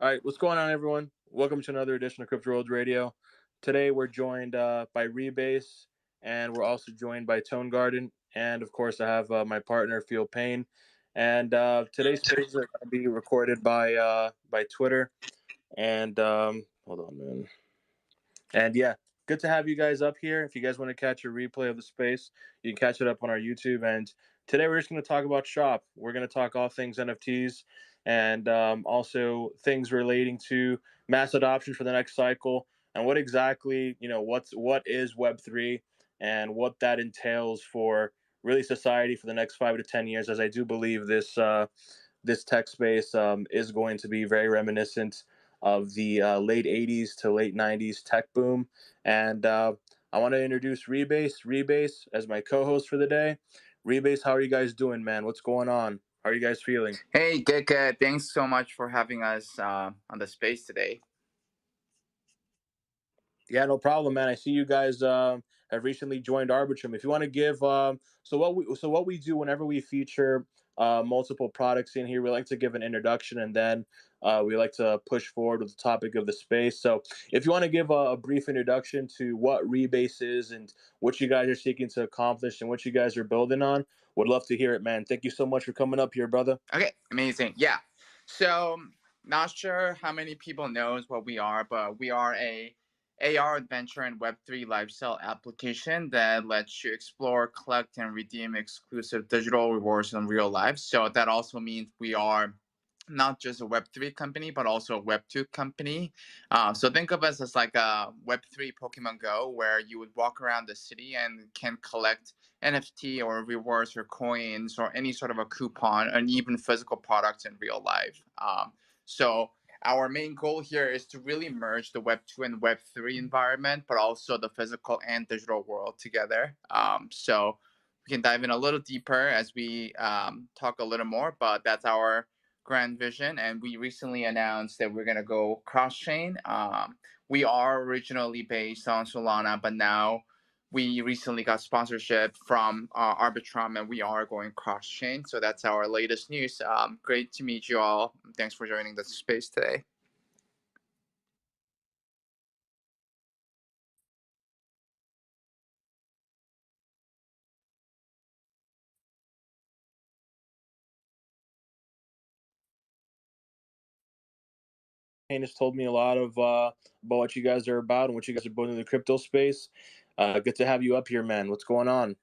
All right, what's going on, everyone? Welcome to another edition of Crypto World Radio. Today, we're joined by Rebase, and we're also joined by Tone Garden, and of course, I have my partner, Feel Payne. And today's spaces are going to be recorded by Twitter. And hold on, man. And yeah, good to have you guys up here. If you guys want to catch a replay of the space, you can catch it up on our YouTube. And today we're just going to talk about shop. We're going to talk all things NFTs and also things relating to mass adoption for the next cycle and what exactly what is Web3 and what that entails for really society for the next 5 to 10 years. As I do believe this tech space is going to be very reminiscent of the late 80s to late 90s tech boom. And I want to introduce Rebase as my co-host for the day. Rebase, how are you guys doing, man? What's going on? How are you guys feeling? Hey, good. Thanks so much for having us on the space today. Yeah, no problem, man. I see you guys have recently joined Arbitrum. If you want to give, what we do whenever we feature multiple products in here, we like to give an introduction, and then we like to push forward with the topic of the space. So, if you want to give a brief introduction to what Rebase is and what you guys are seeking to accomplish and what you guys are building on, would love to hear it, man. Thank you so much for coming up here, brother. Okay, amazing. Yeah. So, not sure how many people knows what we are, but we are a AR adventure and Web3 lifestyle application that lets you explore, collect, and redeem exclusive digital rewards in real life. So that also means we are not just a Web3 company, but also a Web2 company. So think of us as like a Web3 Pokemon Go, where you would walk around the city and can collect NFT or rewards or coins or any sort of a coupon and even physical products in real life. So our main goal here is to really merge the Web2 and Web3 environment, but also the physical and digital world together. So we can dive in a little deeper as we talk a little more, but that's our grand vision. And we recently announced that we're going to go cross chain. We are originally based on Solana, but now we recently got sponsorship from Arbitrum, and we are going cross chain. So that's our latest news. Great to meet you all. Thanks for joining the space today. Payne has told me a lot of about what you guys are about and what you guys are building in the crypto space. Good to have you up here, man. What's going on?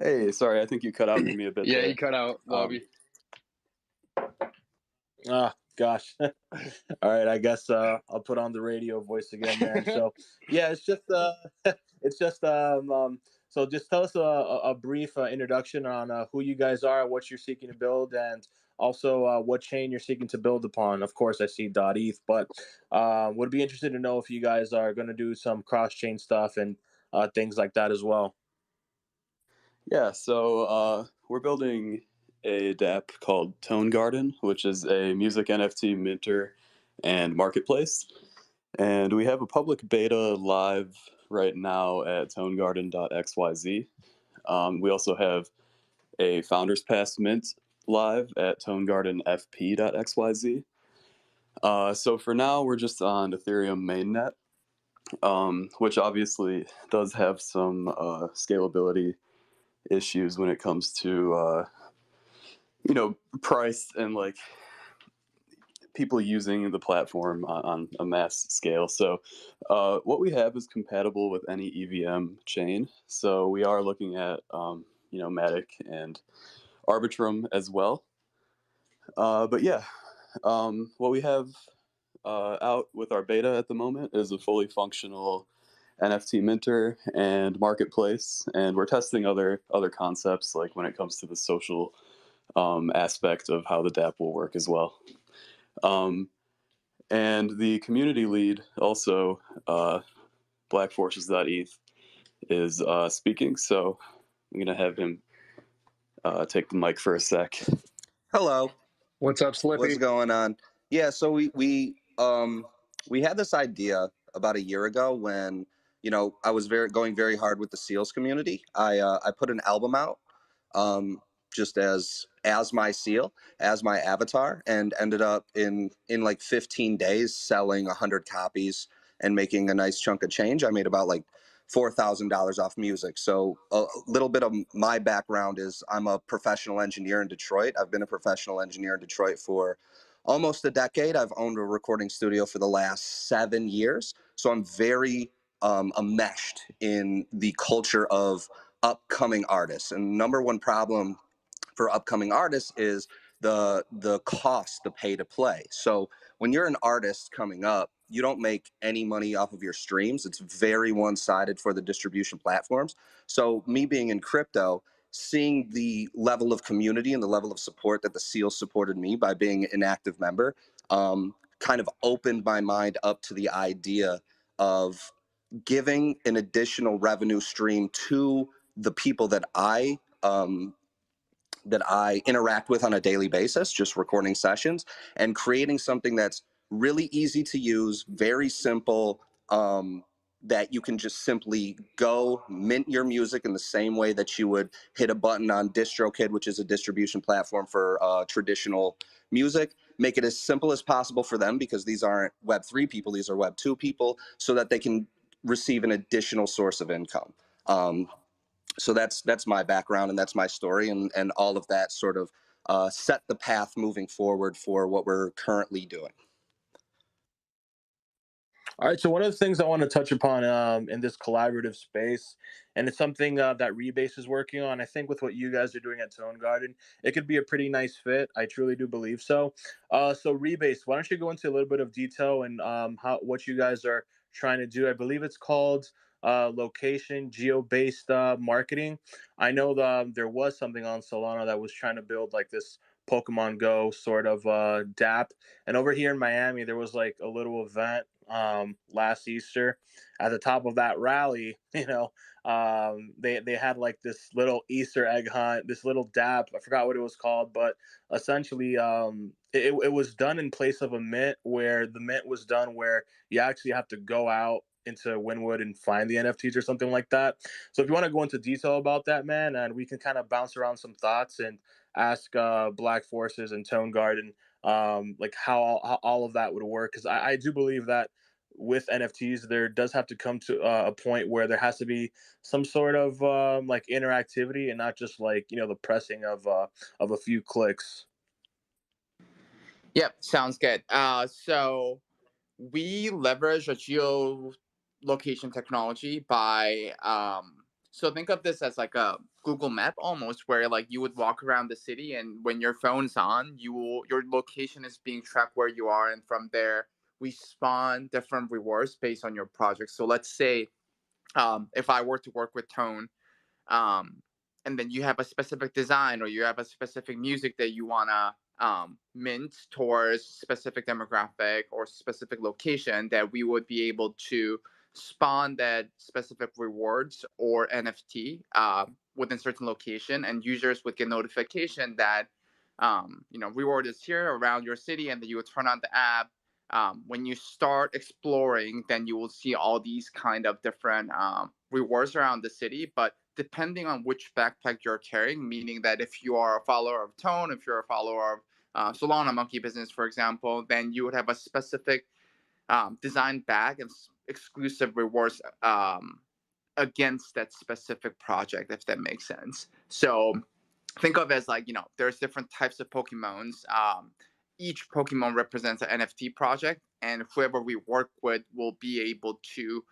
Hey, sorry, I think you cut out for me a bit. Yeah, there. you cut out, Lobby. Gosh. All right, I guess I'll put on the radio voice again, man. So yeah, it's just so just tell us a brief introduction on who you guys are, what you're seeking to build, and also what chain you're seeking to build upon. Of course, I see .eth, but would be interested to know if you guys are going to do some cross chain stuff and things like that as well. Yeah, so we're building a DApp called Tone Garden, which is a music NFT minter and marketplace. And we have a public beta live right now at tonegarden.xyz. We also have a Founders Pass mint live at tonegardenfp.xyz. So for now, we're just on Ethereum mainnet, which obviously does have some scalability issues when it comes to price and like people using the platform on a mass scale. So what we have is compatible with any EVM chain. So we are looking at Matic and Arbitrum as well. But yeah, what we have out with our beta at the moment is a fully functional NFT minter and marketplace, and we're testing other concepts like when it comes to the social aspect of how the DApp will work as well. And the community lead also, blackforces.eth, is speaking, so I'm gonna have him take the mic for a sec. Hello. What's up, Slippy? What's going on? Yeah, so we had this idea about a year ago when I was going very hard with the Seals community. I put an album out, just as my seal, as my avatar, and ended up in like 15 days selling 100 copies and making a nice chunk of change. I made about like $4,000 off music. So a little bit of my background is I'm a professional engineer in Detroit. I've been a professional engineer in Detroit for almost a decade. I've owned a recording studio for the last 7 years. So I'm very enmeshed in the culture of upcoming artists. And number one problem for upcoming artists is the cost, the pay to play. So when you're an artist coming up, you don't make any money off of your streams. It's very one-sided for the distribution platforms. So me being in crypto, seeing the level of community and the level of support that the seal supported me by being an active member, kind of opened my mind up to the idea of giving an additional revenue stream to the people that I interact with on a daily basis, just recording sessions, and creating something that's really easy to use, very simple, that you can just simply go mint your music in the same way that you would hit a button on DistroKid, which is a distribution platform for traditional music. Make it as simple as possible for them, because these aren't Web3 people, these are Web2 people, so that they can receive an additional source of income. So that's my background, and that's my story, and all of that sort of set the path moving forward for what we're currently doing. All right, so one of the things I want to touch upon in this collaborative space, and it's something that Rebase is working on. I think with what you guys are doing at Tone Garden, it could be a pretty nice fit. I truly do believe so. So Rebase, why don't you go into a little bit of detail and what you guys are trying to do? I believe it's called location geo-based marketing. I know there was something on Solana that was trying to build like this Pokemon Go sort of DApp, and over here in Miami, there was like a little event last Easter. At the top of that rally, they had like this little Easter egg hunt, this little dap. I forgot what it was called, but essentially, it was done in place of a mint, where the mint was done where you actually have to go out into Winwood and find the NFTs or something like that. So if you want to go into detail about that, man, and we can kind of bounce around some thoughts and ask Black Forces and Tone Garden like how all of that would work, because I do believe that with NFTs there does have to come to a point where there has to be some sort of like interactivity, and not just like the pressing of a few clicks. Yep, sounds good. So we leverage a geolocation technology by so think of this as like a Google map almost, where like you would walk around the city, and when your phone's on, your location is being tracked where you are, and from there we spawn different rewards based on your project. So let's say if I were to work with Tone, um, and then you have a specific design or you have a specific music that you want to mint towards specific demographic or specific location, that we would be able to spawn that specific rewards or NFT within certain location, and users would get notification that reward is here around your city, and then you would turn on the app. When you start exploring, then you will see all these kind of different rewards around the city. But depending on which backpack you're carrying, meaning that if you are a follower of Tone, if you're a follower of Solana Monkey Business, for example, then you would have a specific design bag and exclusive rewards against that specific project, if that makes sense. So think of it as like, there's different types of Pokemons. Each Pokemon represents an NFT project, and whoever we work with will be able to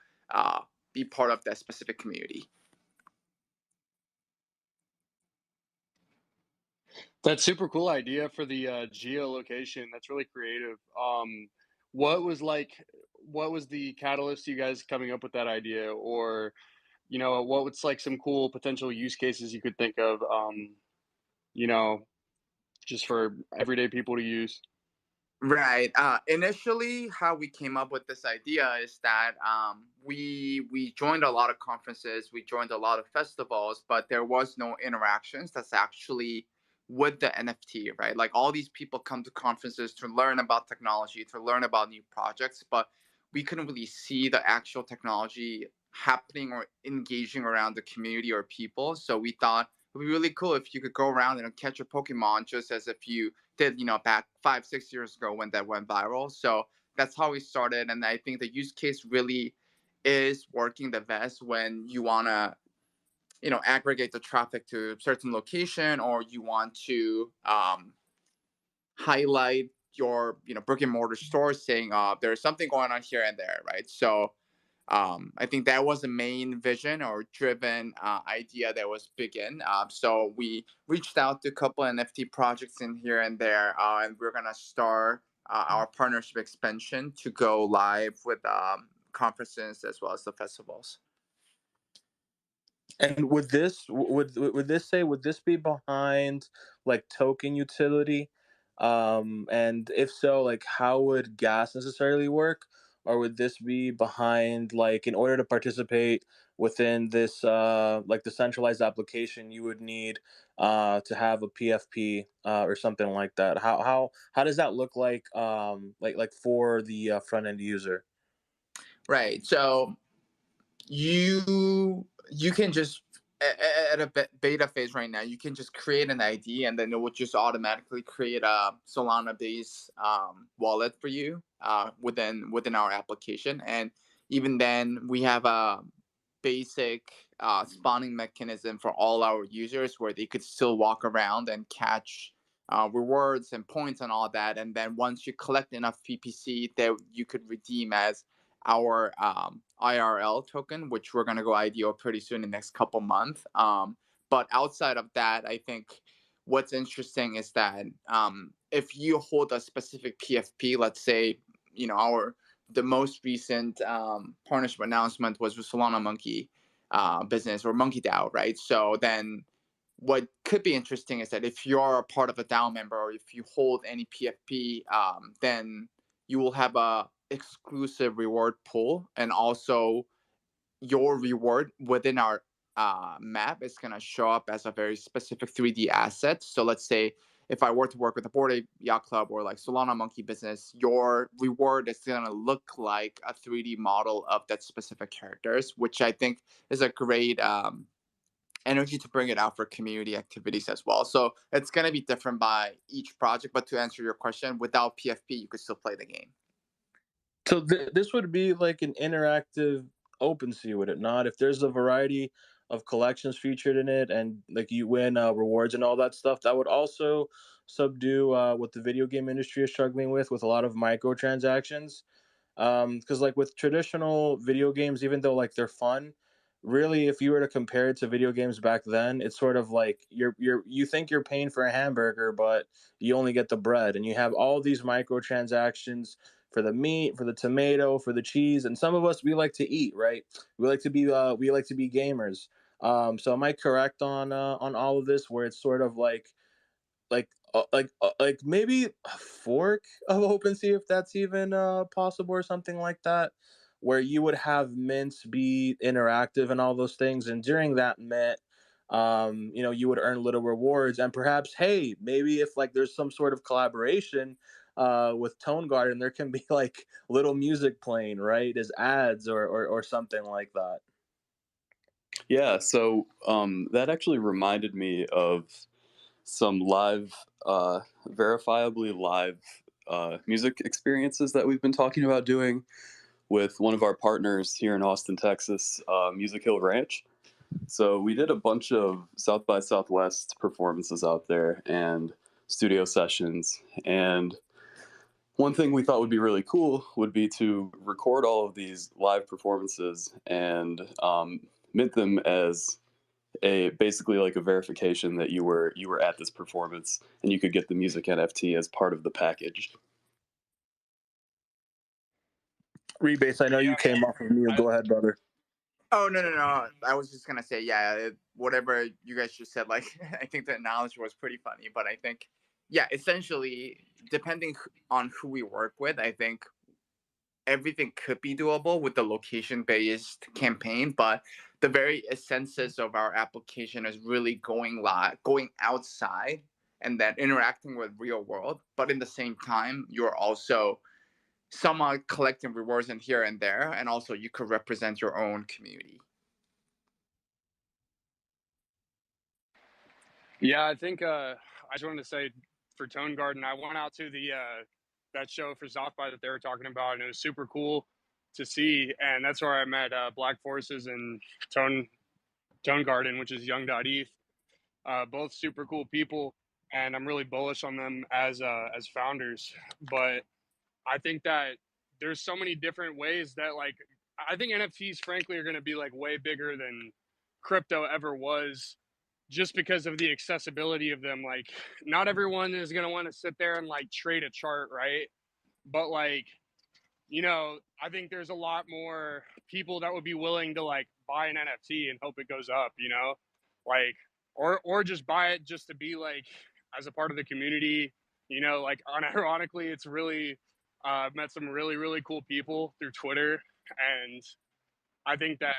be part of that specific community. That's super cool idea for the geolocation. That's really creative. What was the catalyst to you guys coming up with that idea, or what was like some cool potential use cases you could think of? You know, just for everyday people to use. Right. Initially, how we came up with this idea is that we joined a lot of conferences, we joined a lot of festivals, but there was no interactions that's actually with the NFT, right? Like all these people come to conferences to learn about technology, to learn about new projects, but we couldn't really see the actual technology happening or engaging around the community or people. So we thought, would be really cool if you could go around and catch a Pokemon just as if you did, back 5, 6 years ago when that went viral. So that's how we started. And I think the use case really is working the best when you want to, aggregate the traffic to a certain location, or you want to highlight your, brick and mortar store saying, there's something going on here and there, right? So I think that was the main vision or driven idea that was big in. So we reached out to a couple NFT projects in here and there, and we're gonna start our partnership expansion to go live with conferences as well as the festivals. And would this be behind like token utility? And if so, like how would gas necessarily work? Or would this be behind like in order to participate within this like the centralized application, you would need to have a PFP or something like that? How does that look like for the front end user? Right. So you can just at a beta phase right now, you can just create an ID, and then it will just automatically create a Solana based wallet for you within our application. And even then, we have a basic spawning mechanism for all our users where they could still walk around and catch rewards and points and all that. And then once you collect enough PPC, that you could redeem as our IRL token, which we're gonna go IDO pretty soon in the next couple months. But outside of that, I think what's interesting is that if you hold a specific PFP, let's say, our the most recent partnership announcement was with Solana Monkey business or Monkey DAO, right? So then what could be interesting is that if you're a part of a DAO member or if you hold any PFP, then you will have a exclusive reward pool, and also your reward within our map is going to show up as a very specific 3D asset. So let's say if I were to work with a Bored Ape Yacht Club or like Solana Monkey business, your reward is going to look like a 3D model of that specific characters, which I think is a great energy to bring it out for community activities as well. So it's going to be different by each project. But to answer your question, without PFP, you could still play the game. So this would be like an interactive OpenSea, would it not? If there's a variety of collections featured in it, and like you win rewards and all that stuff, that would also subdue what the video game industry is struggling with a lot of microtransactions. Because like with traditional video games, even though like they're fun, really, if you were to compare it to video games back then, it's sort of like you think you're paying for a hamburger, but you only get the bread, and you have all these microtransactions for the meat, for the tomato, for the cheese, and some of us we like to eat, right? We like to be gamers. So am I correct on all of this, where it's sort of like maybe a fork of OpenSea, if that's even possible, or something like that, where you would have mints be interactive and all those things, and during that mint, you would earn little rewards, and perhaps, hey, maybe if like there's some sort of collaboration with Tone Garden, there can be like little music playing, right, as ads or something like that. Yeah, so that actually reminded me of some live, verifiably live music experiences that we've been talking about doing with one of our partners here in Austin, Texas, Music Hill Ranch. So we did a bunch of South by Southwest performances out there and studio sessions. And one thing we thought would be really cool would be to record all of these live performances and mint them as a basically like a verification that you were at this performance, and you could get the music NFT as part of the package. Rebase, I know you Yeah, came off of mute. I, Go ahead, brother. Oh, no! I was just gonna say, yeah, whatever you guys just said. Like, I think the analogy was pretty funny, but I think, yeah, essentially, depending on who we work with, I think everything could be doable with the location-based campaign. But the very essences of our application is really going live, going outside, and then interacting with real world. But in the same time, you're also somewhat collecting rewards in here and there, and also you could represent your own community. Yeah, I think I just wanted to say for Tone Garden, I went out to the that show for South by that they were talking about, and it was super cool to see. And that's where I met Black Forces and Tone Garden, which is Young.eth. Both super cool people, and I'm really bullish on them as founders. But I think that there's so many different ways that, like, I think NFTs frankly are going to be like way bigger than crypto ever was, just because of the accessibility of them. Like, not everyone is going to want to sit there and like trade a chart, right? But like, I think there's a lot more people that would be willing to like buy an NFT and hope it goes up, like, or just buy it just to be like as a part of the community, like, unironically, it's really met some really, really cool people through Twitter. And I think that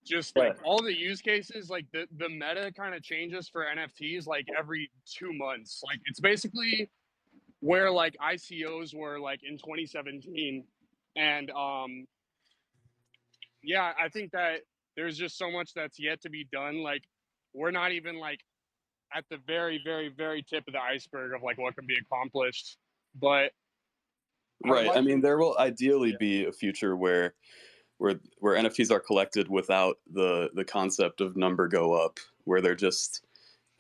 just Yeah. like all the use cases, like the meta kind of changes for NFTs like every 2 months. Like, it's basically where like ICOs were like in 2017. And yeah, I think that there's just so much that's yet to be done. Like, we're not even like at the very, very, very tip of the iceberg of like what can be accomplished. But I would Right. I like to, mean, there will ideally yeah. be a future where NFTs are collected without the concept of number go up, where they're just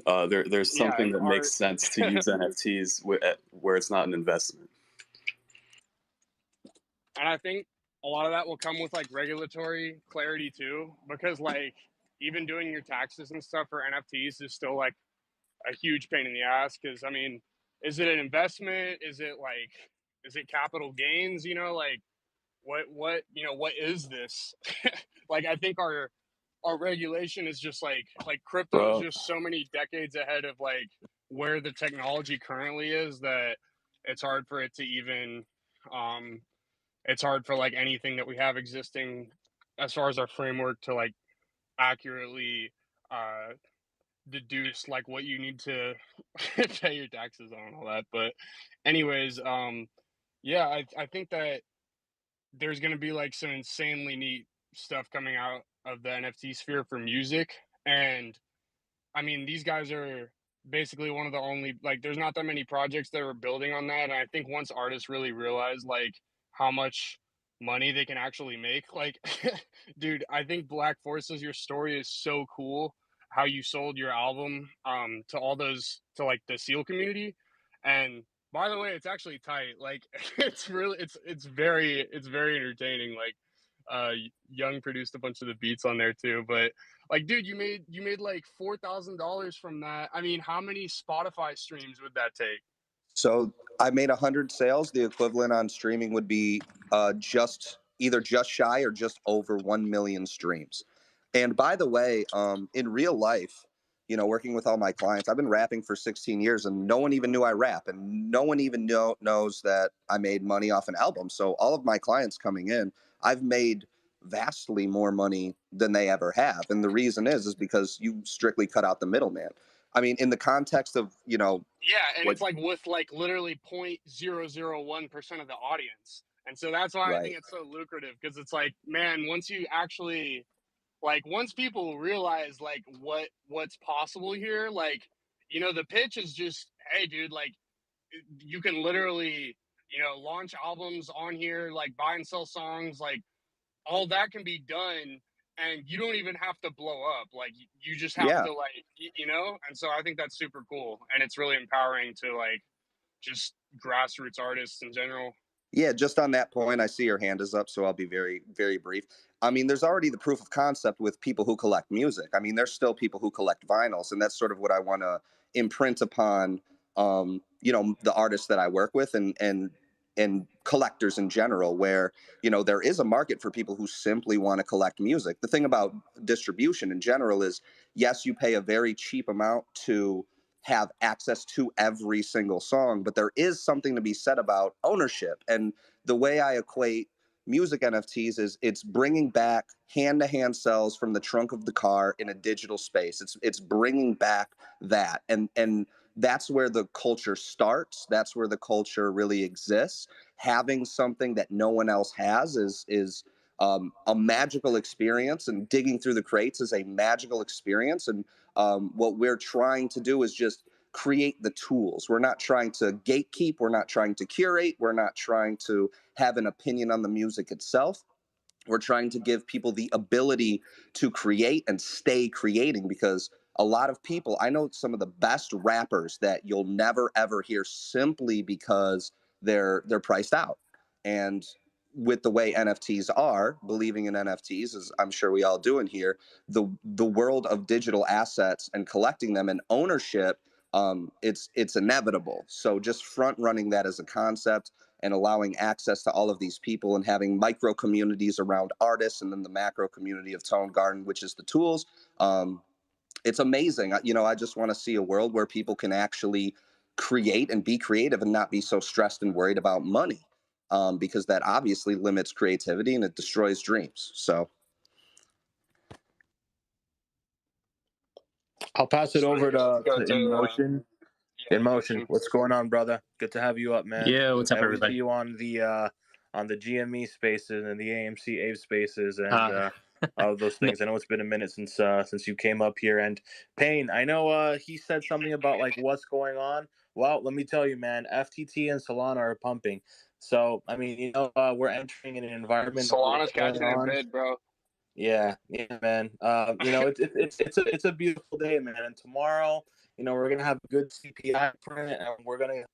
there's Yeah, something that our makes sense to use NFTs where it's not an investment. and I think a lot of that will come with like regulatory clarity too, because like even doing your taxes and stuff for NFTs is still like a huge pain in the ass. Because I mean, is it an investment? Is it capital gains? Like, what is this? Like, I think our regulation is just like crypto is Bro, just so many decades ahead of like where the technology currently is, that it's hard for it to even it's hard for like anything that we have existing as far as our framework to like accurately uh deduce like what you need to pay your taxes on and all that. But anyways, yeah, I think that there's going to be like some insanely neat stuff coming out of the NFT sphere for music. And I mean, these guys are basically one of the only, like, there's not that many projects that are building on that. And I think once artists really realize like how much money they can actually make, like, dude, I think Black Forces, your story is so cool. How you sold your album to all those, to like the SEAL community. And by the way, it's actually tight. Like, it's very entertaining. Like, Young produced a bunch of the beats on there too. But like, dude, you made like $4,000 from that. I mean, how many Spotify streams would that take? So I made 100 sales. The equivalent on streaming would be just either just shy or just over 1 million streams. And by the way, in real life, working with all my clients, I've been rapping for 16 years and no one even knew I rap, and no one even knows that I made money off an album. So all of my clients coming in, I've made vastly more money than they ever have. And the reason is because you strictly cut out the middleman. I mean, in the context of, Yeah, and what, it's like with like literally 0.001% of the audience. And so that's why I right. think it's so lucrative, because it's like, man, once you actually, like, once people realize like what's possible here, like, the pitch is just, hey, dude, like, you can literally, launch albums on here, like buy and sell songs, like all that can be done, and you don't even have to blow up. Like, you just have Yeah. to, like, and so I think that's super cool, and it's really empowering to like just grassroots artists in general. Yeah, just on that point, I see your hand is up, so I'll be very, very brief. I mean, there's already the proof of concept with people who collect music. I mean, there's still people who collect vinyls, and that's sort of what I want to imprint upon, the artists that I work with, and collectors in general, where there is a market for people who simply want to collect music. The thing about distribution in general is, yes, you pay a very cheap amount to have access to every single song, but there is something to be said about ownership. And the way I equate music NFTs is it's bringing back hand-to-hand sales from the trunk of the car in a digital space. It's bringing back that, and that's where the culture starts. That's where the culture really exists. Having something that no one else has is a magical experience, and digging through the crates is a magical experience. And what we're trying to do is just create the tools. We're not trying to gatekeep. We're not trying to curate. We're not trying to have an opinion on the music itself. We're trying to give people the ability to create and stay creating, because a lot of people, I know some of the best rappers that you'll never ever hear simply because they're priced out. And with the way NFTs are, believing in NFTs, as I'm sure we all do in here, the world of digital assets and collecting them and ownership, it's inevitable. So just front running that as a concept and allowing access to all of these people and having micro communities around artists, and then the macro community of Tone Garden, which is the tools. It's amazing. I just want to see a world where people can actually create and be creative and not be so stressed and worried about money, because that obviously limits creativity and it destroys dreams. So I'll pass it over to, Go to to Emotion. Emotion, Motion. what's going on, brother? Good to have you up, man. Yeah, what's up, And we see everybody? you on the GME spaces and the AMC Ave spaces and all of those No, things. I know it's been a minute since you came up here. And Payne, I know he said something about like what's going on. Well, let me tell you, man, FTT and Solana are pumping. So I mean, we're entering in an environment of what's Solana's going catching a on. bid, bro. Yeah, yeah, man. It's a beautiful day, man. And tomorrow, we're gonna have a good CPI print, and we're gonna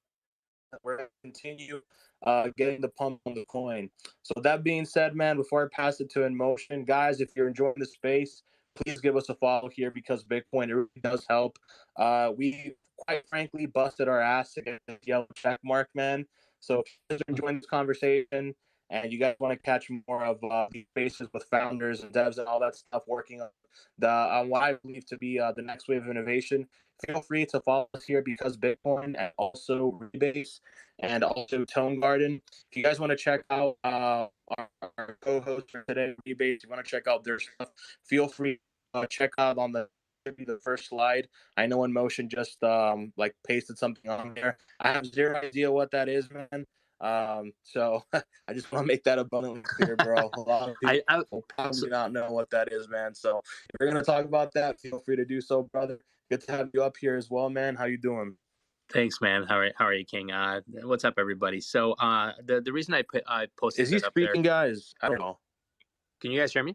continue getting the pump on the coin. So that being said, man, before I pass it to In Motion, guys, if you're enjoying the space, please give us a follow here because Bitcoin, it really does help. We quite frankly busted our ass to get this yellow check mark, man. So if you guys are enjoying this conversation and you guys want to catch more of these spaces with founders and devs and all that stuff working on what I believe to be the next wave of innovation, feel free to follow us here because Bitcoin and also Rebase and also Tone Garden. If you guys want to check out our co-host for today, Rebase, you want to check out their stuff, feel free to check out on the first slide. I know In Motion just like pasted something on there. I have zero idea what that is, man. So I just want to make that abundantly clear, bro. A lot of people I will so, probably not know what that is, man. So if you're gonna talk about that, feel free to do so, brother. Good to have you up here as well, man. How you doing? thanks, man. How are you, King? What's up, everybody? So, the reason I posted Is he that up there. speaking, guys? I don't know. Can you guys hear me?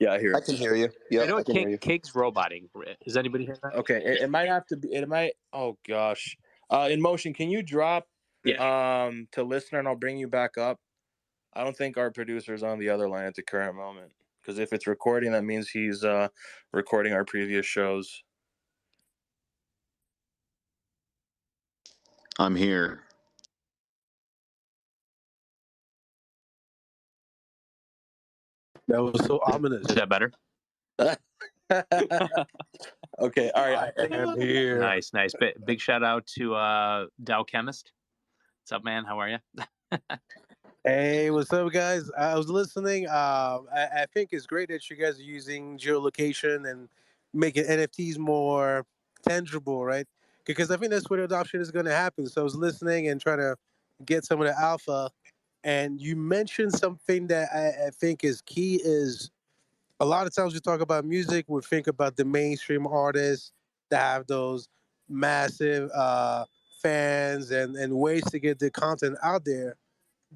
Yeah, I hear I it. can hear you. I Yep, know I can hear you. King's roboting. Is anybody hearing that? Okay, it might have to be. It might. Oh gosh. In Motion, can you drop Yeah. to listener and I'll bring you back up? I don't think our producer's on the other line at the current moment because if it's recording, that means he's recording our previous shows. I'm here. That was so ominous. Is that better? Okay, all right. I am here. Nice. Big shout out to Dow Chemist. What's up, man? How are you? Hey, what's up, guys? I was listening. I think it's great that you guys are using geolocation and making NFTs more tangible, right? Because I think that's where the adoption is going to happen. So I was listening and trying to get some of the alpha. And you mentioned something that I think is key is a lot of times we talk about music, we think about the mainstream artists that have those massive fans and ways to get the content out there.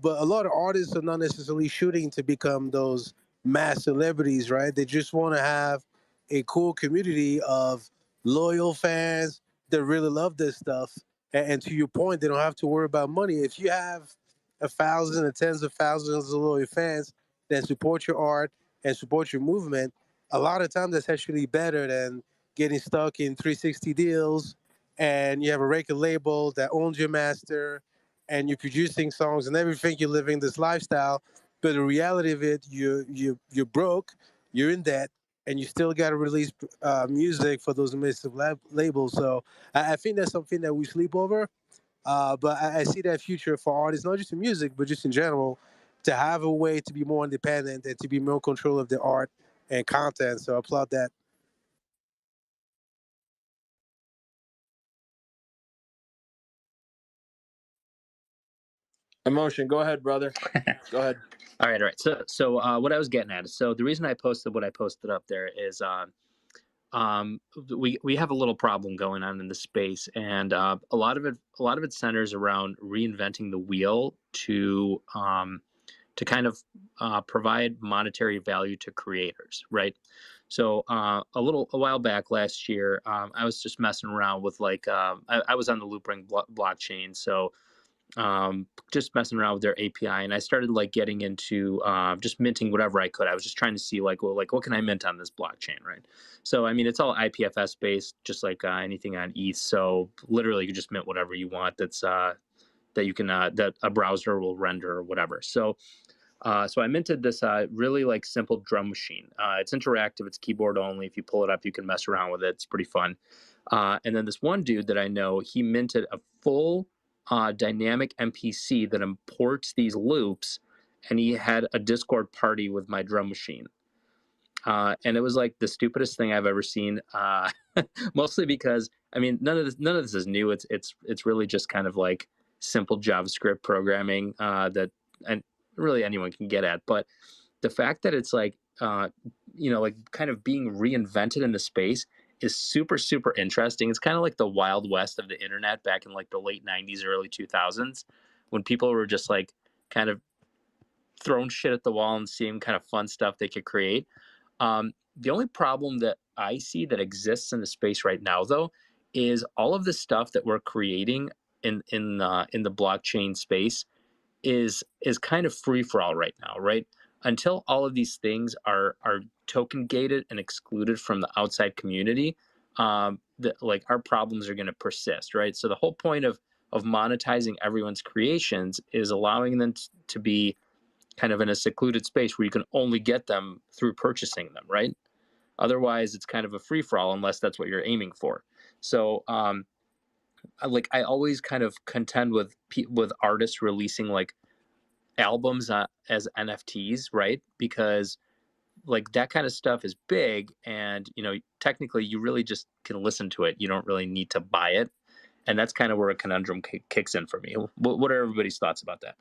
But a lot of artists are not necessarily shooting to become those mass celebrities, right? They just want to have a cool community of loyal fans that really love this stuff. And to your point, they don't have to worry about money. If you have 1,000 and tens of thousands of loyal fans that support your art and support your movement, a lot of times that's actually better than getting stuck in 360 deals and you have a record label that owns your master and you're producing songs and everything, you're living this lifestyle. But the reality of it, you're broke, you're in debt, and you still got to release music for those massive labels. So I think that's something that we sleep over. But I see that future for artists, not just in music, but just in general, to have a way to be more independent and to be more in control of their art and content. So I applaud that. Emotion, go ahead, brother. Go ahead. All right, all right. So what I was getting at is, so the reason I posted what I posted up there is, we have a little problem going on in the space, and a lot of it centers around reinventing the wheel to kind of provide monetary value to creators, right? So a while back last year, I was just messing around with like I was on the Loopring blockchain, so just messing around with their API, and I started like getting into just minting whatever I could. I was just trying to see like, well, like what can I mint on this blockchain, right? So I mean, it's all IPFS based, just like anything on ETH. So literally, you just mint whatever you want. That you can that a browser will render or whatever. So I minted this really like simple drum machine. It's interactive. It's keyboard only. If you pull it up, you can mess around with it. It's pretty fun. And then this one dude that I know, he minted a full dynamic MPC that imports these loops, and he had a Discord party with my drum machine. And it was like the stupidest thing I've ever seen. Mostly because I mean, none of this is new. It's really just kind of like simple JavaScript programming that and really anyone can get at. But the fact that it's like like kind of being reinvented in the space is super super interesting. It's kind of like the wild west of the internet back in like the late 90s, early 2000s, when people were just like kind of throwing shit at the wall and seeing kind of fun stuff they could create. The only problem that I see that exists in the space right now, though, is all of the stuff that we're creating in the blockchain space is kind of free for all right now, right? Until all of these things are token gated and excluded from the outside community, like our problems are going to persist, right? So the whole point of monetizing everyone's creations is allowing them to be kind of in a secluded space where you can only get them through purchasing them, right? Otherwise, it's kind of a free for all unless that's what you're aiming for. So, I always kind of contend with artists releasing like albums as NFTs, right? Because like that kind of stuff is big, and technically you really just can listen to it. You don't really need to buy it, and that's kind of where a conundrum kicks in for me. What are everybody's thoughts about that?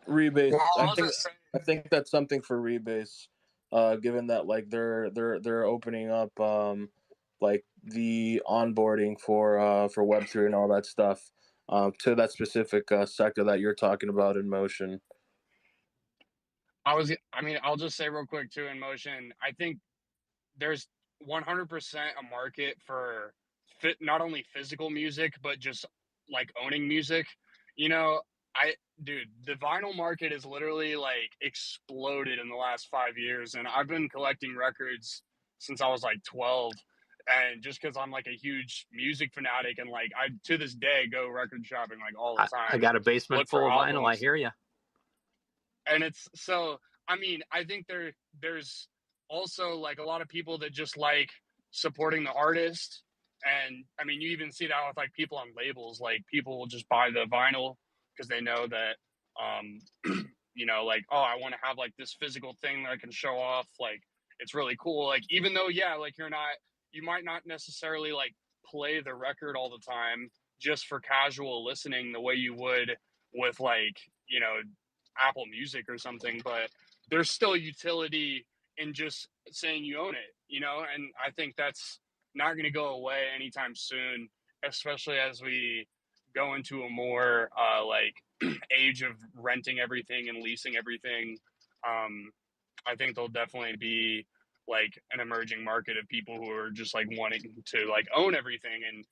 Rebase. Well, I I'll think just say, I think that's something for Rebase, given that like they're opening up like the onboarding for Web3 and all that stuff to that specific sector that you're talking about in Motion. I'll just say real quick too, in Motion, I think there's 100% a market for not only physical music but just like owning music. You know, dude, the vinyl market is literally like exploded in the last 5 years, and I've been collecting records since I was like 12. And just because I'm like a huge music fanatic, and like I to this day go record shopping like all the I time, got a basement look for full of vinyl. I albums. hear you. And it's so, I mean, I think there's also like a lot of people that just like supporting the artist. And I mean, you even see that with like people on labels. Like people will just buy the vinyl because they know that like, oh, I want to have like this physical thing that I can show off, like it's really cool. Like even though, yeah, like you might not necessarily like play the record all the time just for casual listening the way you would with like Apple Music or something, but there's still utility in just saying you own it, and I think that's not going to go away anytime soon, especially as we go into a more age of renting everything and leasing everything. I think there'll definitely be like an emerging market of people who are just like wanting to like own everything, and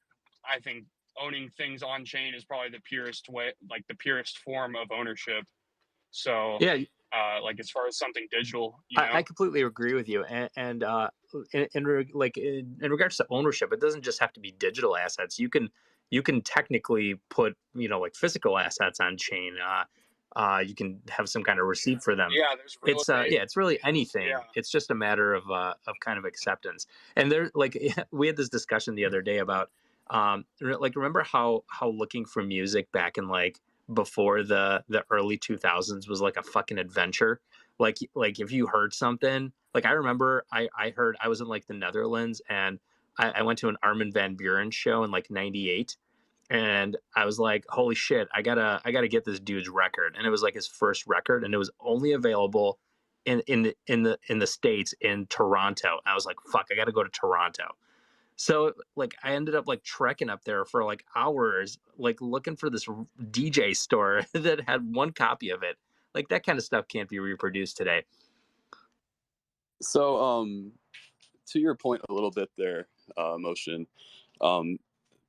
I think owning things on chain is probably the purest way, like the purest form of ownership. So, Yeah, like as far as something digital, I completely agree with you. And in regards to ownership, it doesn't just have to be digital assets. You can technically put like physical assets on chain. You can have some kind of receipt for them. yeah, there's real It's estate. it's really anything. Yeah, It's just a matter of kind of acceptance. And there, like, we had this discussion the other day about like, remember how looking for music back in like before the early 2000s was like a fucking adventure. Like if you heard something, like I remember I heard, I was in like the Netherlands, and I went to an Armin van Buuren show in like 98, and I was like, holy shit, I gotta get this dude's record. And it was like his first record, and it was only available in the States, in Toronto. I was like, fuck, I gotta go to Toronto. So like I ended up like trekking up there for like hours, like looking for this DJ store that had one copy of it. Like that kind of stuff can't be reproduced today. So, to your point a little bit there, Motion. Um,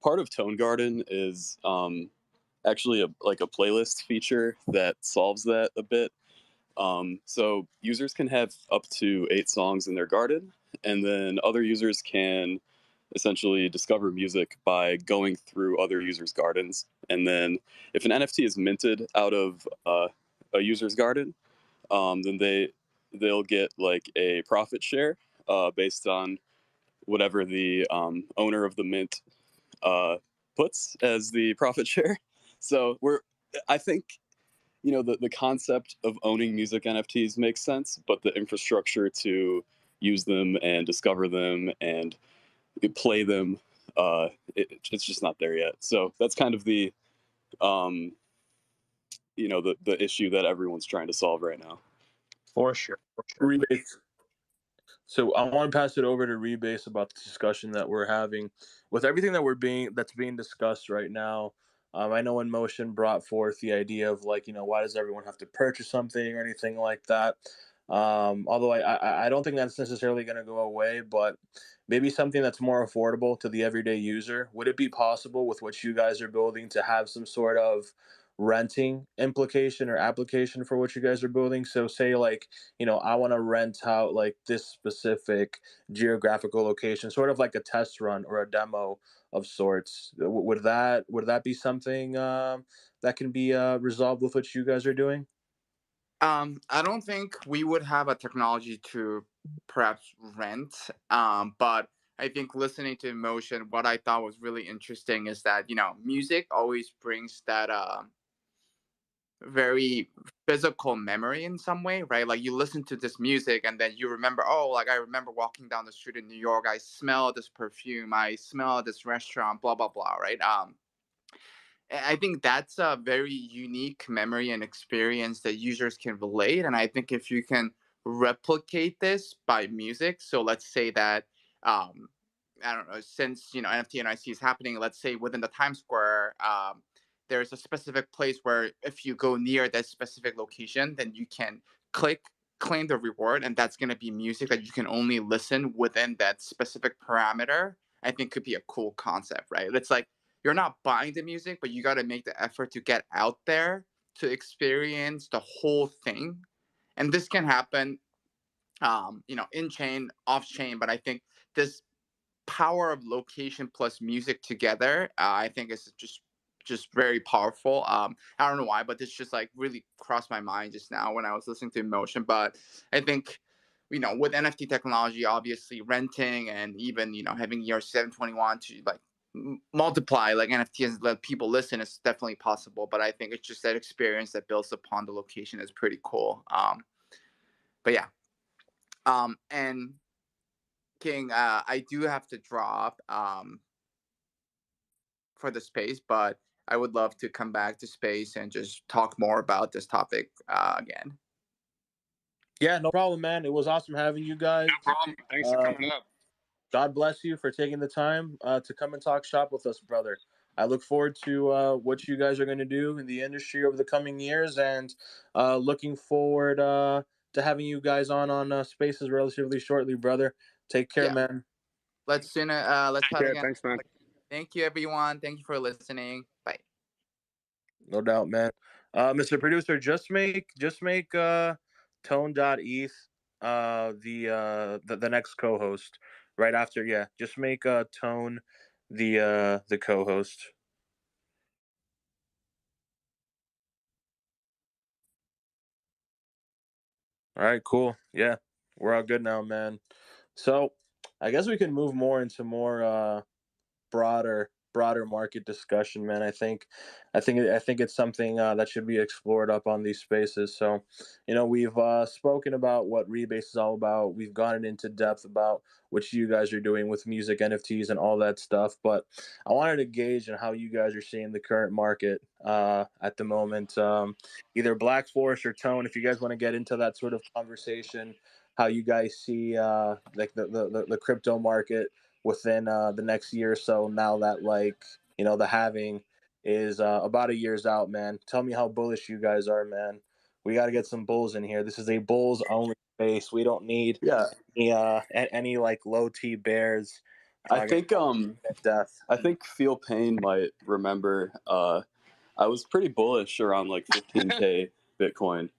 Part of Tone Garden is actually like a playlist feature that solves that a bit. So users can have up to 8 songs in their garden, and then other users can essentially discover music by going through other users' gardens. And then if an NFT is minted out of a user's garden, then they'll get like a profit share based on whatever the owner of the mint puts as the profit share. So I think the concept of owning music NFTs makes sense, but the infrastructure to use them and discover them and play them, it's just not there yet. So that's kind of um, the issue that everyone's trying to solve right now. For sure, for sure. Rebase. So I want to pass it over to Rebase about the discussion that we're having with everything that's being discussed right now. I know In Motion brought forth the idea of like, why does everyone have to purchase something or anything like that? Although I don't think that's necessarily going to go away, but maybe something that's more affordable to the everyday user. Would it be possible with what you guys are building to have some sort of renting implication or application for what you guys are building? So say like, I want to rent out like this specific geographical location, sort of like a test run or a demo of sorts. Would that be something that can be resolved with what you guys are doing? I don't think we would have a technology to perhaps rent. But I think listening to Emotion, what I thought was really interesting is that music always brings that very physical memory in some way, right? Like you listen to this music and then you remember, oh, like I remember walking down the street in New York, I smell this perfume, I smell this restaurant, blah blah blah, right? I think that's a very unique memory and experience that users can relate. And I think if you can replicate this by music, so let's say that, I don't know, since NFT NIC is happening, let's say within the Times Square, there's a specific place where if you go near that specific location, then you can click claim the reward, and that's going to be music that you can only listen within that specific parameter. I think could be a cool concept, right? It's like you're not buying the music, but you got to make the effort to get out there to experience the whole thing. And this can happen, in chain, off chain. But I think this power of location plus music together, I think is just very powerful. I don't know why, but this just like really crossed my mind just now when I was listening to Emotion. But I think with NFT technology, obviously renting and even having your 721 to like multiply like NFTs and let people listen is definitely possible. But I think it's just that experience that builds upon the location is pretty cool. But yeah, and King, I do have to drop for the space, but I would love to come back to space and just talk more about this topic again. Yeah, no problem, man. It was awesome having you guys. No problem. Thanks for Uh, coming up. God bless you for taking the time to come and talk shop with us, brother. I look forward to what you guys are going to do in the industry over the coming years, and looking forward to having you guys on Spaces relatively shortly, brother. Take care, Yeah, man. let's Take chat care. again. Thanks, man. Thank you, everyone. Thank you for listening. Bye. No doubt, man. Mr. Producer, just make tone.eth the next co-host right after. Yeah, just make tone the co-host. All right, cool. Yeah, we're all good now, man. So I guess we can move more into more broader broader market discussion, man. I think it's something that should be explored up on these spaces. So, we've spoken about what Rebase is all about. We've gone into depth about what you guys are doing with music, NFTs, and all that stuff. But I wanted to gauge on how you guys are seeing the current market at the moment. Either Black Forest or Tone, if you guys want to get into that sort of conversation, how you guys see like the crypto market within the next year or so, now that the halving is about a year's out, man. Tell me how bullish you guys are, man. We got to get some bulls in here. This is a bulls only space. We don't need Yeah, any like low T bears I talking think death. I think Feel Pain might remember. I was pretty bullish around like 15K Bitcoin,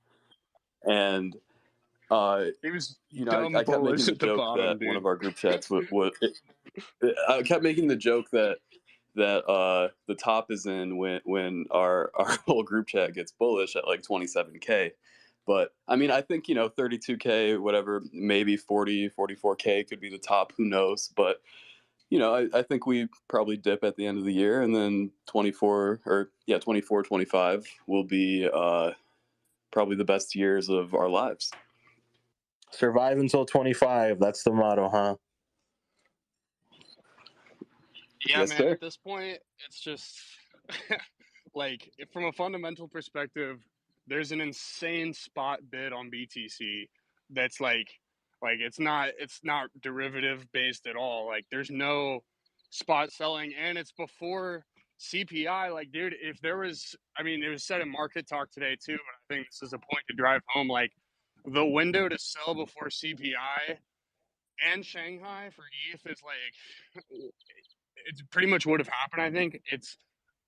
and He was I dumb kept making bullish the at the joke bottom, that one dude. of our group chats I kept making the joke that the top is in when our whole group chat gets bullish at like 27K. But I mean, I think 32K, whatever, maybe 44K could be the top. Who knows? But I think we probably dip at the end of the year, and then 24, 25 will be probably the best years of our lives. Survive until 25. That's the motto, huh? Yeah, Yes, man. sir. At this point, it's just like from a fundamental perspective, there's an insane spot bid on BTC that's like it's not derivative based at all. Like there's no spot selling, and it's before CPI. Like, dude, if there was, I mean, it was said in Market Talk today too, but I think this is a point to drive home. Like the window to sell before CPI and Shanghai for ETH is like it's pretty much would have happened. I think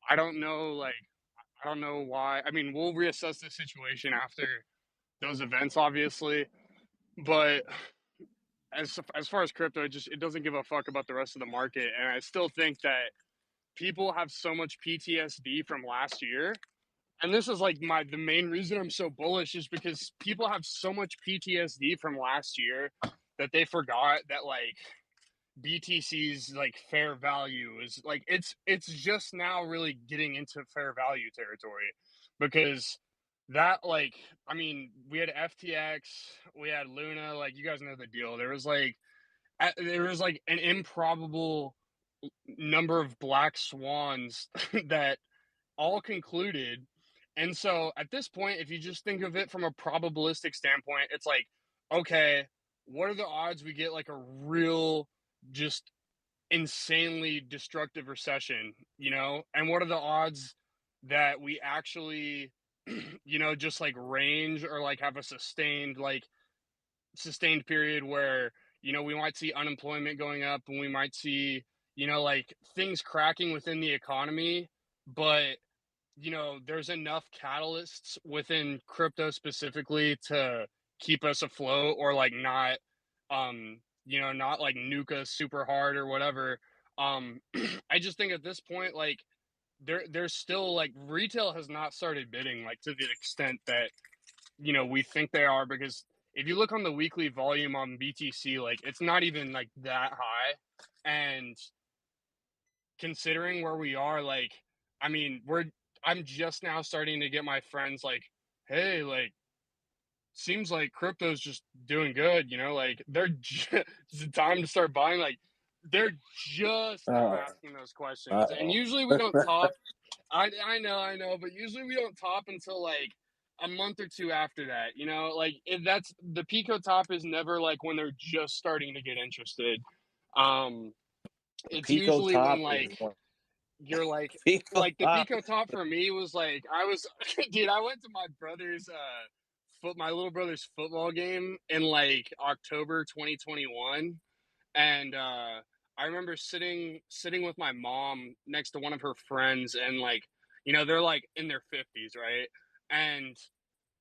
I don't know, like I don't know why. I mean, we'll reassess the situation after those events, obviously. But as far as crypto, it doesn't give a fuck about the rest of the market, and I still think that people have so much PTSD from last year. And this is like the main reason I'm so bullish is because people have so much PTSD from last year that they forgot that like BTC's like fair value is like it's just now really getting into fair value territory because that like I mean we had FTX, we had Luna, like you guys know the deal. There was like an improbable number of black swans that all concluded. And so at this point, if you just think of it from a probabilistic standpoint, it's like, okay, what are the odds we get like a real just insanely destructive recession, and what are the odds that we actually just like range or like have a sustained period where we might see unemployment going up and we might see like things cracking within the economy, but there's enough catalysts within crypto specifically to keep us afloat or like not not like nuke us super hard or whatever. I just think at this point, like there's still like retail has not started bidding like to the extent that we think they are, because if you look on the weekly volume on BTC, like it's not even like that high. And considering where we are, like I mean I'm just now starting to get my friends like, hey, like seems like crypto's just doing good, like it's the time to start buying. Like they're just now Uh, asking those questions, and uh-oh. usually we don't top. I know, but usually we don't top until like a month or two after that. Like that's the Pico top is never like when they're just starting to get interested. It's Pico usually when top is like you're Pico like the top. Pico top for me was like I was dude, I went to my brother's my little brother's football game in like October 2021, and I remember sitting with my mom next to one of her friends, and like they're like in their 50s, right? And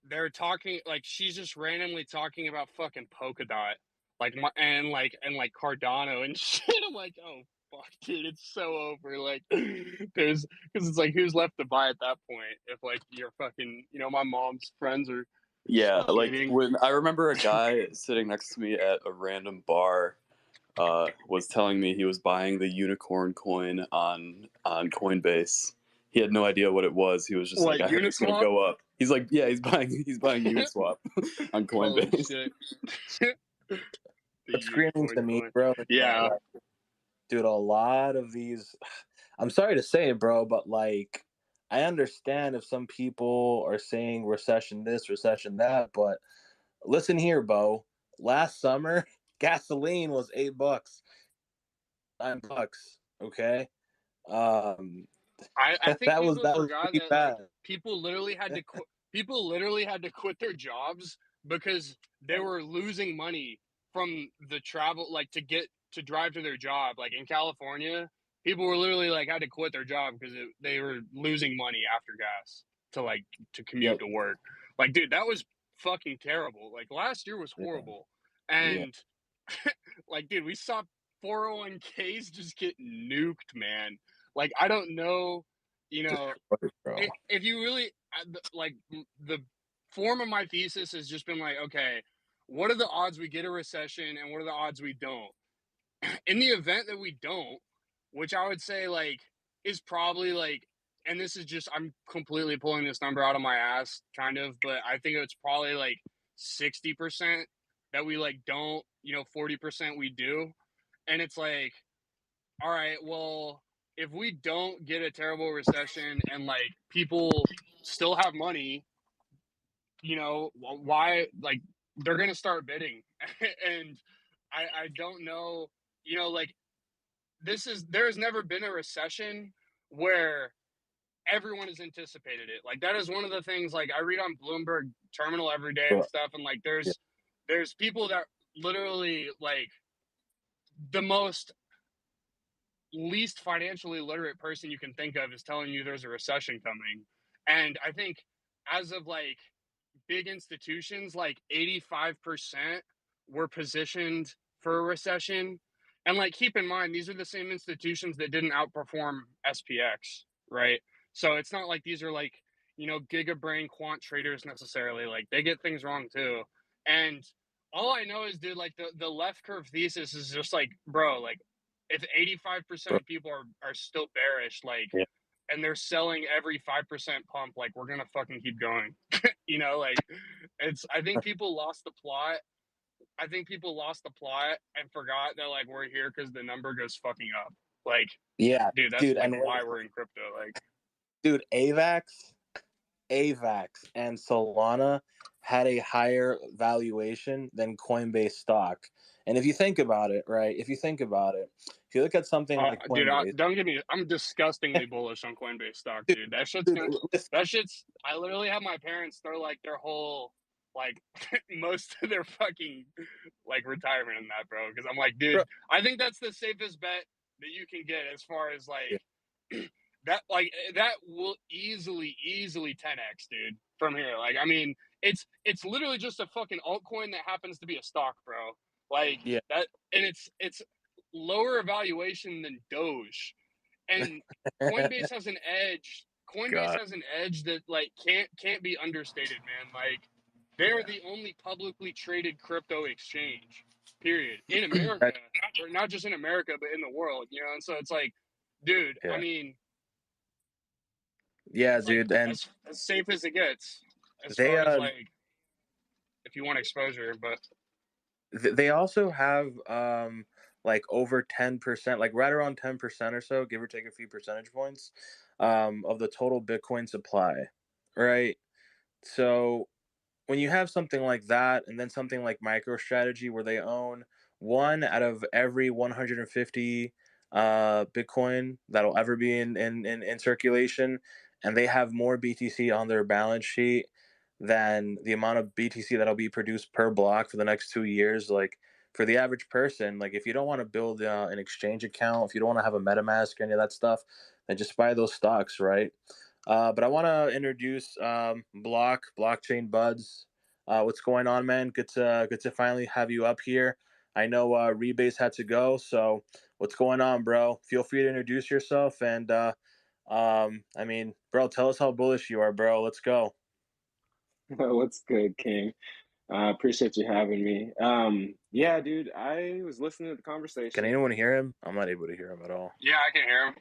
they're talking like she's just randomly talking about fucking Polkadot, like and Cardano and shit. I'm like, oh fuck, dude, it's so over. Like, because it's like who's left to buy at that point if like you're fucking my mom's friends are Yeah, like skating. when I remember a guy sitting next to me at a random bar was telling me he was buying the unicorn coin on Coinbase. He had no idea what it was. He was just What, like, I heard it's gonna Uniswap? go up. He's like, yeah, he's buying Uniswap on Holy Coinbase. shit. The What's screaming to unicorn me, coin. bro, is that, Yeah. like, dude, a lot of these. I'm sorry to say it, bro, but like, I understand if some people are saying recession this, recession that, but listen here, Bo. Last summer, gasoline was $8, $9. Okay, um, I think that was people that was forgot pretty that like bad. people literally had to quit their jobs because they were losing money from the travel, like to drive to their job. Like in California, people were literally like had to quit their job because they were losing money after gas to commute Yep. to work. Like, dude, that was fucking terrible. Like last year was horrible, Yeah. and like, dude, we saw 401ks just get nuked, man. Like, I don't know, you know, Bro. if you really like the form of my thesis has just been like, okay, what are the odds we get a recession and what are the odds we don't? In the event that we don't, which I would say like is probably like, and this is just, I'm completely pulling this number out of my ass kind of, but I think it's probably like 60% that we like don't, 40% we do. And it's like, all right, well, if we don't get a terrible recession and like people still have money, why, like, they're gonna start bidding. And I don't know, like, there's never been a recession where everyone has anticipated it. Like, that is one of the things, like, I read on Bloomberg Terminal every day and stuff, and like Yeah. there's people that literally, like, the most least financially literate person you can think of is telling you there's a recession coming. And I think as of like big institutions, like 85% were positioned for a recession. And like, keep in mind, these are the same institutions that didn't outperform SPX, right? So it's not like these are like, giga brain quant traders necessarily. Like, they get things wrong too. And all I know is, dude, like the left curve thesis is just like, bro, like, if 85% Bro. of people are still bearish, like, Yeah. and they're selling every 5% pump, like, we're gonna fucking keep going. Like, I think people lost the plot. I think people lost the plot and forgot that, like, we're here because the number goes fucking up. Like, Yeah, dude, that's dude, like and why we're in crypto. Like, dude, AVAX and Solana had a higher valuation than Coinbase stock. And if you think about it, right? If you look at something like dude, Coinbase, don't get me. I'm disgustingly bullish on Coinbase stock, dude, dude. That shit's dude, gonna. listen, That shit's. I literally have my parents throw like their whole, like, most of their fucking like retirement in that, bro. Because I'm like, dude, bro, I think that's the safest bet that you can get as far as yeah, like that will easily 10x, dude, from here. Like, I mean, it's literally just a fucking altcoin that happens to be a stock, bro. Like yeah, that, and it's lower evaluation than Doge, and Coinbase has an edge. Coinbase God, has an edge that like can't be understated, man. Like, they're the only publicly traded crypto exchange, period, in America, or not just in America, but in the world. And so it's like, dude, I yeah, mean, yeah, it's like dude, and as safe as it gets, as they far as like if you want exposure. But they also have like over 10%, like right around 10% or so, give or take a few percentage points, of the total Bitcoin supply, right? So when you have something like that, and then something like MicroStrategy, where they own one out of every 150 Bitcoin that'll ever be in circulation, and they have more BTC on their balance sheet than the amount of BTC that'll be produced per block for the next 2 years. Like, for the average person, like, if you don't want to build an exchange account, if you don't want to have a MetaMask or any of that stuff, then just buy those stocks, right? But I want to introduce Blockchain Buds. What's going on, man? Good to finally have you up here. I know Rebase had to go, so what's going on, bro? Feel free to introduce yourself, and I mean, bro, tell us how bullish you are, bro. Let's go. What's good, King? Appreciate you having me. Yeah, dude, I was listening to the conversation. Can anyone hear him? I'm not able to hear him at all. Yeah, I can hear him.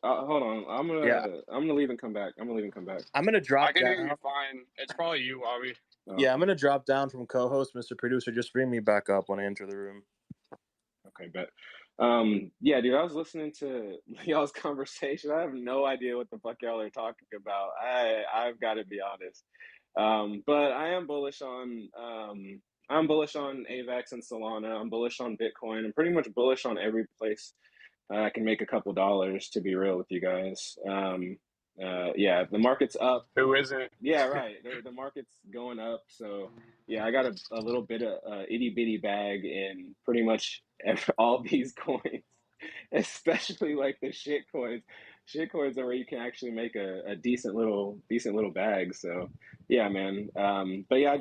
Hold on. I'm gonna leave and come back. I'm gonna drop I can down. hear you fine. It's probably you, Bobby. Oh, Yeah, I'm gonna drop down from co-host, Mr. Producer. Just bring me back up when I enter the room. Okay, bet. Yeah, dude, I was listening to y'all's conversation. I have no idea what the fuck y'all are talking about. I've got to be honest. But I am bullish on AVAX and Solana. I'm bullish on Bitcoin. I'm pretty much bullish on every place I can make a couple dollars, to be real with you guys. Yeah, the market's up. Who isn't? Yeah, right. The market's going up. So yeah, I got a little bit of itty bitty bag in pretty much all these coins, especially like the shit coins. Shit coins are where you can actually make a decent little bag. So yeah, man. But yeah,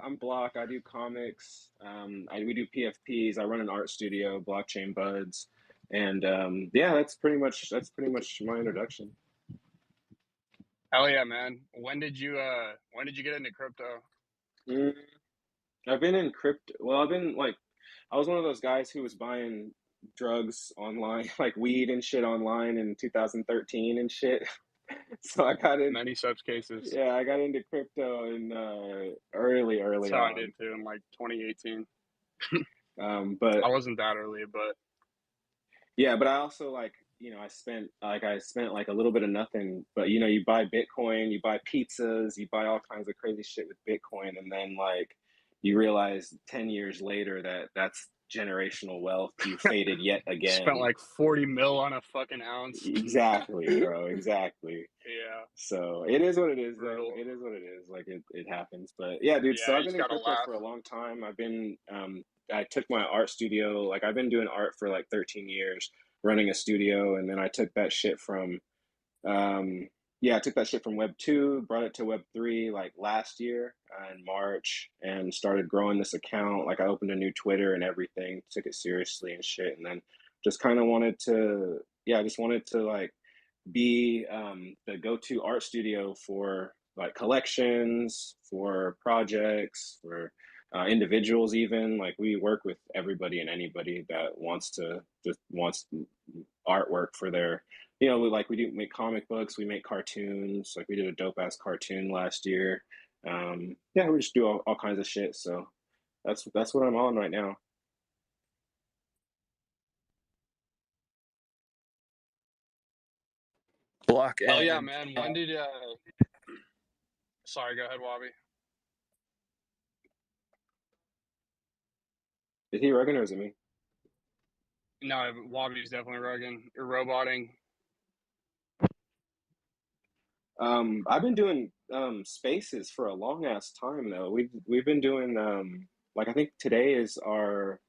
I'm Block. I do comics. We do PFPs. I run an art studio, Blockchain Buds, and yeah, that's pretty much my introduction. Hell yeah, man. When did you get into crypto? I've been in crypto. Well, I was one of those guys who was buying drugs online, like weed and shit online in 2013 and shit. So I got in many such cases. Yeah, I got into crypto in early That's how on. I did too in like 2018. But I wasn't that early, but yeah, but I also I spent like a little bit of nothing, but you buy Bitcoin, you buy pizzas, you buy all kinds of crazy shit with Bitcoin, and then like you realize 10 years later that that's generational wealth. You faded yet again. Spent like 40 mil on a fucking ounce. Exactly, bro. Exactly. Yeah. So it is what it is, Brutal. though. It is what it is. Like it happens. But yeah, dude. Yeah, so I've been in crypto for a long time. I took my art studio. Like I've been doing art for like 13 years, running a studio, and then I took that shit from I took that shit from Web 2, brought it to Web 3 like last year in March, and started growing this account. Like I opened a new Twitter and everything, took it seriously and shit, and then just kind of wanted to, I just wanted to like be the go-to art studio for like collections, for projects, for individuals. Even like we work with everybody and anybody that wants artwork for their, we do make comic books, we make cartoons. Like we did a dope ass cartoon last year. Yeah, we just do all kinds of shit. So that's what I'm on right now. Block. Oh yeah, man. When did sorry, go ahead, Wabi. Is he rugging or is it me? No, Wabi's definitely rugging. You're roboting. I've been doing spaces for a long ass time though. We've been doing like I think today is our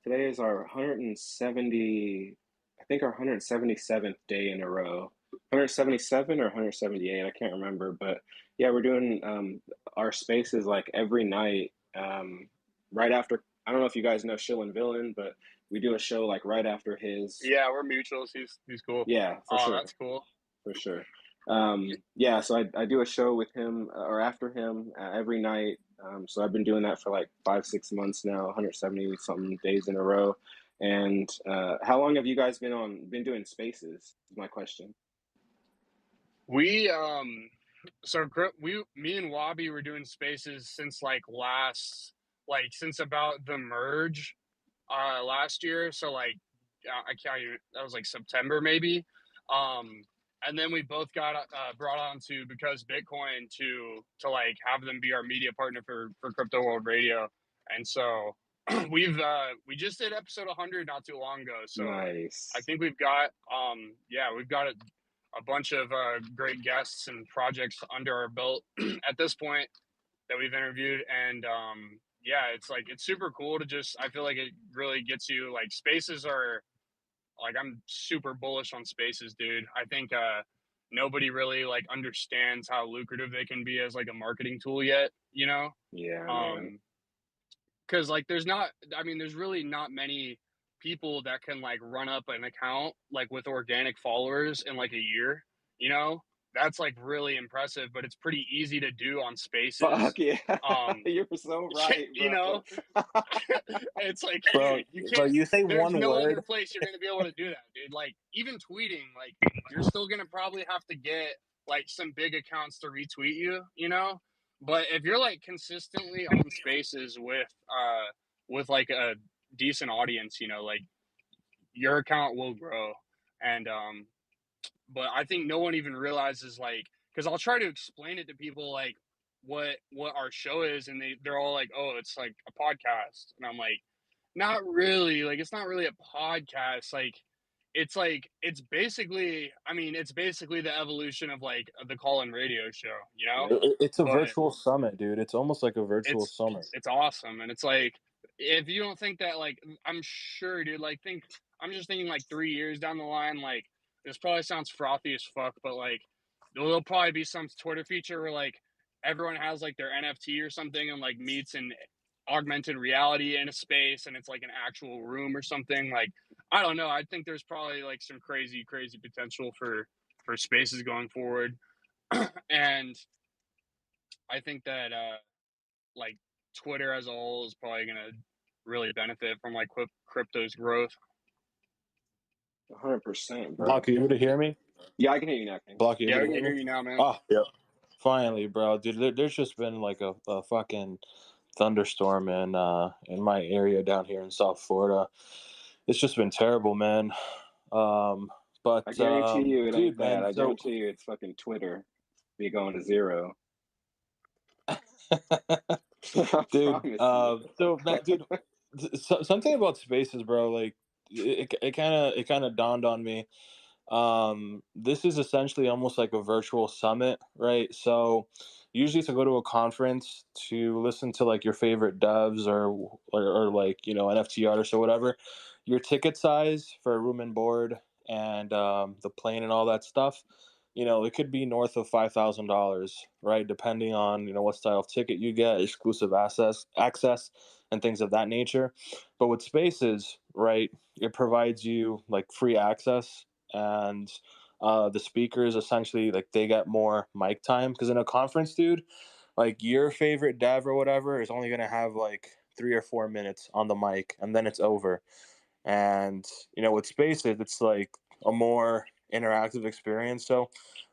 170, I think our 177th day in a row. 177 or 178, I can't remember, but yeah, we're doing our spaces like every night right after. I don't know if you guys know Shill and Villain, but we do a show like right after his. Yeah, we're mutuals. He's cool. Yeah, for sure. That's cool. For sure. Yeah, so I do a show with him or after him every night. So I've been doing that for like 5-6 months now, 170 something days in a row. And how long have you guys been doing spaces? Is my question. We me and Wabi were doing spaces since since about the merge last year. So like I can't even, that was like September maybe. And then we both got brought on to Because Bitcoin to like have them be our media partner for Crypto World Radio. And so we just did episode 100 not too long ago. So nice. I think we've got we've got a bunch of great guests and projects under our belt at this point that we've interviewed. And it's super cool to just, I feel like it really gets you, like spaces are like, I'm super bullish on spaces, dude. I think nobody really like understands how lucrative they can be as like a marketing tool yet, you know? Yeah. Because like there's really not many people that can like run up an account like with organic followers in like a year, you know? that's like really impressive, but it's pretty easy to do on Spaces. Fuck yeah. You're so right, You bro. know, it's like, Bro, dude, you bro, can't. you say There's one no word. other place you're gonna be able to do that, dude. Like even tweeting, like you're still gonna probably have to get like some big accounts to retweet you, you know. But if you're like consistently on Spaces with like a decent audience, you know, like your account will grow. And but I think no one even realizes, like, because I'll try to explain it to people like what our show is, and they're all like, oh, it's like a podcast, and I'm like, not really. Like, it's not really a podcast. Like it's basically, I mean, it's basically the evolution of like the call-in radio show, you know. It's a But virtual summit, dude. It's almost like a virtual summit. it's awesome, and it's like, if you don't think that, like, I'm sure, dude, like, I'm just thinking like 3 years down the line, like, this probably sounds frothy as fuck, but like there'll probably be some Twitter feature where like everyone has like their NFT or something and like meets in augmented reality in a space, and it's like an actual room or something. Like, I don't know, I think there's probably like some crazy potential for Spaces going forward. And I think that like Twitter as a whole is probably going to really benefit from like crypto's growth. 100%, bro. Block, are you able to hear me? Yeah, I can hear you now, King. Block, you Yeah, able I to can hear hear me? you now, man. Oh, yeah. Finally, bro, dude. There's just been like a fucking thunderstorm in my area down here in South Florida. It's just been terrible, man. But I guarantee you it dude, ain't that. man. I So, guarantee you it's fucking Twitter be going to zero. I dude. promise you. So, man, dude, something about Spaces, bro. Like, it kind of dawned on me. This is essentially almost like a virtual summit, right? So usually to go to a conference to listen to like your favorite devs or like, you know, NFT artists or whatever, your ticket size for a room and board and the plane and all that stuff, you know, it could be north of $5,000, right? Depending on, you know, what style of ticket you get, exclusive access and things of that nature. But with Spaces, right, it provides you like free access, and the speakers essentially, like, they get more mic time, because in a conference, dude, like your favorite dev or whatever is only going to have like 3 or 4 minutes on the mic, and then it's over. And you know, with Spaces, it's like a more interactive experience. So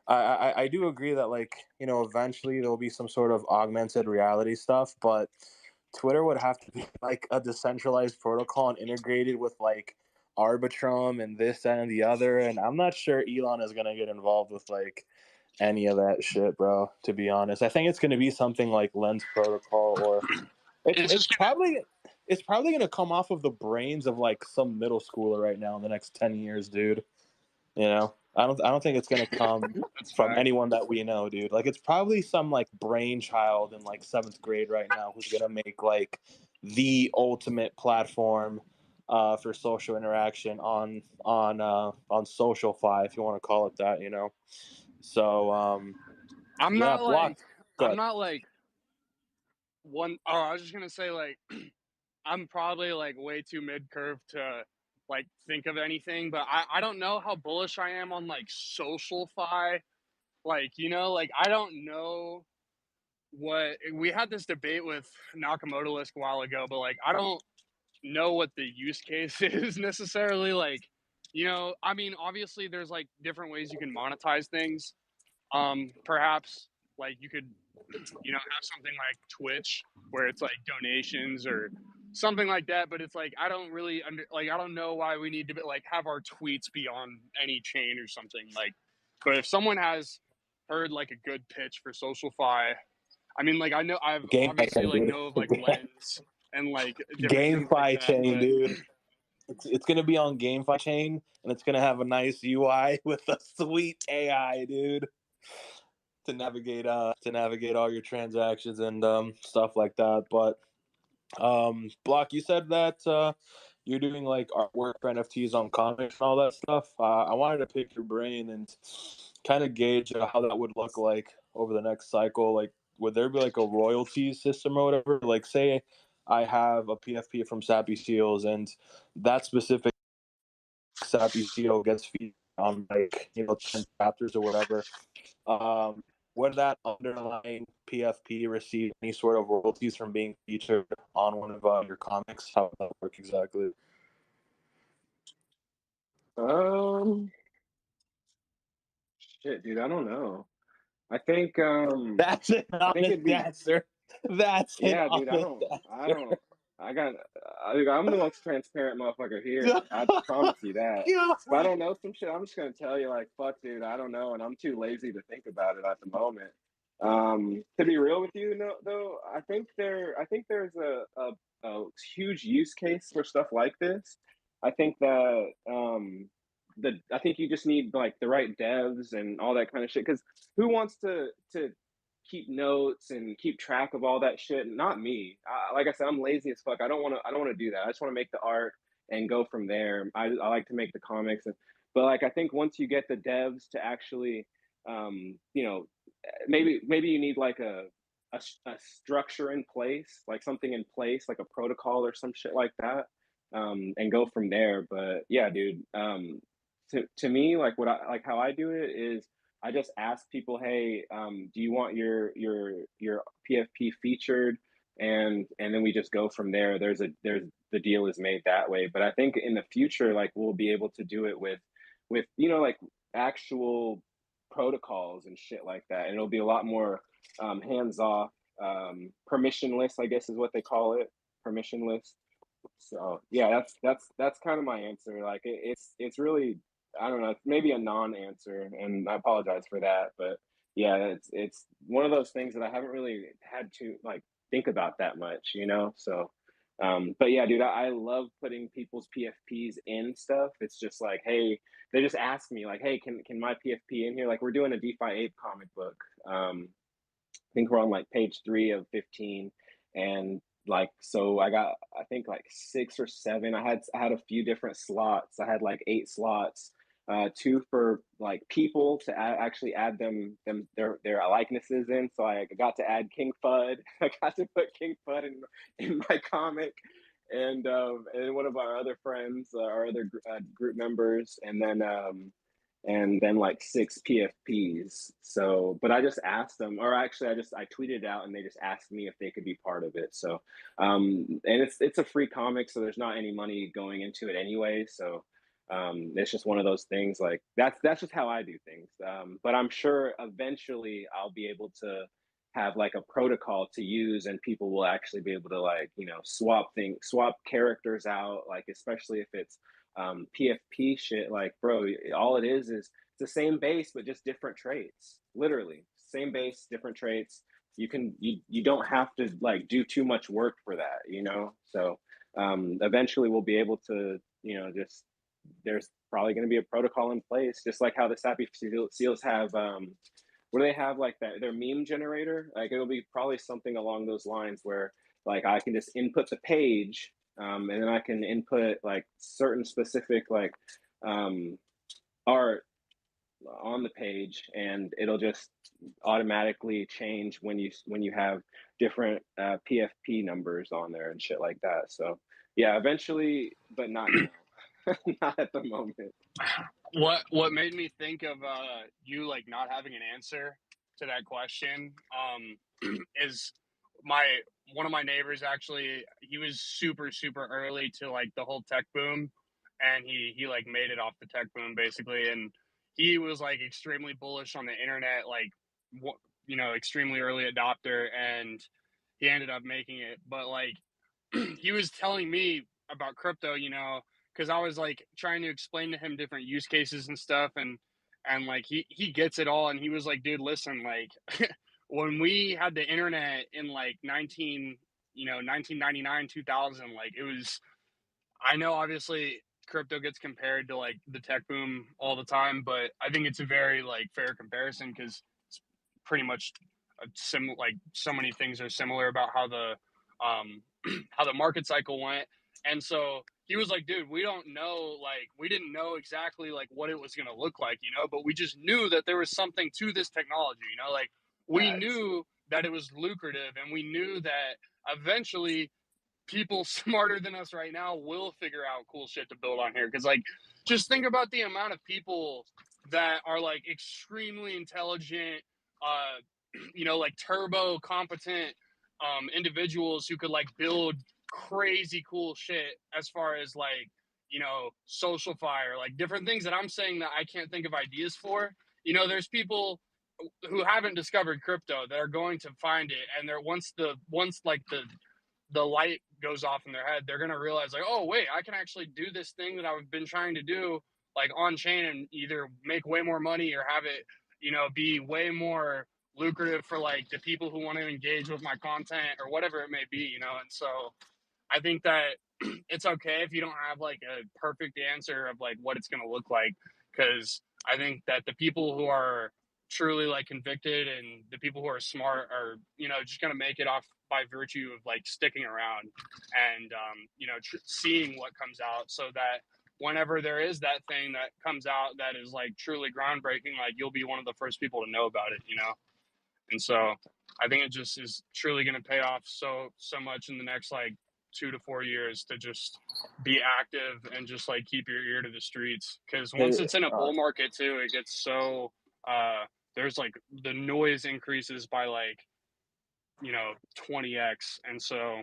I do agree that, like, you know, eventually there'll be some sort of augmented reality stuff, but Twitter would have to be like a decentralized protocol and integrated with like Arbitrum and this and the other. And I'm not sure Elon is gonna get involved with like any of that shit, bro. To be honest, I think it's gonna be something like Lens Protocol, or It's it's just gonna, probably gonna come off of the brains of like some middle schooler right now in the next 10 years, dude. You know, I don't think it's gonna come that's from fact. anyone that we know, dude. Like, it's probably some like brainchild in like seventh grade right now who's gonna make like the ultimate platform for social interaction on social if you want to call it that, you know. So I'm yeah, not like, blocked. Good. one. Oh, I was just gonna say, like, I'm probably like way too mid curve to like think of anything, but I don't know how bullish I am on like social-fi. Like, you know, like I don't know what we had this debate with Nakamoto a while ago, but like I don't know what the use case is necessarily. Like, you know, I mean, obviously there's like different ways you can monetize things. Perhaps like you could, you know, have something like Twitch where it's like donations or something like that. But it's like I don't really like I don't know why we need to like have our tweets be on any chain or something like. But if someone has heard like a good pitch for SocialFi, I mean, like I've GameFi obviously chain, like dude. know of like Lens and like different things like GameFi that, chain, but dude. It's gonna be on GameFi chain, and it's gonna have a nice UI with a sweet AI, dude, to navigate all your transactions and stuff like that. But Block, you said that you're doing like artwork for NFTs on comics and all that stuff. I wanted to pick your brain and kind of gauge how that would look like over the next cycle. Like, would there be like a royalties system or whatever? Like, say I have a PFP from Sappy Seals, and that specific Sappy Seal gets featured on like 10 chapters or whatever. Would that underlying PFP receive any sort of royalties from being featured on one of your comics? How would that work exactly? Shit, dude, I don't know. I think That's an I think it'd honest be answer. That's an yeah, dude. honest I answer. don't. I'm the most transparent motherfucker here. I promise you that. If I don't know some shit, I'm just gonna tell you like, fuck, dude, I don't know, and I'm too lazy to think about it at the moment. To be real with you, no, though, I think there's a huge use case for stuff like this. I think that I think you just need like the right devs and all that kind of shit. Because who wants to keep notes and keep track of all that shit? Not me. Like I said, I'm lazy as fuck. I don't want to do that. I just want to make the art and go from there. I like to make the comics, but like I think once you get the devs to actually, you know, maybe you need like a structure in place, like something in place, like a protocol or some shit like that, and go from there. But yeah, dude, to me, like what I like how I do it is I just ask people, hey, do you want your PFP featured? And then we just go from there. There's the deal is made that way. But I think in the future, like we'll be able to do it with like actual protocols and shit like that, and it'll be a lot more hands off, permissionless, I guess is what they call it, permissionless. So yeah, that's kind of my answer. Like it's really, I don't know, it's maybe a non-answer, and I apologize for that, but yeah, it's one of those things that I haven't really had to like think about that much, you know. So, but yeah, dude, I love putting people's PFPs in stuff. It's just like, hey, they just ask me like, hey, can my PFP in here? Like we're doing a DeFi Ape comic book. I think we're on like page 3 of 15, and like so I got I think like 6 or 7. I had a few different slots. I had like 8 slots, 2 for like people to actually add their likenesses in. So I got to add King Fud. I got to put King Fud in my comic, and one of our other friends, our other group members, and then like 6 PFPs. So, but I just asked them, or actually, I tweeted it out, and they just asked me if they could be part of it. So, and it's a free comic, so there's not any money going into it anyway. So, it's just one of those things. Like that's just how I do things. But I'm sure eventually I'll be able to have like a protocol to use, and people will actually be able to like swap characters out, like especially if it's PFP shit. Like bro, all it is it's the same base but just different traits. Literally same base, different traits. You don't have to like do too much work for that, you know. So eventually we'll be able to, just there's probably going to be a protocol in place, just like how the Sappy Seals have. What do they have, like that their meme generator? Like it'll be probably something along those lines where like I can just input the page, and then I can input like certain specific like art on the page, and it'll just automatically change when you have different PFP numbers on there and shit like that. So yeah, eventually, but not now. Not at the moment. What made me think of you like not having an answer to that question is one of my neighbors. Actually, he was super early to like the whole tech boom, and he like made it off the tech boom basically, and he was like extremely bullish on the internet, like extremely early adopter, and he ended up making it. But like he was telling me about crypto, because I was like trying to explain to him different use cases and stuff, and like he gets it all, and he was like, dude, listen, like when we had the internet in like 1999 2000, like it was, I know obviously crypto gets compared to like the tech boom all the time, but I think it's a very like fair comparison because it's pretty much like so many things are similar about how the how the market cycle went. And so he was like, dude, we don't know, like we didn't know exactly like what it was going to look like, but we just knew that there was something to this technology, like we knew that it was lucrative, and we knew that eventually people smarter than us right now will figure out cool shit to build on here. Because like just think about the amount of people that are like extremely intelligent, you know, like turbo competent individuals who could like build crazy cool shit as far as like, you know, social fire, like different things that I'm saying that I can't think of ideas for. You know, there's people who haven't discovered crypto that are going to find it, and they're once like the light goes off in their head, they're gonna realize like, oh wait, I can actually do this thing that I've been trying to do like on chain and either make way more money or have it, you know, be way more lucrative for like the people who want to engage with my content or whatever it may be, you know. And so I think that it's okay if you don't have like a perfect answer of like what it's going to look like, because I think that the people who are truly like convicted and the people who are smart are, you know, just going to make it off by virtue of like sticking around and you know, seeing what comes out, so that whenever there is that thing that comes out that is like truly groundbreaking, like you'll be one of the first people to know about it, you know. And so I think it just is truly going to pay off so much in the next like 2 to 4 years to just be active and just like keep your ear to the streets, because once it's in a bull market too, it gets so there's like the noise increases by like, you know, 20x, and so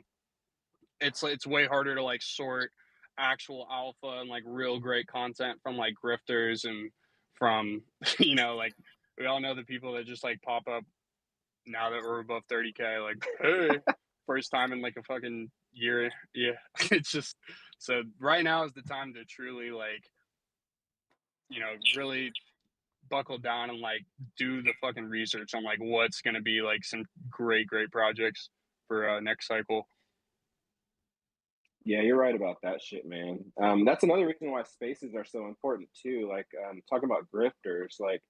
it's way harder to like sort actual alpha and like real great content from like grifters and from you know, like we all know the people that just like pop up now that we're above 30K, like, hey, first time in like a fucking year. Yeah. It's just, so right now is the time to truly like, you know, really buckle down and like do the fucking research on like what's going to be like some great projects for next cycle. Yeah, you're right about that shit, man. That's another reason why spaces are so important too. Like, talking about grifters, like,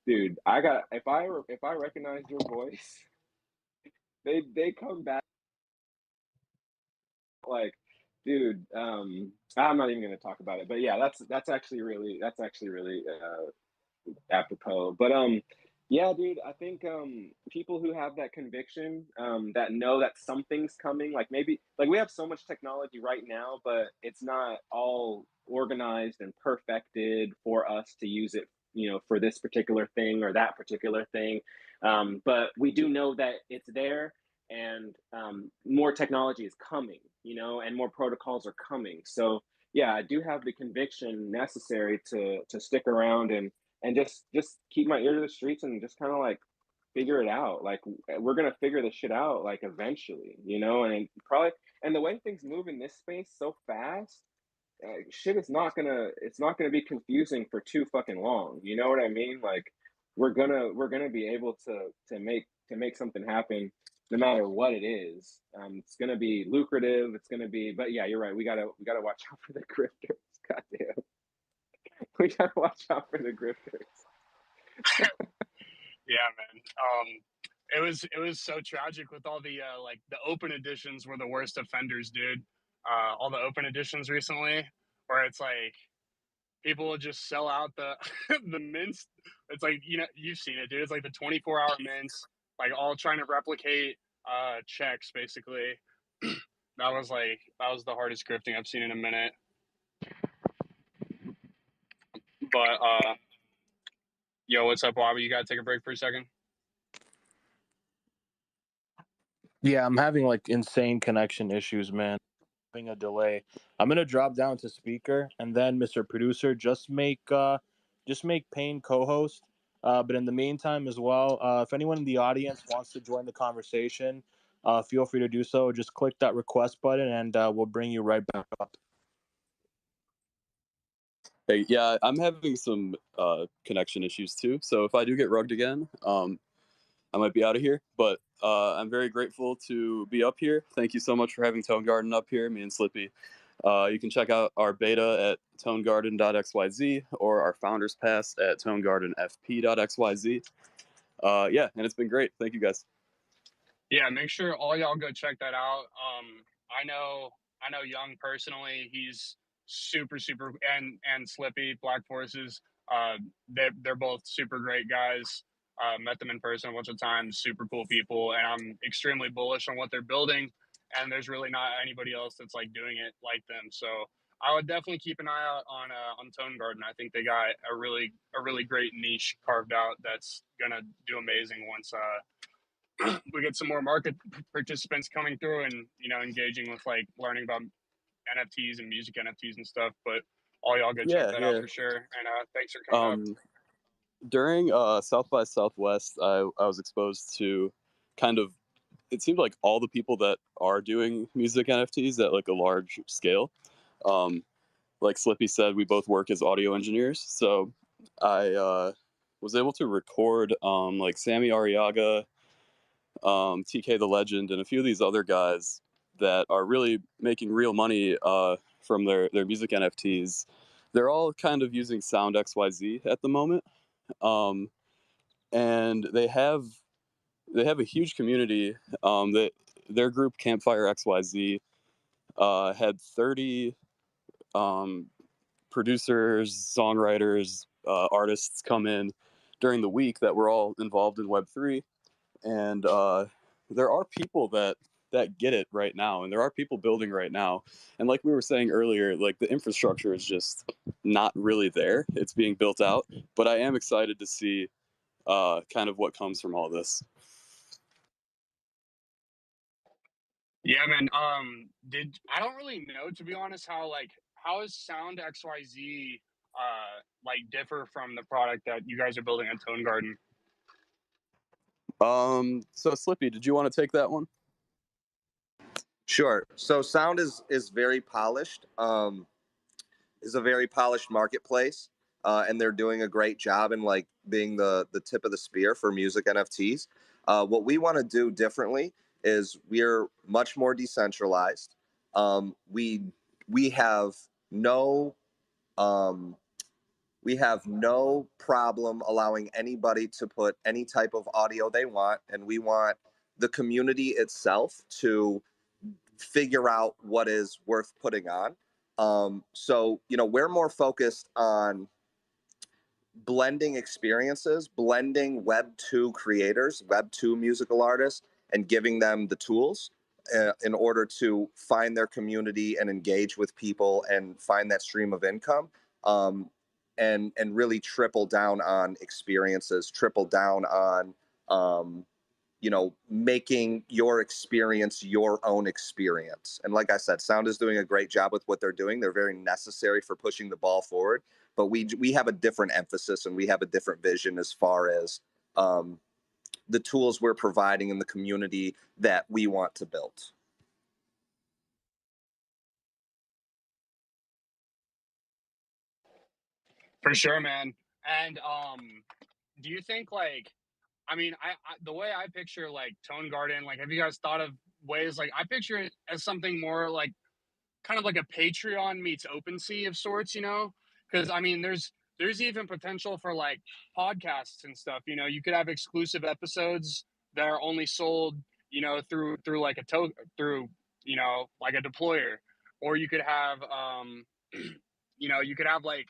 dude, if I recognize your voice, they come back like, dude, I'm not even gonna talk about it, but yeah, that's actually really apropos. But yeah, dude, I think people who have that conviction, that know that something's coming, like maybe like we have so much technology right now, but it's not all organized and perfected for us to use it, you know, for this particular thing or that particular thing. But we do know that it's there, and more technology is coming, you know, and more protocols are coming. So yeah, I do have the conviction necessary to stick around and just keep my ear to the streets and just kind of like figure it out. Like we're gonna figure this shit out like eventually, you know, and probably and the way things move in this space so fast, shit is not gonna it's not gonna be confusing for too fucking long. You know what I mean? Like we're gonna be able to make something happen no matter what it is. It's gonna be lucrative. It's gonna be, but yeah, you're right. We gotta watch out for the grifters. Goddamn, we gotta watch out for the grifters. Yeah, man. It was so tragic with all the like the open editions were the worst offenders, dude. All the open editions recently, where it's like people will just sell out the the mints. It's like, you know, you've seen it, dude. It's like the 24-hour mints, like all trying to replicate checks, basically. That was the hardest grifting I've seen in a minute. But yo, what's up, Bobby? You gotta take a break for a second. Yeah, I'm having like insane connection issues, man. Having a delay. I'm gonna drop down to speaker, and then Mr. Producer, just make Payne co-host. But in the meantime, as well, if anyone in the audience wants to join the conversation, feel free to do so. Just click that request button, and we'll bring you right back up. Hey, yeah, I'm having some connection issues too. So if I do get rugged again, I might be out of here. But I'm very grateful to be up here. Thank you so much for having Tone Garden up here, me and Slippy. You can check out our beta at tonegarden.xyz or our founders pass at tonegardenfp.xyz. Yeah, and it's been great. Thank you guys. Yeah, make sure all y'all go check that out. I know Young personally. He's super and Slippy Black Forces. They're both super great guys. Met them in person a bunch of times. Super cool people, and I'm extremely bullish on what they're building. And there's really not anybody else that's like doing it like them. So I would definitely keep an eye out on Tone Garden. I think they got a really great niche carved out that's gonna do amazing once we get some more market participants coming through and engaging with like learning about NFTs and music NFTs and stuff. But all y'all go check Yeah, that out yeah. for sure. And thanks for coming up. During South by Southwest, I was exposed to kind of, it seemed like all the people that are doing music NFTs at like a large scale. Um, like Slippy said, we both work as audio engineers, so I was able to record like Sammy Arriaga, TK the Legend, and a few of these other guys that are really making real money from their music NFTs. They're all kind of using Sound XYZ at the moment, um, and they have a huge community. That their group Campfire XYZ had 30 um, producers, songwriters, artists come in during the week that were all involved in Web3, and there are people that get it right now, and there are people building right now. And like we were saying earlier, like the infrastructure is just not really there. It's being built out, but I am excited to see kind of what comes from all this. Yeah, man. Did I don't really know, to be honest, how is Sound XYZ like differ from the product that you guys are building at Tone Garden? So Slippy, did you want to take that one? Sure. So sound is very polished. Is a very polished marketplace, and they're doing a great job in like being the tip of the spear for music NFTs. What we want to do differently is we're much more decentralized. We we have no um, we have no problem allowing anybody to put any type of audio they want, and we want the community itself to figure out what is worth putting on. So, we're more focused on blending experiences, blending Web 2 creators, Web 2 musical artists, and giving them the tools in order to find their community and engage with people and find that stream of income. And really triple down on experiences, triple down on making your experience your own experience. And like I said, Sound is doing a great job with what they're doing. They're very necessary for pushing the ball forward, but we have a different emphasis and we have a different vision as far as the tools we're providing in the community that we want to build. For sure, man. And do you think like, I mean, the way I picture like Tone Garden, like, have you guys thought of ways like I picture it as something more like kind of like a Patreon meets OpenSea of sorts, Because I mean, there's even potential for like podcasts and stuff. You could have exclusive episodes that are only sold, through like through like a deployer, or you could have you could have like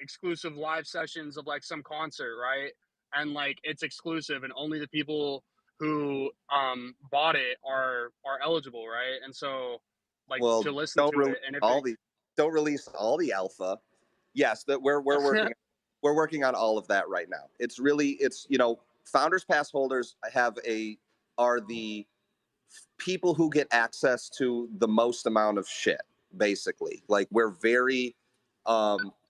exclusive live sessions of like some concert, right? And like it's exclusive, and only the people who bought it are eligible, right? And so like Well, to listen don't to release it. And if all it the don't release all the alpha. Yes, that we're working on all of that right now. It's founders pass holders are the people who get access to the most amount of shit, basically. Like we're very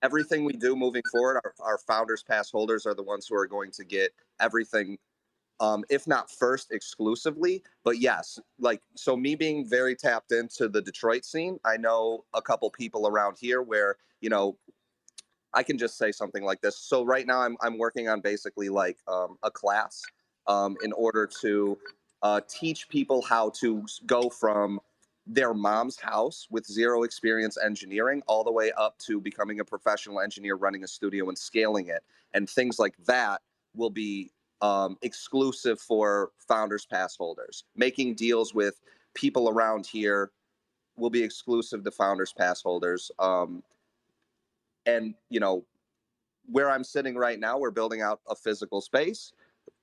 everything we do moving forward, our founders pass holders are the ones who are going to get everything, if not first exclusively. But yes, like, so me being very tapped into the Detroit scene, I know a couple people around here where, I can just say something like this. So right now I'm working on basically like a class in order to teach people how to go from their mom's house with zero experience engineering all the way up to becoming a professional engineer, running a studio and scaling it. And things like that will be exclusive for founders pass holders. Making deals with people around here will be exclusive to founders pass holders. And where I'm sitting right now, we're building out a physical space,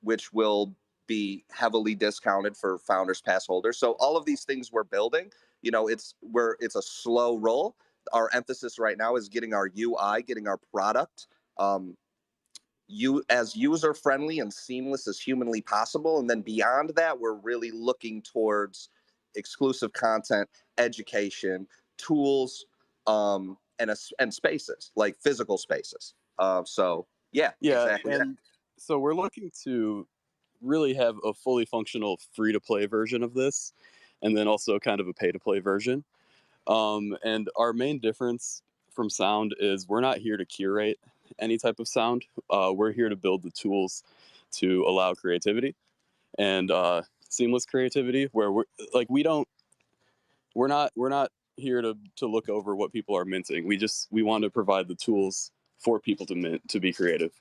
which will be heavily discounted for founders pass holders. So all of these things we're building, it's a slow roll, our emphasis right now is getting our UI, getting our product you as user friendly and seamless as humanly possible. And then beyond that, we're really looking towards exclusive content, education, tools, and spaces, like physical spaces. So yeah, Yeah, exactly. and so we're looking to really have a fully functional free to play version of this, and then also kind of a pay to play version. And our main difference from sound is we're not here to curate any type of sound. We're here to build the tools to allow creativity and seamless creativity. Where we're like we're not here to look over what people are minting. We want to provide the tools for people to mint to be creative.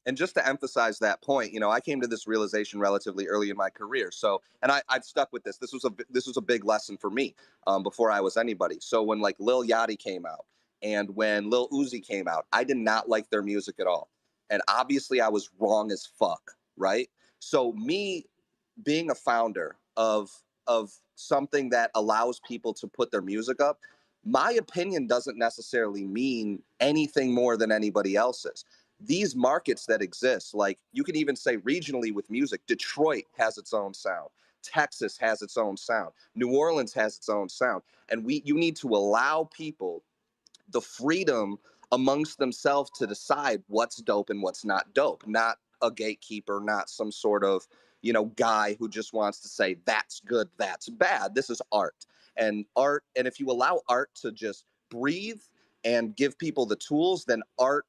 And just to emphasize that point, I came to this realization relatively early in my career. So, and I've stuck with this. This was a big lesson for me before I was anybody. So when like Lil Yachty came out and when Lil Uzi came out, I did not like their music at all. And obviously I was wrong as fuck, right? So me being a founder of something that allows people to put their music up, my opinion doesn't necessarily mean anything more than anybody else's. These markets that exist, like you can even say regionally with music, Detroit has its own sound. Texas has its own sound. New Orleans has its own sound. And you need to allow people the freedom amongst themselves to decide what's dope and what's not dope, not a gatekeeper, not some sort of, guy who just wants to say that's good, that's bad. This is art. And if you allow art to just breathe and give people the tools, then art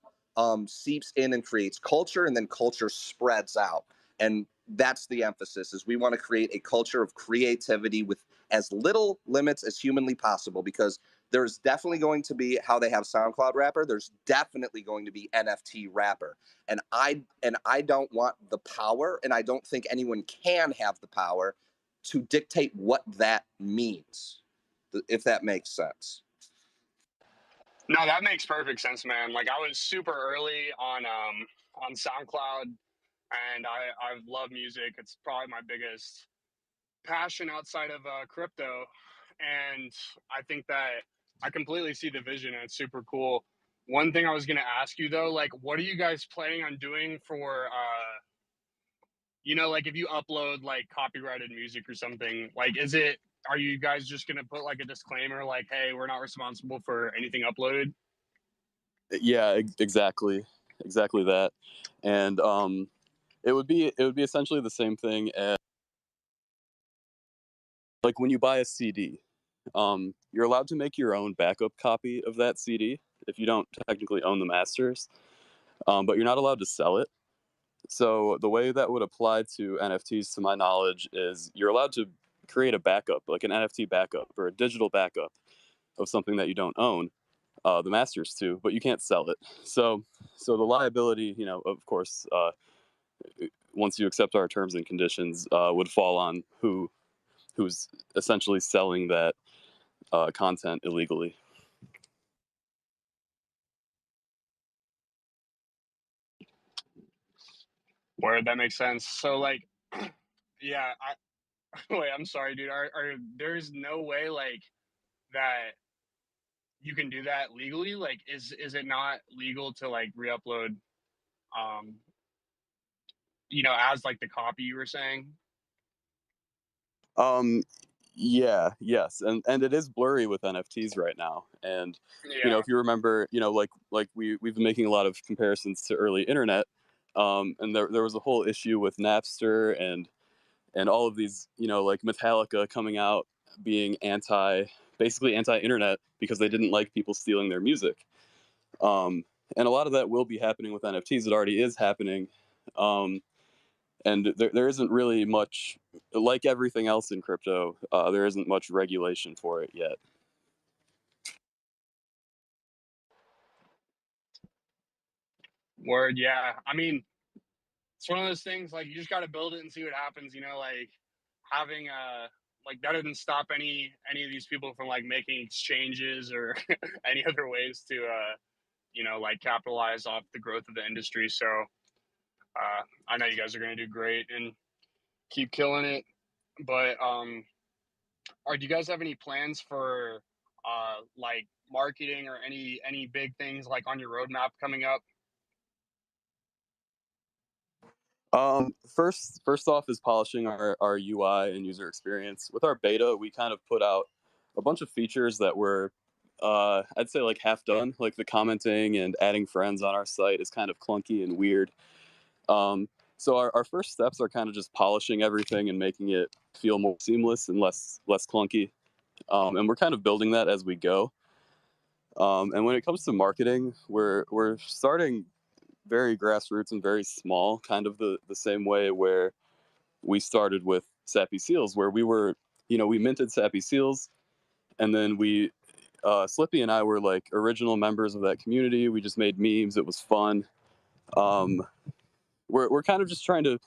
seeps in and creates culture, and then culture spreads out. And that's the emphasis, is we want to create a culture of creativity with as little limits as humanly possible, because there's definitely going to be how they have SoundCloud rapper. There's definitely going to be NFT rapper. And I don't want the power, and I don't think anyone can have the power to dictate what that means, if that makes sense. No, that makes perfect sense, man. Like I was super early on SoundCloud, and I love music. It's probably my biggest passion outside of crypto, and I think that I completely see the vision, and it's super cool. One thing I was gonna ask you though, like, what are you guys planning on doing for like if you upload like copyrighted music or something, like are you guys just gonna put like a disclaimer like, hey, we're not responsible for anything uploaded? Yeah, exactly that. And it would be essentially the same thing as like when you buy a CD. You're allowed to make your own backup copy of that CD if you don't technically own the masters, but you're not allowed to sell it. So the way that would apply to NFTs, to my knowledge, is you're allowed to create a backup, like an NFT backup or a digital backup of something that you don't own, the masters too, but you can't sell it. So the liability, of course, once you accept our terms and conditions, would fall on who's essentially selling that content illegally. Where that makes sense. So like, yeah, wait, I'm sorry, dude. Are there's no way like that you can do that legally? Like, is it not legal to like re-upload, um, as like the copy you were saying? Um, yeah, yes, and it is blurry with NFTs right now. And Yeah. if you remember, like we've been making a lot of comparisons to early internet, and there was a whole issue with Napster and all of these, like Metallica coming out being basically anti-internet because they didn't like people stealing their music. And a lot of that will be happening with NFTs. It already is happening. And there isn't really much, like everything else in crypto, there isn't much regulation for it yet. Word, yeah. I mean, it's one of those things like you just got to build it and see what happens. Like having like that doesn't stop any of these people from like making exchanges or any other ways to like capitalize off the growth of the industry. So I know you guys are going to do great and keep killing it. But do you guys have any plans for like marketing or any big things like on your roadmap coming up? First off is polishing our UI and user experience. With our beta, we kind of put out a bunch of features that were, I'd say like half done. Like the commenting and adding friends on our site is kind of clunky and weird. So our first steps are kind of just polishing everything and making it feel more seamless and less clunky. And we're kind of building that as we go. And when it comes to marketing, we're starting very grassroots and very small, kind of the same way where we started with Sappy Seals, where we minted Sappy Seals, and then Slippy and I were like original members of that community. We just made memes. It was fun. Um, we're kind of just trying to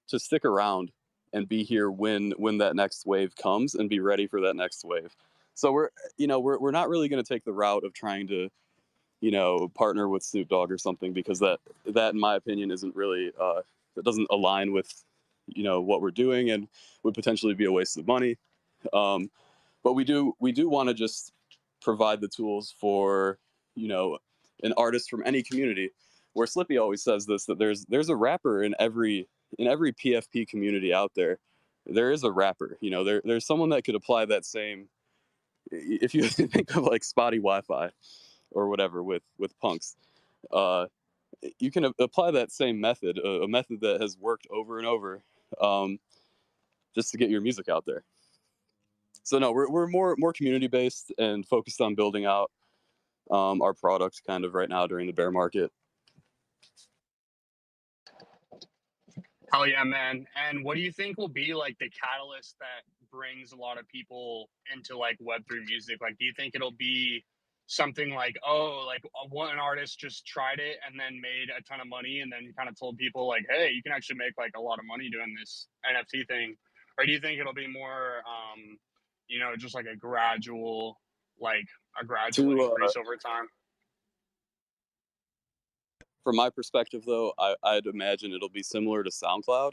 stick around and be here when that next wave comes and be ready for that next wave. So we're not really going to take the route of trying to partner with Snoop Dogg or something, because that in my opinion isn't really that doesn't align with what we're doing and would potentially be a waste of money. But we do want to just provide the tools for an artist from any community. Where Slippy always says this, that there's a rapper in every PFP community out there. There is a rapper. There's someone that could apply that same. If you think of like spotty Wi-Fi or whatever with punks, uh, you can apply that same method, a method that has worked over and over, just to get your music out there. So no, we're more community based and focused on building out our product kind of right now during the bear market. Hell yeah, man. And what do you think will be like the catalyst that brings a lot of people into like Web3 music? Like, do you think it'll be something like, oh, like one artist just tried it and then made a ton of money and then kind of told people like, hey, you can actually make like a lot of money doing this NFT thing? Or do you think it'll be more, just like a gradual increase over time? From my perspective, though, I'd imagine it'll be similar to SoundCloud.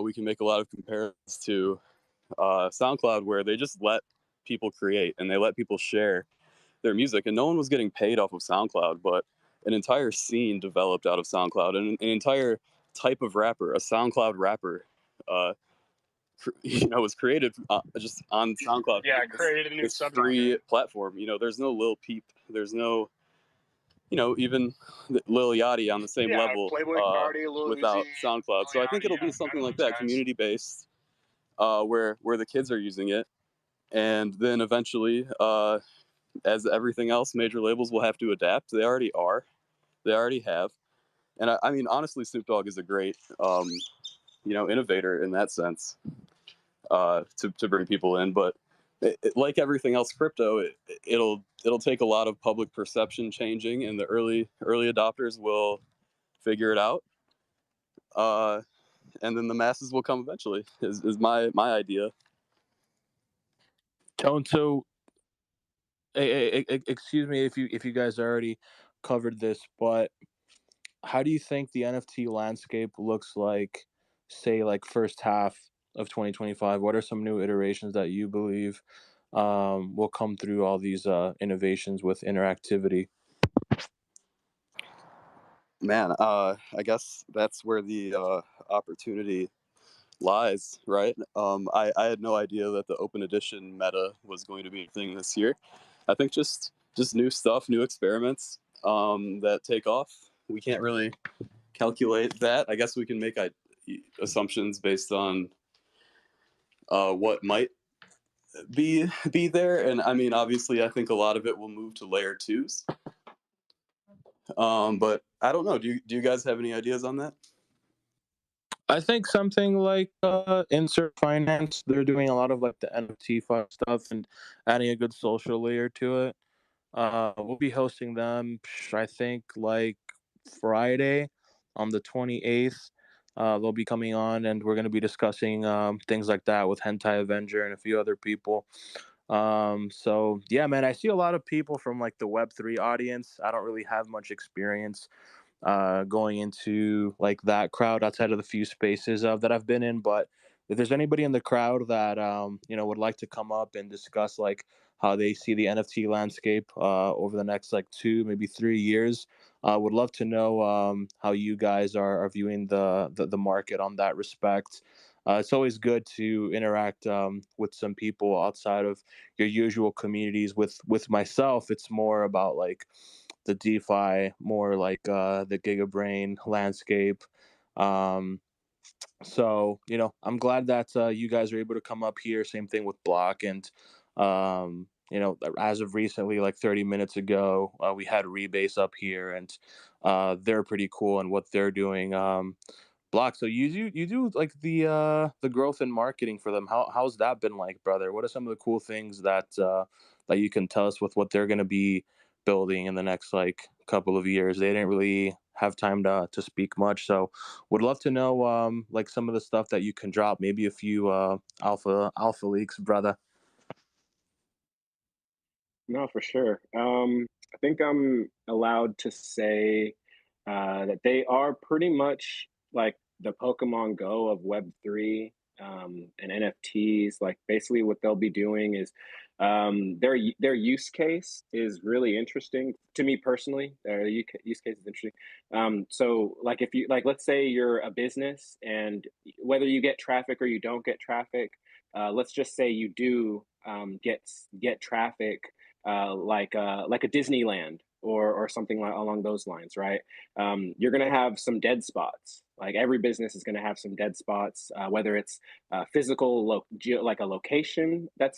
We can make a lot of comparisons to SoundCloud, where they just let people create and they let people share their music, and no one was getting paid off of SoundCloud, but an entire scene developed out of SoundCloud, and an entire type of rapper, a SoundCloud rapper, was created just on SoundCloud. Yeah, created a new It's subgenre. free platform. There's no Lil Peep. There's no even Lil Yachty on the same level without SoundCloud. So I think it'll be something like that, community based, where the kids are using it, and then eventually, as everything else, major labels will have to adapt. They already are. They already have. And I mean, honestly, Snoop Dogg is a great, innovator in that sense, to bring people in. But like everything else, crypto, it'll take a lot of public perception changing, and the early adopters will figure it out, and then the masses will come eventually. Is my idea. Tone. So, excuse me if you guys already covered this, but how do you think the NFT landscape looks like, say, like first half of 2025? What are some new iterations that you believe will come through all these innovations with interactivity? Man, I guess that's where the opportunity lies, right? I had no idea that the open edition meta was going to be a thing this year. I think just new stuff, new experiments that take off. We can't really calculate that. I guess we can make assumptions based on what might be there. And I mean, obviously, I think a lot of it will move to layer twos. But I don't know. Do you guys have any ideas on that? I think something like Insert Finance, they're doing a lot of like the NFT stuff and adding a good social layer to it. We'll be hosting them, I think, like Friday on the 28th. They'll be coming on, and we're going to be discussing things like that with Hentai Avenger and a few other people. So yeah, man, I see a lot of people from like the Web3 audience. I don't really have much experience going into like that crowd outside of the few spaces that I've been in. But if there's anybody in the crowd that would like to come up and discuss like how they see the NFT landscape over the next like 2, maybe 3 years. Would love to know how you guys are viewing the market on that respect. It's always good to interact with some people outside of your usual communities. With myself, it's more about like the DeFi, more like the GigaBrain landscape. Um, so I'm glad that you guys are able to come up here. Same thing with Block, and as of recently, like 30 minutes ago, we had Rebase up here, and they're pretty cool and what they're doing. Block. So you do like the growth and marketing for them. How's that been like, brother? What are some of the cool things that you can tell us with what they're gonna be building in the next like couple of years? They didn't really have time to speak much, so would love to know like some of the stuff that you can drop, maybe a few alpha leaks, brother. No, for sure. I think I'm allowed to say that they are pretty much like the Pokemon Go of Web3 and NFTs. Like basically, what they'll be doing is their use case is really interesting to me personally. Their use case is interesting. So, like if you like, let's say you're a business, and whether you get traffic or you don't get traffic, let's just say you do get traffic like a Disneyland or something like along those lines, right? You're going to have some dead spots. Like every business is going to have some dead spots, whether it's physical, like a location that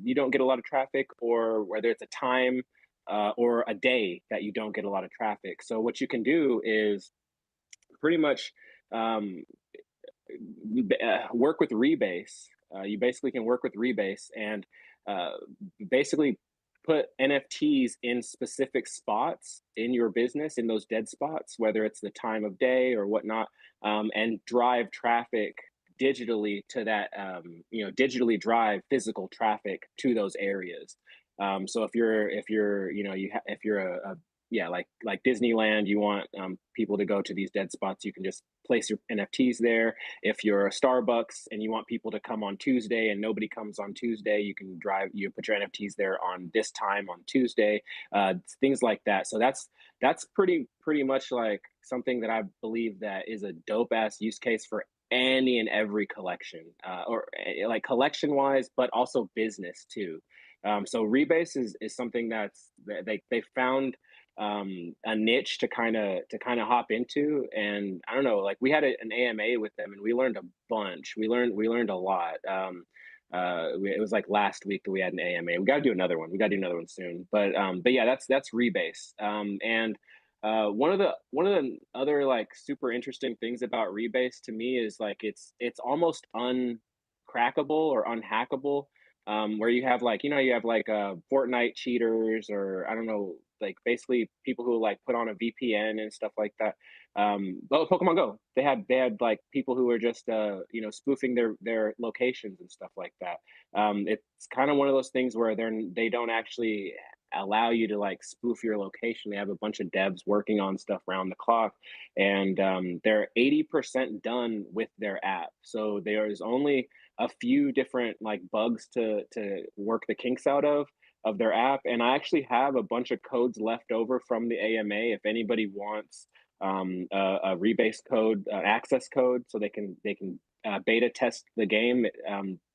you don't get a lot of traffic, or whether it's a time or a day that you don't get a lot of traffic. So what you can do is pretty much um, work with Rebase. You basically can work with Rebase and uh, basically put NFTs in specific spots in your business, in those dead spots, whether it's the time of day or whatnot, and drive traffic digitally to that, digitally drive physical traffic to those areas. So if you're if you're a yeah, like Disneyland, you want people to go to these dead spots, you can just place your NFTs there. If you're a Starbucks and you want people to come on Tuesday and nobody comes on Tuesday, you put your NFTs there on this time on Tuesday, things like that. So that's pretty much like something that I believe that is a dope ass use case for any and every collection, or like collection wise, but also business too. So Rebase is something they found a niche to kind of hop into. And I don't know, like we had an AMA with them and we learned a bunch. We learned a lot. It was like last week that we had an AMA. We got to do another one. We got to do another one soon. But yeah, that's Rebase. And one of the other like super interesting things about Rebase to me is like it's almost uncrackable or unhackable, where you have like you have like Fortnite cheaters, or I don't know, like basically people who like put on a VPN and stuff like that. Well, Pokemon Go, they had like people who were just spoofing their locations and stuff like that. It's kind of one of those things where they don't actually allow you to like spoof your location. They have a bunch of devs working on stuff around the clock, and they're 80% done with their app. So there's only a few different like bugs to work the kinks out of their app. And I actually have a bunch of codes left over from the AMA if anybody wants a rebase code, access code, so they can beta test the game.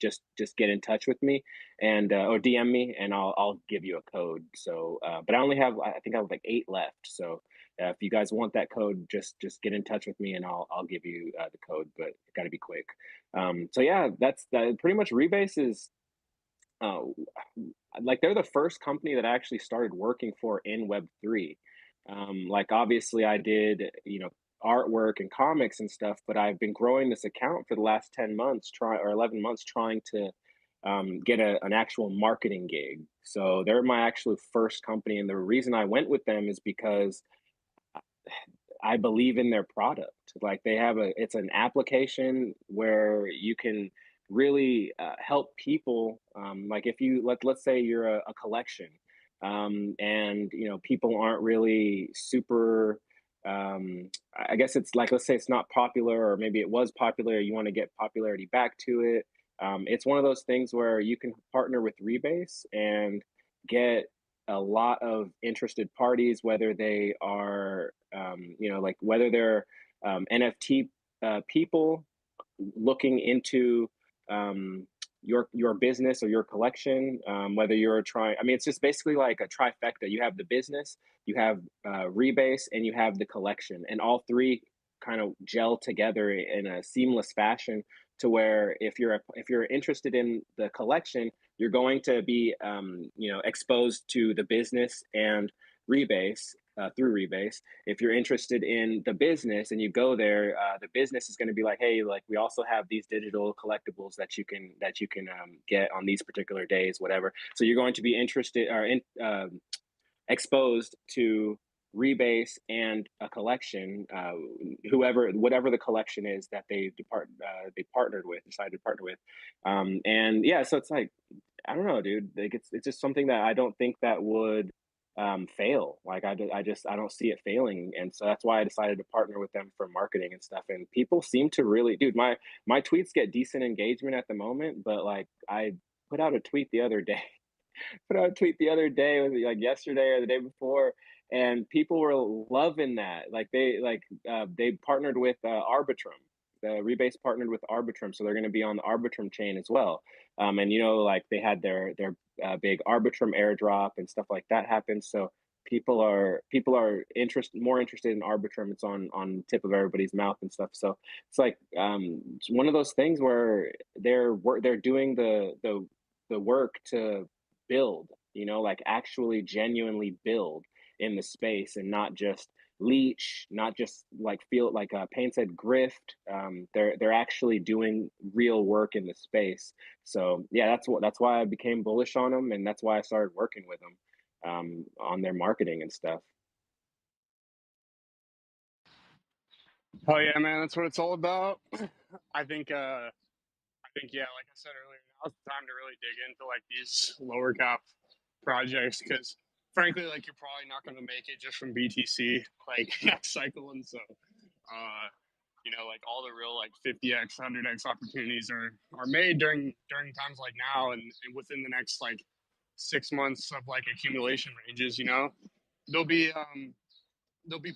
Just get in touch with me and or DM me, and I'll give you a code. So, but I think I have like 8 left. So if you guys want that code, just get in touch with me and I'll give you the code. But it got to be quick. So yeah, that's that. Pretty much Rebase is uh, like they're the first company that I actually started working for in Web3. Like obviously I did, artwork and comics and stuff, but I've been growing this account for the last 10 months, 11 months, trying to get an actual marketing gig. So they're my actual first company. And the reason I went with them is because I believe in their product. Like it's an application where you can really help people. Like if let's say you're a collection, and people aren't really super. I guess it's like, let's say it's not popular, or maybe it was popular. You want to get popularity back to it. It's one of those things where you can partner with Rebase and get a lot of interested parties, whether they are, like whether they're NFT people looking into your business or your collection, whether you're trying. I mean, it's just basically like a trifecta. You have the business, you have Rebase, and you have the collection, and all three kind of gel together in a seamless fashion to where if you're interested in the collection, you're going to be exposed to the business and Rebase through Rebase. If you're interested in the business and you go there, the business is going to be like, hey, like we also have these digital collectibles that you can get on these particular days, whatever. So you're going to be interested or exposed to Rebase and a collection, whatever the collection is that they decided to partner with, and yeah, so it's like, I don't know, dude. Like it's just something that I don't think that would fail. Like I don't see it failing, and so that's why I decided to partner with them for marketing and stuff. And people seem to really, dude. My tweets get decent engagement at the moment, but like I put out a tweet the other day put out a tweet the other day, was it like yesterday or the day before, and people were loving that. Like they partnered with Arbitrum. The Rebase partnered with Arbitrum, so they're going to be on the Arbitrum chain as well. And like they had their big Arbitrum airdrop and stuff like that happen. So people are more interested in Arbitrum. It's on the tip of everybody's mouth and stuff. So it's like it's one of those things where they're doing the work to build, like actually genuinely build in the space and not just leech, not just like feel like Payne said, grift. They're actually doing real work in the space. So yeah, that's why I became bullish on them, and that's why I started working with them on their marketing and stuff. Oh yeah, man, that's what it's all about. I think yeah, like I said earlier, now's the time to really dig into like these lower cap projects because frankly, like you're probably not going to make it just from BTC like next cycle, and so like all the real like 50x, 100x opportunities are made during times like now and within the next like 6 months of like accumulation ranges. There'll be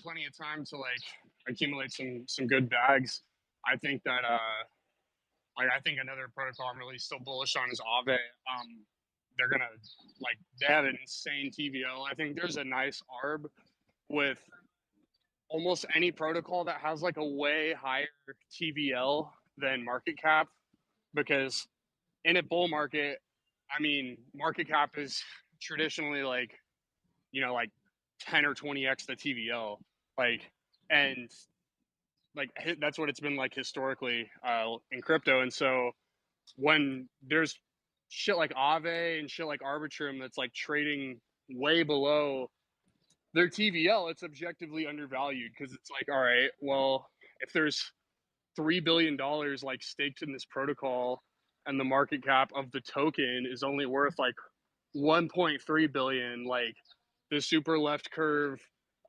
plenty of time to like accumulate some good bags. I think that I think another protocol I'm really still bullish on is Aave. They're gonna they have an insane TVL. I think there's a nice ARB with almost any protocol that has like a way higher TVL than market cap, because in a bull market, I mean, market cap is traditionally like 10 or 20x the TVL, and that's what it's been like historically in crypto. And so when there's shit like Aave and shit like Arbitrum that's like trading way below their TVL, it's objectively undervalued because it's like, all right, well, if there's $3 billion like staked in this protocol and the market cap of the token is only worth like 1.3 billion, like the super left curve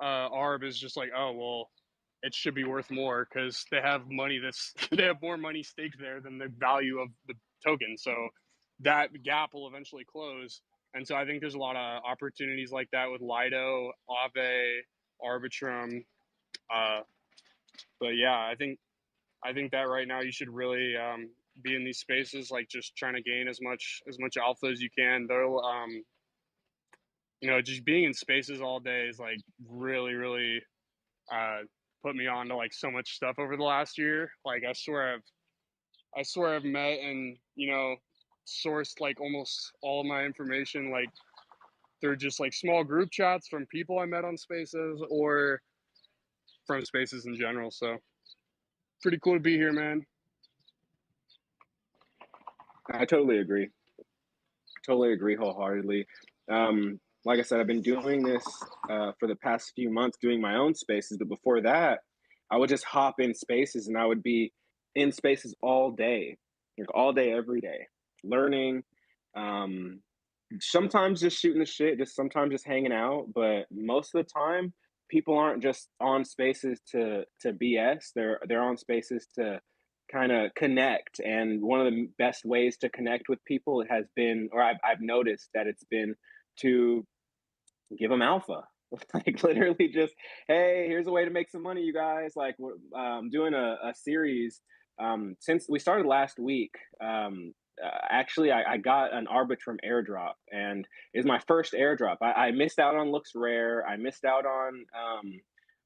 ARB is just like, oh well, it should be worth more because they have money they have more money staked there than the value of the token. So that gap will eventually close. And so I think there's a lot of opportunities like that with Lido, Aave, Arbitrum. But yeah, I think that right now you should really be in these spaces, like just trying to gain as much alpha as you can. They'll just being in spaces all day is like really, really put me on to like so much stuff over the last year. Like I swear I've met and sourced like almost all of my information like through just like small group chats from people I met on spaces or from spaces in general. So pretty cool to be here, man. I totally agree. Totally agree wholeheartedly. Like I said, I've been doing this for the past few months, doing my own spaces. But before that, I would just hop in spaces, and I would be in spaces all day, like all day, every day, learning. Sometimes just shooting the shit, just sometimes just hanging out. But most of the time, people aren't just on spaces to BS. They're on spaces to kind of connect. And one of the best ways to connect with people has been, or I've noticed that it's been to give them alpha. Like literally just, hey, here's a way to make some money, you guys. Like we're doing a series since we started last week. Actually, I got an Arbitrum airdrop, and is my first airdrop. I missed out on Looks Rare. I missed out on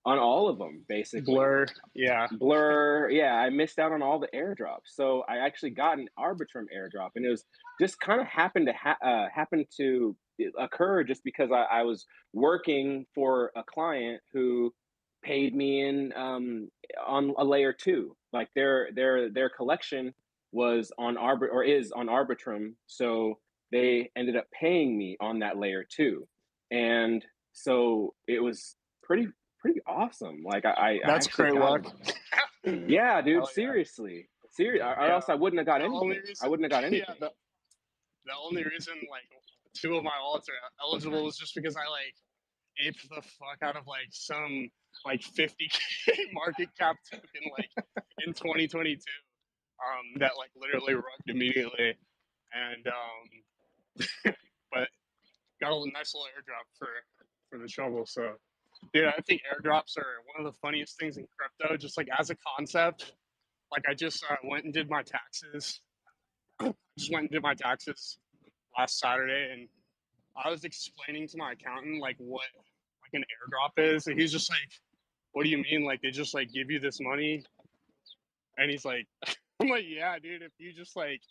all of them basically. Blur, yeah. Blur, yeah, I missed out on all the airdrops. So I actually got an Arbitrum airdrop, and it was just kind of happened to happen to occur just because I was working for a client who paid me in on a layer 2. Like their collection was on is on Arbitrum, so they ended up paying me on that layer 2, and so it was pretty awesome. Like I That's actually great got luck. yeah, dude, Hell yeah. seriously, or Yeah. else I wouldn't have got The only anything. I reason, wouldn't have got yeah, anything. the only reason like 2 of my wallets are eligible was just because I like aped the fuck out of like some like 50K market cap token like in 2022. That like literally rugged immediately, and but got a nice little airdrop for the shovel. So, dude, I think airdrops are one of the funniest things in crypto. Just like as a concept, like I just went and did my taxes. Just went and did my taxes last Saturday, and I was explaining to my accountant like what like an airdrop is, and he's just like, "What do you mean? Like they just like give you this money?" And he's like, "I'm like, yeah, dude. If you just like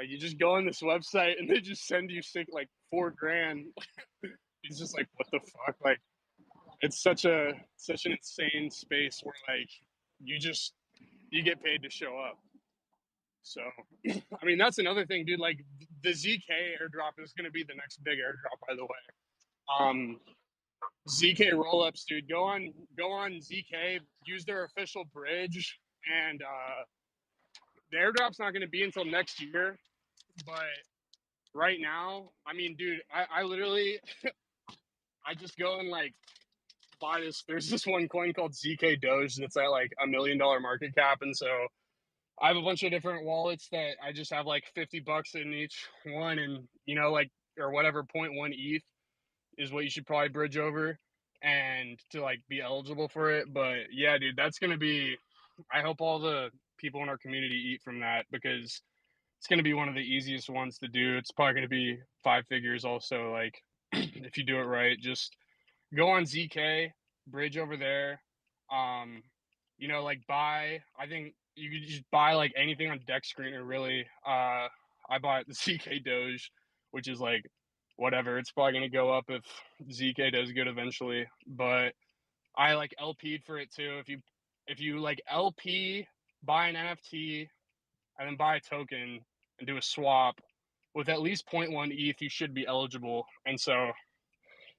you just go on this website and they just send you like $4,000." He's just like, "What the fuck?" Like it's such an insane space where like you get paid to show up. So, I mean, that's another thing, dude. Like the ZK airdrop is going to be the next big airdrop, by the way. ZK rollups, dude. Go on ZK, use their official bridge, and the airdrop's not going to be until next year. But right now, I mean, dude, I literally, I just go and like buy this. There's this one coin called ZK Doge that's at like $1 million market cap, and so I have a bunch of different wallets that I just have like $50 in each one, and like or whatever 0.1 ETH is what you should probably bridge over and to like be eligible for it. But yeah, dude, that's gonna be. I hope all the people in our community eat from that because it's gonna be one of the easiest ones to do. It's probably gonna be 5 figures also. Like if you do it right, just go on ZK, bridge over there. Like buy. I think you could just buy like anything on Deck Screener. Really, I bought the ZK Doge, which is like whatever. It's probably gonna go up if ZK does good eventually. But I like LP'd for it too. If you like LP, buy an NFT, and then buy a token and do a swap with at least 0.1 ETH, you should be eligible. And so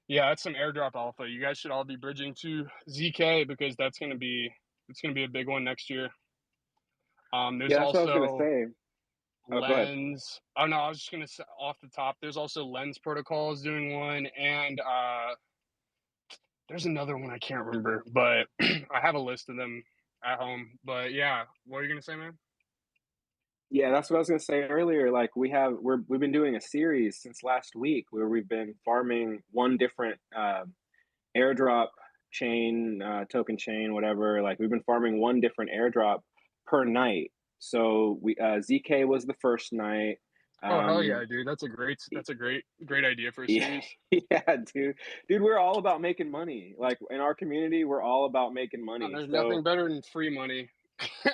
yeah, that's some airdrop alpha. You guys should all be bridging to ZK because it's gonna be a big one next year. There's Yeah, that's what I was gonna also say. Oh, go ahead. Lens. Oh no, I was just gonna say off the top. There's also Lens Protocols doing one, and there's another one I can't remember, but I have a list of them at home. But yeah, what are you gonna say, man? Yeah, that's what I was gonna say earlier. Like we've been doing a series since last week where we've been farming one different airdrop chain, token chain, whatever. Like we've been farming one different airdrop per night. So we ZK was the first night. Oh hell yeah, dude! That's a great idea for a Yeah, series. yeah, dude, we're all about making money. Like in our community, we're all about making Oh, money. there's So nothing better than free money.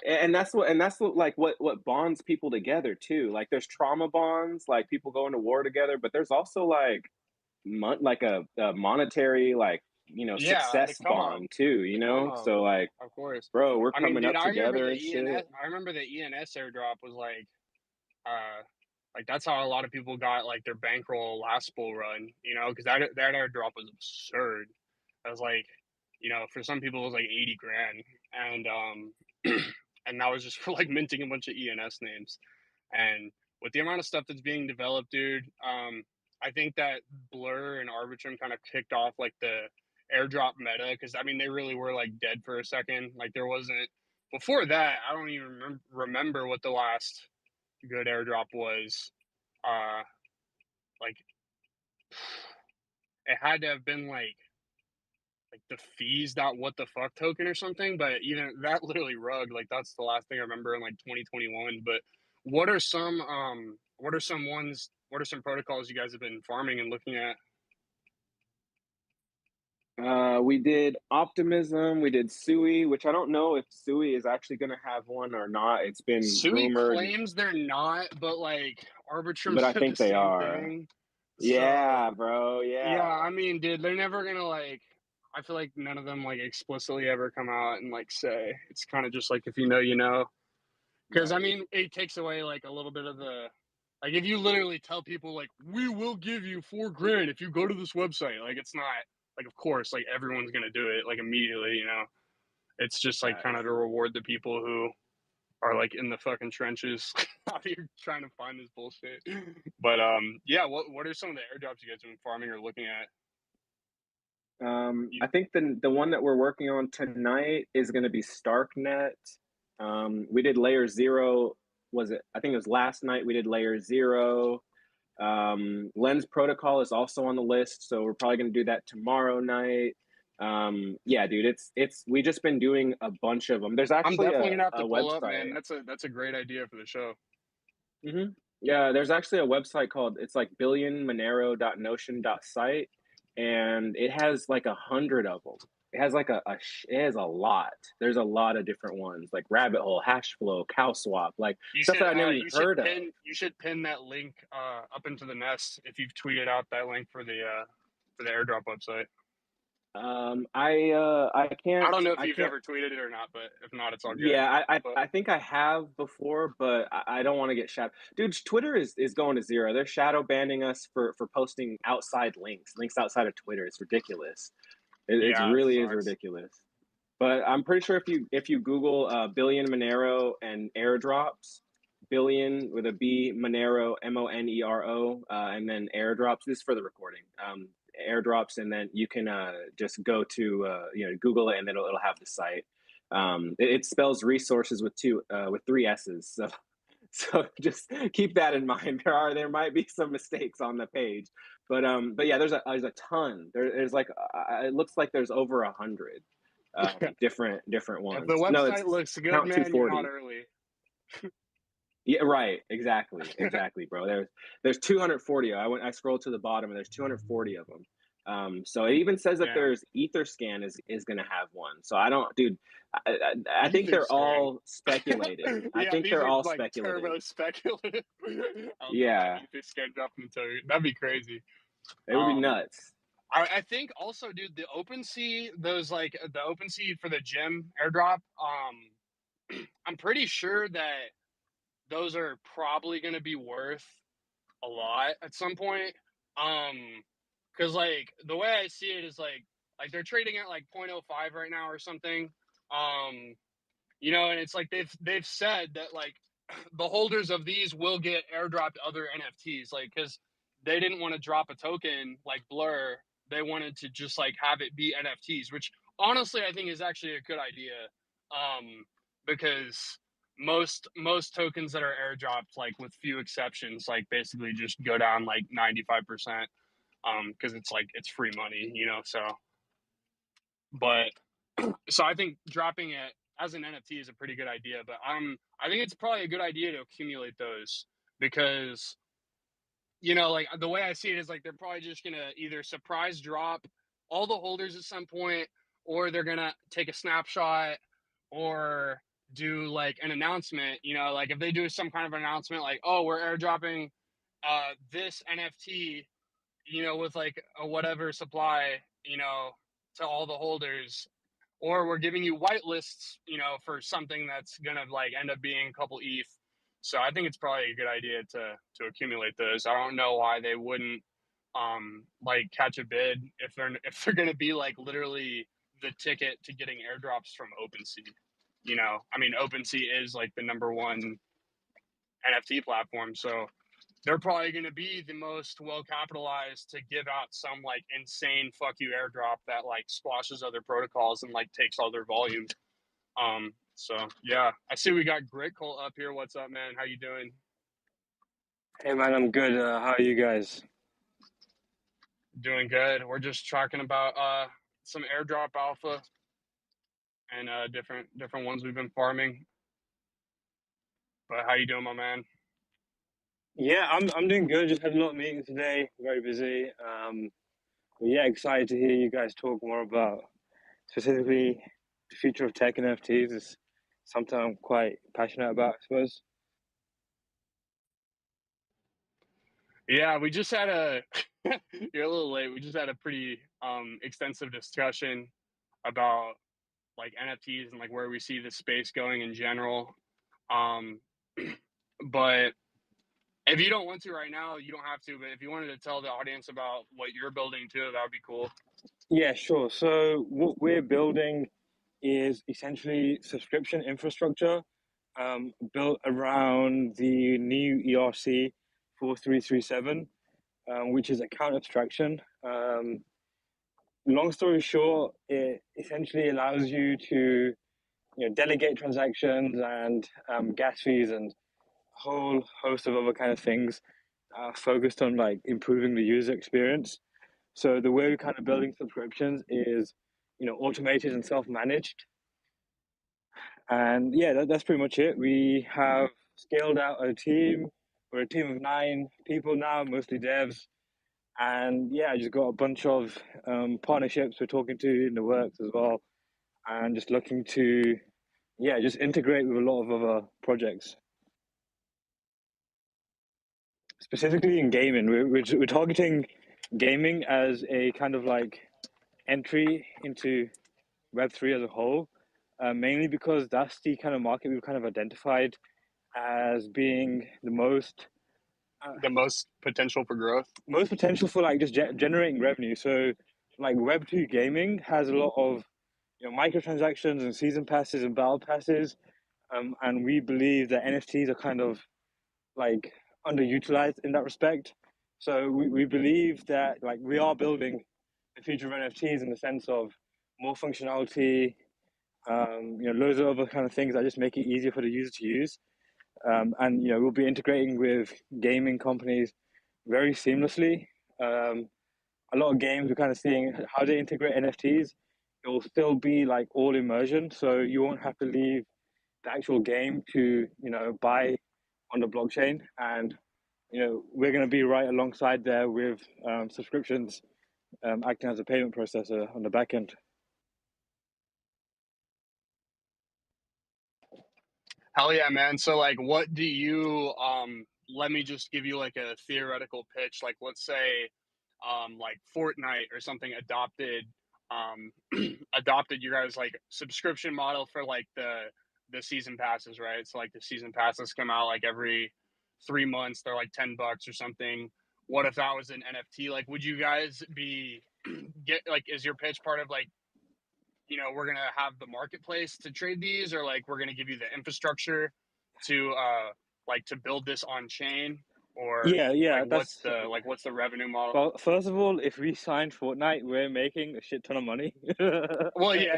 and that's what like what bonds people together too. Like there's trauma bonds, like people going to war together, but there's also like like a monetary like Yeah, the success come up, bond too. So like, of course. bro, we're I mean, coming dude, up together and shit. I remember the ENS airdrop was uh, like that's how a lot of people got like their bankroll last bull run, because that airdrop was absurd. It was like, for some people it was like 80 grand, and and that was just for like minting a bunch of ENS names. And with the amount of stuff that's being developed, dude, I think that Blur and Arbitrum kind of kicked off like the airdrop meta because I mean they really were like dead for a second. Like there wasn't before that, I don't even remember what the last good airdrop was. Like it had to have been like the fees dot what the fuck token or something, but even that literally rug, like that's the last thing I remember in like 2021. But what are some protocols you guys have been farming and looking at? We did Optimism, we did Sui, which I don't know if Sui is actually going to have one or not. It's been Sui rumored, claims they're not, but like Arbitrum but I said the think they same are. thing. So Yeah, bro. yeah, Yeah. I mean, dude, they're never gonna like. I feel like none of them like explicitly ever come out and like say. It's kind of just like if you know, you know. Because I Right. mean, it takes away like a little bit of the like if you literally tell people like we will give you $4,000 if you go to this website, like it's not like of course like everyone's gonna do it like immediately, you know. It's just like kind Facts. of to reward the people who are like in the fucking trenches out here trying to find this bullshit. But yeah, what are some of the airdrops you guys have been farming or looking at? I think the one that we're working on tonight is going to be Starknet. We did layer 0. Was it? I think it was last night. We did layer 0. Lens Protocol is also on the list, so we're probably going to do that tomorrow night. Yeah, dude, it's we just been doing a bunch of them. There's I'm actually definitely gonna have a to pull up, man. website. That's a great idea for the show. Mm-hmm. Yeah, there's actually a website called, it's like billionmonero.notion.site, and it has like 100 of them. It has like it has a lot. There's a lot of different ones like Rabbit Hole, Hashflow, CowSwap, like stuff that I never even heard of. You should pin that link up into the nest if you've tweeted out that link for the airdrop website. I I can't don't know if I you've can't. ever tweeted it or not, but if not, it's all good. Yeah, But I think I have before, but I don't want to get shadow. Dude, Twitter is going to zero. They're shadow banning us for posting outside links outside of Twitter. It's ridiculous. It's yeah, it really is sucks. ridiculous. But I'm pretty sure if you Google Billion Monero and airdrops, Billion with a B, Monero, Monero, and then airdrops. This is for the recording. Airdrops, and then you can just go to Google it, and it'll have the site. It spells resources with three S's. So just keep that in mind. There might be some mistakes on the page, but yeah, there's a ton. There's like it looks like there's over 100 different If the ones. No, website it's looks good, count man, you're not 240. early. Yeah, right. Exactly, bro. There's 240. I scrolled to the bottom, and there's 240 of them. So it even says that Damn. there's Etherscan is going to have one. So I don't, dude. I think they're Etherscan. all speculative. I Yeah, think these they're are all like speculative. turbo speculative. I'll Yeah, Etherscan dropping the token. That'd be crazy. it would be Um, nuts. I think also, dude, the OpenSea, those like the OpenSea for the gym airdrop. I'm pretty sure that those are probably going to be worth a lot at some point. Because like the way I see it is like they're trading at like 0.05 right now or something. And it's like they've said that like the holders of these will get airdropped other NFTs, like because they didn't want to drop a token like Blur. They wanted to just like have it be NFTs, which honestly I think is actually a good idea. Because most tokens that are airdropped, like with few exceptions, like basically just go down like 95%. Because it's like it's free money, so but so I think dropping it as an NFT is a pretty good idea, but I think it's probably a good idea to accumulate those because like the way I see it is like they're probably just gonna either surprise drop all the holders at some point, or they're gonna take a snapshot or do like an announcement. Like if they do some kind of announcement, like we're airdropping this NFT, with like a whatever supply, to all the holders, or we're giving you white lists, for something that's gonna like end up being a couple ETH. So I think it's probably a good idea to accumulate those. I don't know why they wouldn't like catch a bid if they're gonna be like literally the ticket to getting airdrops from OpenSea. I mean OpenSea is like the number one NFT platform, so they're probably going to be the most well capitalized to give out some like insane fuck you airdrop that like splashes other protocols and like takes all their volume. So yeah, I see we got Grit Cole up here. What's up, man? How you doing? Hey man, I'm good. How are you guys? Doing good. We're just talking about some airdrop alpha and different ones we've been farming. But how you doing, my man? Yeah, I'm doing good. Just had a lot of meetings today. Very busy. But yeah, excited to hear you guys talk more about specifically the future of tech and NFTs. Is something I'm quite passionate about, I suppose. Yeah, we just had a you're a little late. We just had a pretty extensive discussion about like NFTs and like where we see the space going in general. Um but if you don't want to right now, you don't have to, but if you wanted to tell the audience about what you're building too, that would be cool. Yeah, sure. So what we're building is essentially subscription infrastructure built around the new ERC 4337, which is account abstraction. Long story short, it essentially allows you to delegate transactions and gas fees and a whole host of other kind of things focused on like improving the user experience. So the way we're kind of building subscriptions is automated and self-managed. And yeah, that's pretty much it. We have scaled out a team. We're a team of 9 people now, mostly devs. And yeah, I just got a bunch of partnerships we're talking to in the works as well, and just looking to just integrate with a lot of other projects. Specifically in gaming, we're targeting gaming as a kind of like entry into Web3 as a whole, mainly because that's the kind of market we've kind of identified as being the most potential for growth. Most potential for like just generating revenue. So like Web2 gaming has a lot of microtransactions and season passes and battle passes, and we believe that NFTs are kind of like underutilized in that respect. So we believe that like we are building the future of NFTs in the sense of more functionality, loads of other kind of things that just make it easier for the user to use. And we'll be integrating with gaming companies very seamlessly. A lot of games we're kind of seeing how they integrate NFTs. It will still be like all immersion, so you won't have to leave the actual game to buy on the blockchain. And we're going to be right alongside there with subscriptions, acting as a payment processor on the back end. Hell yeah, man. So like what do you let me just give you like a theoretical pitch. Like let's say like Fortnite or something adopted adopted your guys like subscription model for like the season passes, right? So like the season passes come out like every 3 months, they're like $10 or something. What if that was an NFT? Like would you guys be get like is your pitch part of like we're going to have the marketplace to trade these, or like we're going to give you the infrastructure to like to build this on chain, or yeah, like what's the revenue model? Well, first of all, if we signed Fortnite, we're making a shit ton of money. Well, yeah.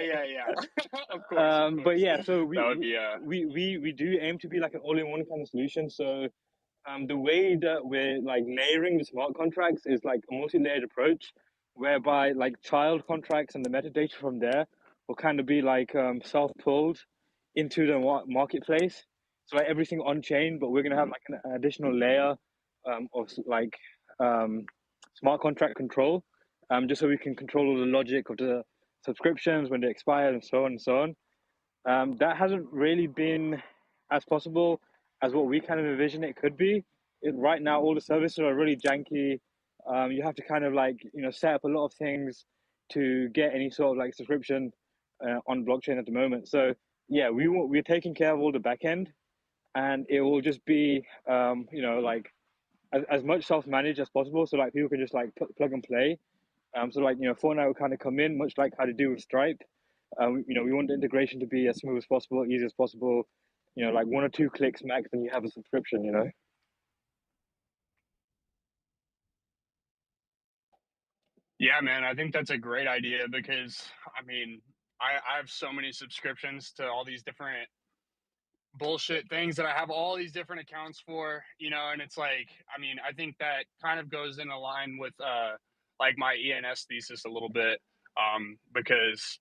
Of course. But yeah, so that would be we do aim to be like an all-in-one kind of solution. So the way that we're like layering the smart contracts is like a multi-layered approach, whereby like child contracts and the metadata from there will kind of be like self-pulled into the marketplace. So like everything on chain, but we're gonna have like an additional layer of like smart contract control, just so we can control all the logic of the subscriptions when they expire and so on and so on. That hasn't really been as possible as what we kind of envision it could be. Right now, all the services are really janky. You have to kind of like set up a lot of things to get any sort of like subscription on blockchain at the moment. So yeah, we're taking care of all the back end, and it will just be like as much self-managed as possible. So like people can just like plug and play. So like Fortnite will kind of come in much like how to do with Stripe. We want the integration to be as smooth as possible, easy as possible. Like 1 or 2 clicks max, and you have a subscription. Yeah, man. I think that's a great idea because I mean, I have so many subscriptions to all these different bullshit things that I have all these different accounts for, you know, and it's like, I mean, I think that kind of goes in line with like my ENS thesis a little bit, because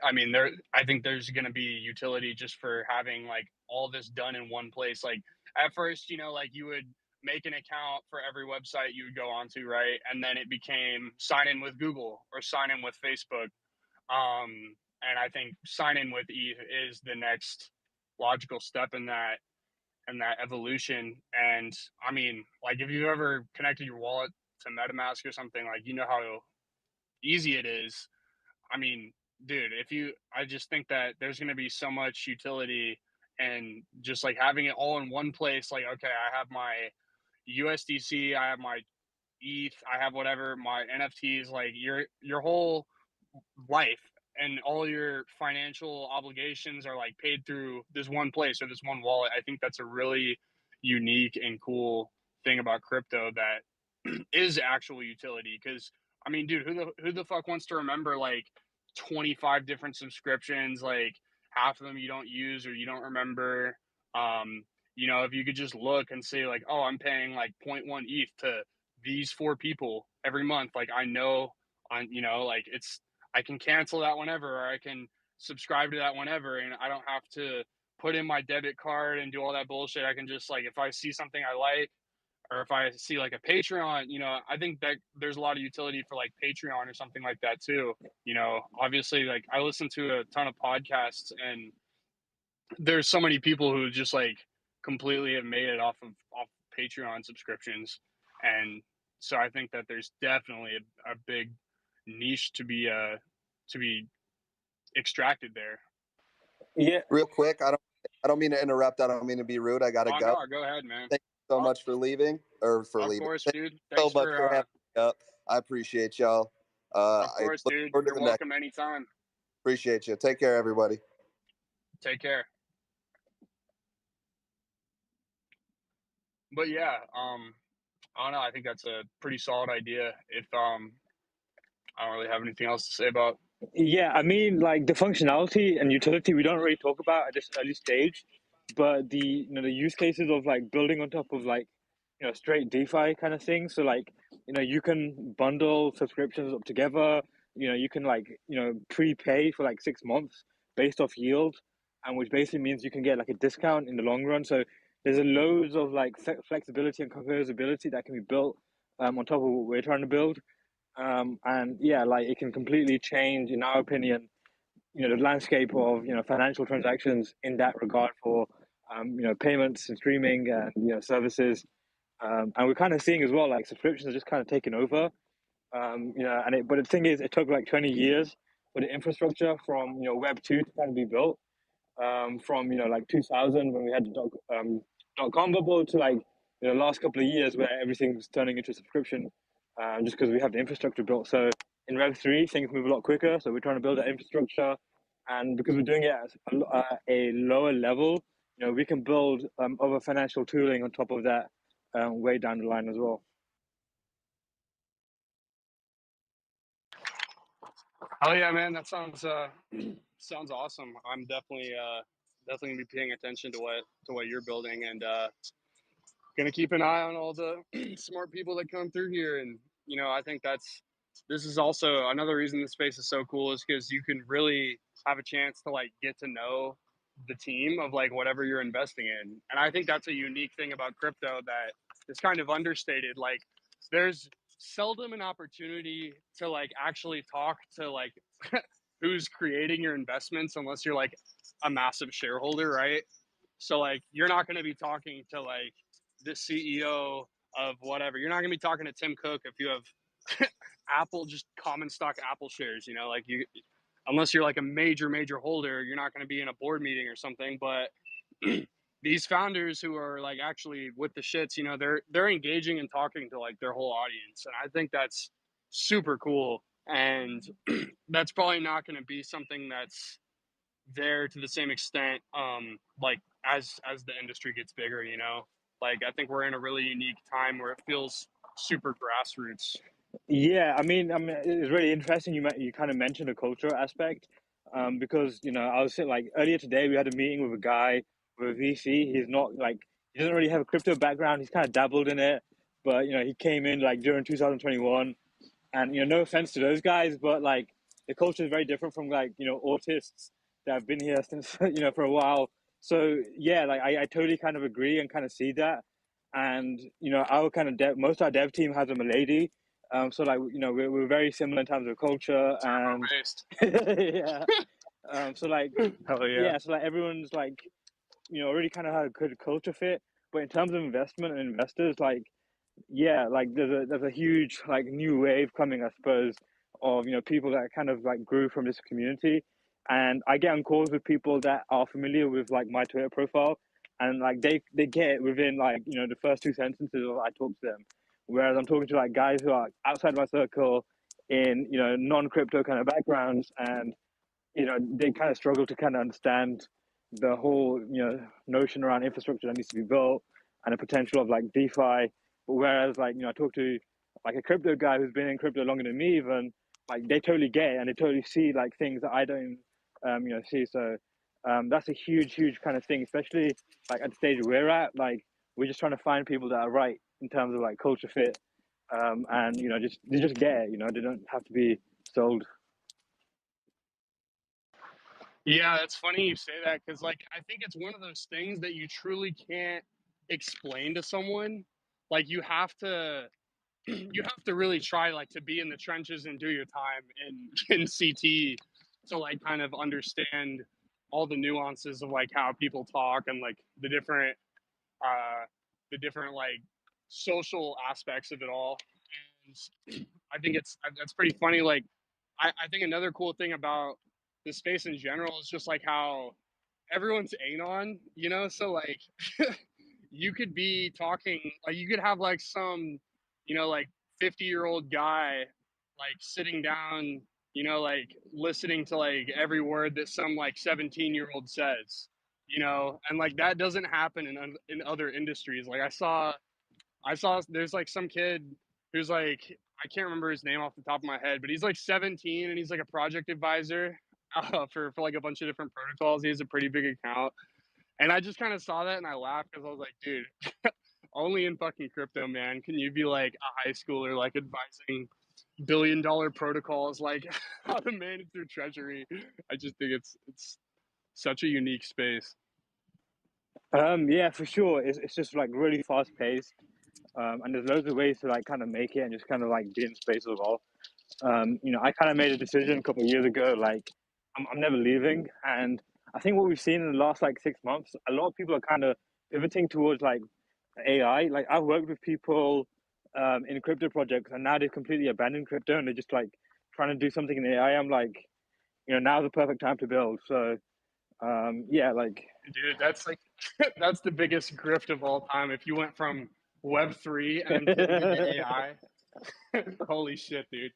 I mean, I think there's going to be utility just for having like all this done in one place. Like at first, you know, like you would make an account for every website you would go onto, right? And then it became sign in with Google or sign in with Facebook. And I think sign in with ETH is the next logical step in that evolution. And I mean, like if you've ever connected your wallet to MetaMask or something, like you know how easy it is. I mean, dude, I just think that there's going to be so much utility and just like having it all in one place. Like, okay, I have my USDC, I have my ETH, I have whatever, my NFTs, like your whole life and all your financial obligations are like paid through this one place or this one wallet. I think that's a really unique and cool thing about crypto that is actual utility. Because I mean, dude, who the fuck wants to remember like 25 different subscriptions, like half of them you don't use or you don't remember? um you know, if you could just look and say like, oh, I'm paying like zero point 0.1 ETH to these 4 people every month, like I know on, you know, like it's, I can cancel that whenever, or I can subscribe to that whenever, and I don't have to put in my debit card and do all that bullshit. I can just like, if I see something I like, or if I see like a Patreon, you know, I think that there's a lot of utility for like Patreon or something like that too. You know, obviously, like I listen to a ton of podcasts, and there's so many people who just like completely have made it off Patreon subscriptions, and so I think that there's definitely a big niche to be extracted there. Yeah. Real quick, I don't mean to interrupt. I don't mean to be rude. I gotta Oh go. no, go ahead, man. Thank you so Oh, much for leaving of leaving. course, Thank dude. you so Thanks much for having me up. I appreciate y'all. of I course, look dude. forward to You're the next. welcome anytime. Appreciate you. Take care, everybody. Take care. But yeah, I don't know. I think that's a pretty solid idea. If I don't really have anything else to say about. Yeah, I mean, like the functionality and utility we don't really talk about at this early stage, but the the use cases of like building on top of like straight DeFi kind of thing. So like you can bundle subscriptions up together. You can like prepay for like 6 months based off yield, and which basically means you can get like a discount in the long run. So there's a loads of like flexibility and composability that can be built on top of what we're trying to build. And yeah, like it can completely change, in our opinion, the landscape of financial transactions in that regard for payments and streaming and services. And we're kind of seeing as well like subscriptions are just kind of taking over. But the thing is, it took like 20 years for the infrastructure from Web 2 to kind of be built. From like 2000 when we had the dot com bubble to like last couple of years where everything's turning into subscription, just because we have the infrastructure built. So in Web 3 things move a lot quicker, so we're trying to build that infrastructure, and because we're doing it at a lower level, we can build other financial tooling on top of that way down the line as well. Oh yeah, man, that sounds sounds awesome. I'm definitely gonna be paying attention to what you're building, and gonna keep an eye on all the smart people that come through here. And I think this is also another reason the space is so cool, is because you can really have a chance to like get to know the team of like whatever you're investing in. And I think that's a unique thing about crypto that is kind of understated. Like there's seldom an opportunity to like actually talk to like who's creating your investments unless you're like a massive shareholder, right? So like you're not going to be talking to like the CEO of whatever. You're not going to be talking to Tim Cook if you have Apple, just common stock Apple shares, like you, unless you're like a major holder, you're not going to be in a board meeting or something. But these founders who are like actually with the shits, they're engaging and talking to like their whole audience. And I think that's super cool. And that's probably not going to be something that's there to the same extent, like as the industry gets bigger. Like I think we're in a really unique time where it feels super grassroots. Yeah, I mean, it's really interesting. You kind of mentioned the cultural aspect. because I was like earlier today we had a meeting with a guy with a VC. He's not like he doesn't really have a crypto background. He's kind of dabbled in it, but he came in like during 2021, and no offense to those guys, but like the culture is very different from like autists that have been here since for a while. So yeah, like I totally kind of agree and kind of see that, and our kind of most of our dev team has a lady. So like we're very similar in terms of culture and Based. yeah. So like Hell yeah. yeah, so like everyone's like already kind of had a good culture fit. But in terms of investment and investors, like yeah, like there's a huge like new wave coming, I suppose, of people that kind of like grew from this community, and I get on calls with people that are familiar with like my Twitter profile, and like they get it within like the first two sentences of I talk to them, whereas I'm talking to like guys who are outside my circle in non-crypto kind of backgrounds, and they kind of struggle to kind of understand the whole notion around infrastructure that needs to be built and the potential of like DeFi. But whereas like I talk to like a crypto guy who's been in crypto longer than me, even like they totally get it and they totally see like things that I don't see. So that's a huge kind of thing, especially like at the stage we're at. Like we're just trying to find people that are right in terms of like culture fit, and just they just get it. They don't have to be sold. Yeah, that's funny you say that because, like, I think it's one of those things that you truly can't explain to someone. Like, you have to, you have to really try, like, to be in the trenches and do your time in CT to, like, kind of understand all the nuances of like how people talk and like uh, the different like social aspects of it all. And I think that's pretty funny. Like, I think another cool thing about the space in general is just like how everyone's anon, so like you could be talking, like you could have like some like 50-year-old guy like sitting down, like listening to like every word that some like 17-year-old says, and like that doesn't happen in other industries. Like I saw there's like some kid who's like, I can't remember his name off the top of my head, but he's like 17 and he's like a project advisor for like a bunch of different protocols. He has a pretty big account, and I just kind of saw that and I laughed because I was like, dude, only in fucking crypto, man, can you be like a high schooler like advising billion-dollar protocols like how to manage their treasury. I just think it's such a unique space. Yeah, for sure. It's just like really fast paced, and there's loads of ways to like kind of make it and just kind of like be in space as well. I kind of made a decision a couple of years ago, like I'm never leaving, and I think what we've seen in the last like 6 months, a lot of people are kind of pivoting towards like AI. Like I've worked with people in crypto projects, and now they've completely abandoned crypto and they're just like trying to do something in AI. I'm like, now's the perfect time to build. So yeah, like Dude, that's like that's the biggest grift of all time. If you went from Web3 and then pivoted to AI, holy shit, dude.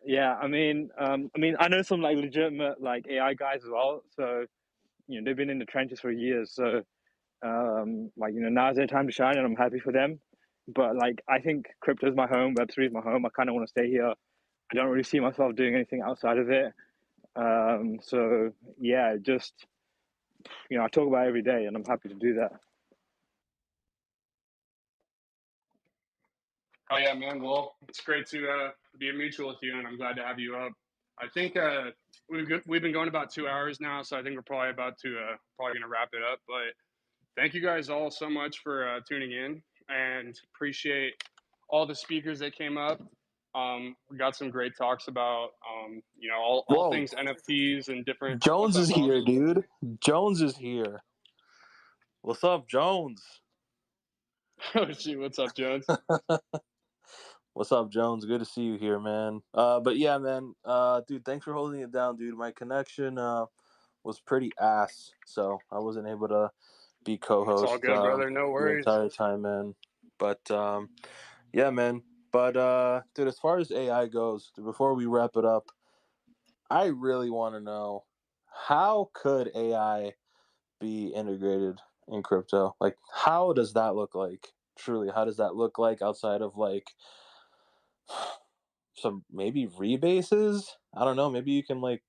yeah, I know some like legitimate like AI guys as well. So they've been in the trenches for years. So like now's their time to shine, and I'm happy for them. But like I think crypto is my home, Web3 is my home. I kind of want to stay here. I don't really see myself doing anything outside of it. So yeah, just I talk about it every day, and I'm happy to do that. Oh yeah, man. Well, it's great to be a mutual with you, and I'm glad to have you up. I think we've been going about 2 hours now, so I think we're probably about to probably gonna wrap it up. But thank you guys all so much for tuning in, and appreciate all the speakers that came up. We got some great talks about all Whoa, things NFTs and different. What's Jones up, is boss? here, dude. Jones is here. What's up, Jones? Oh shit, what's up, Jones? What's up, Jones? Good to see you here, man. But yeah, man. Dude, thanks for holding it down, dude. My connection was pretty ass, so I wasn't able to be It's all co-host good, brother. No the worries. entire time, man. But yeah, man. But dude, as far as AI goes, before we wrap it up, I really want to know, how could AI be integrated in crypto? Like, how does that look like? Truly, how does that look like outside of like some maybe rebases? I don't know. Maybe you can like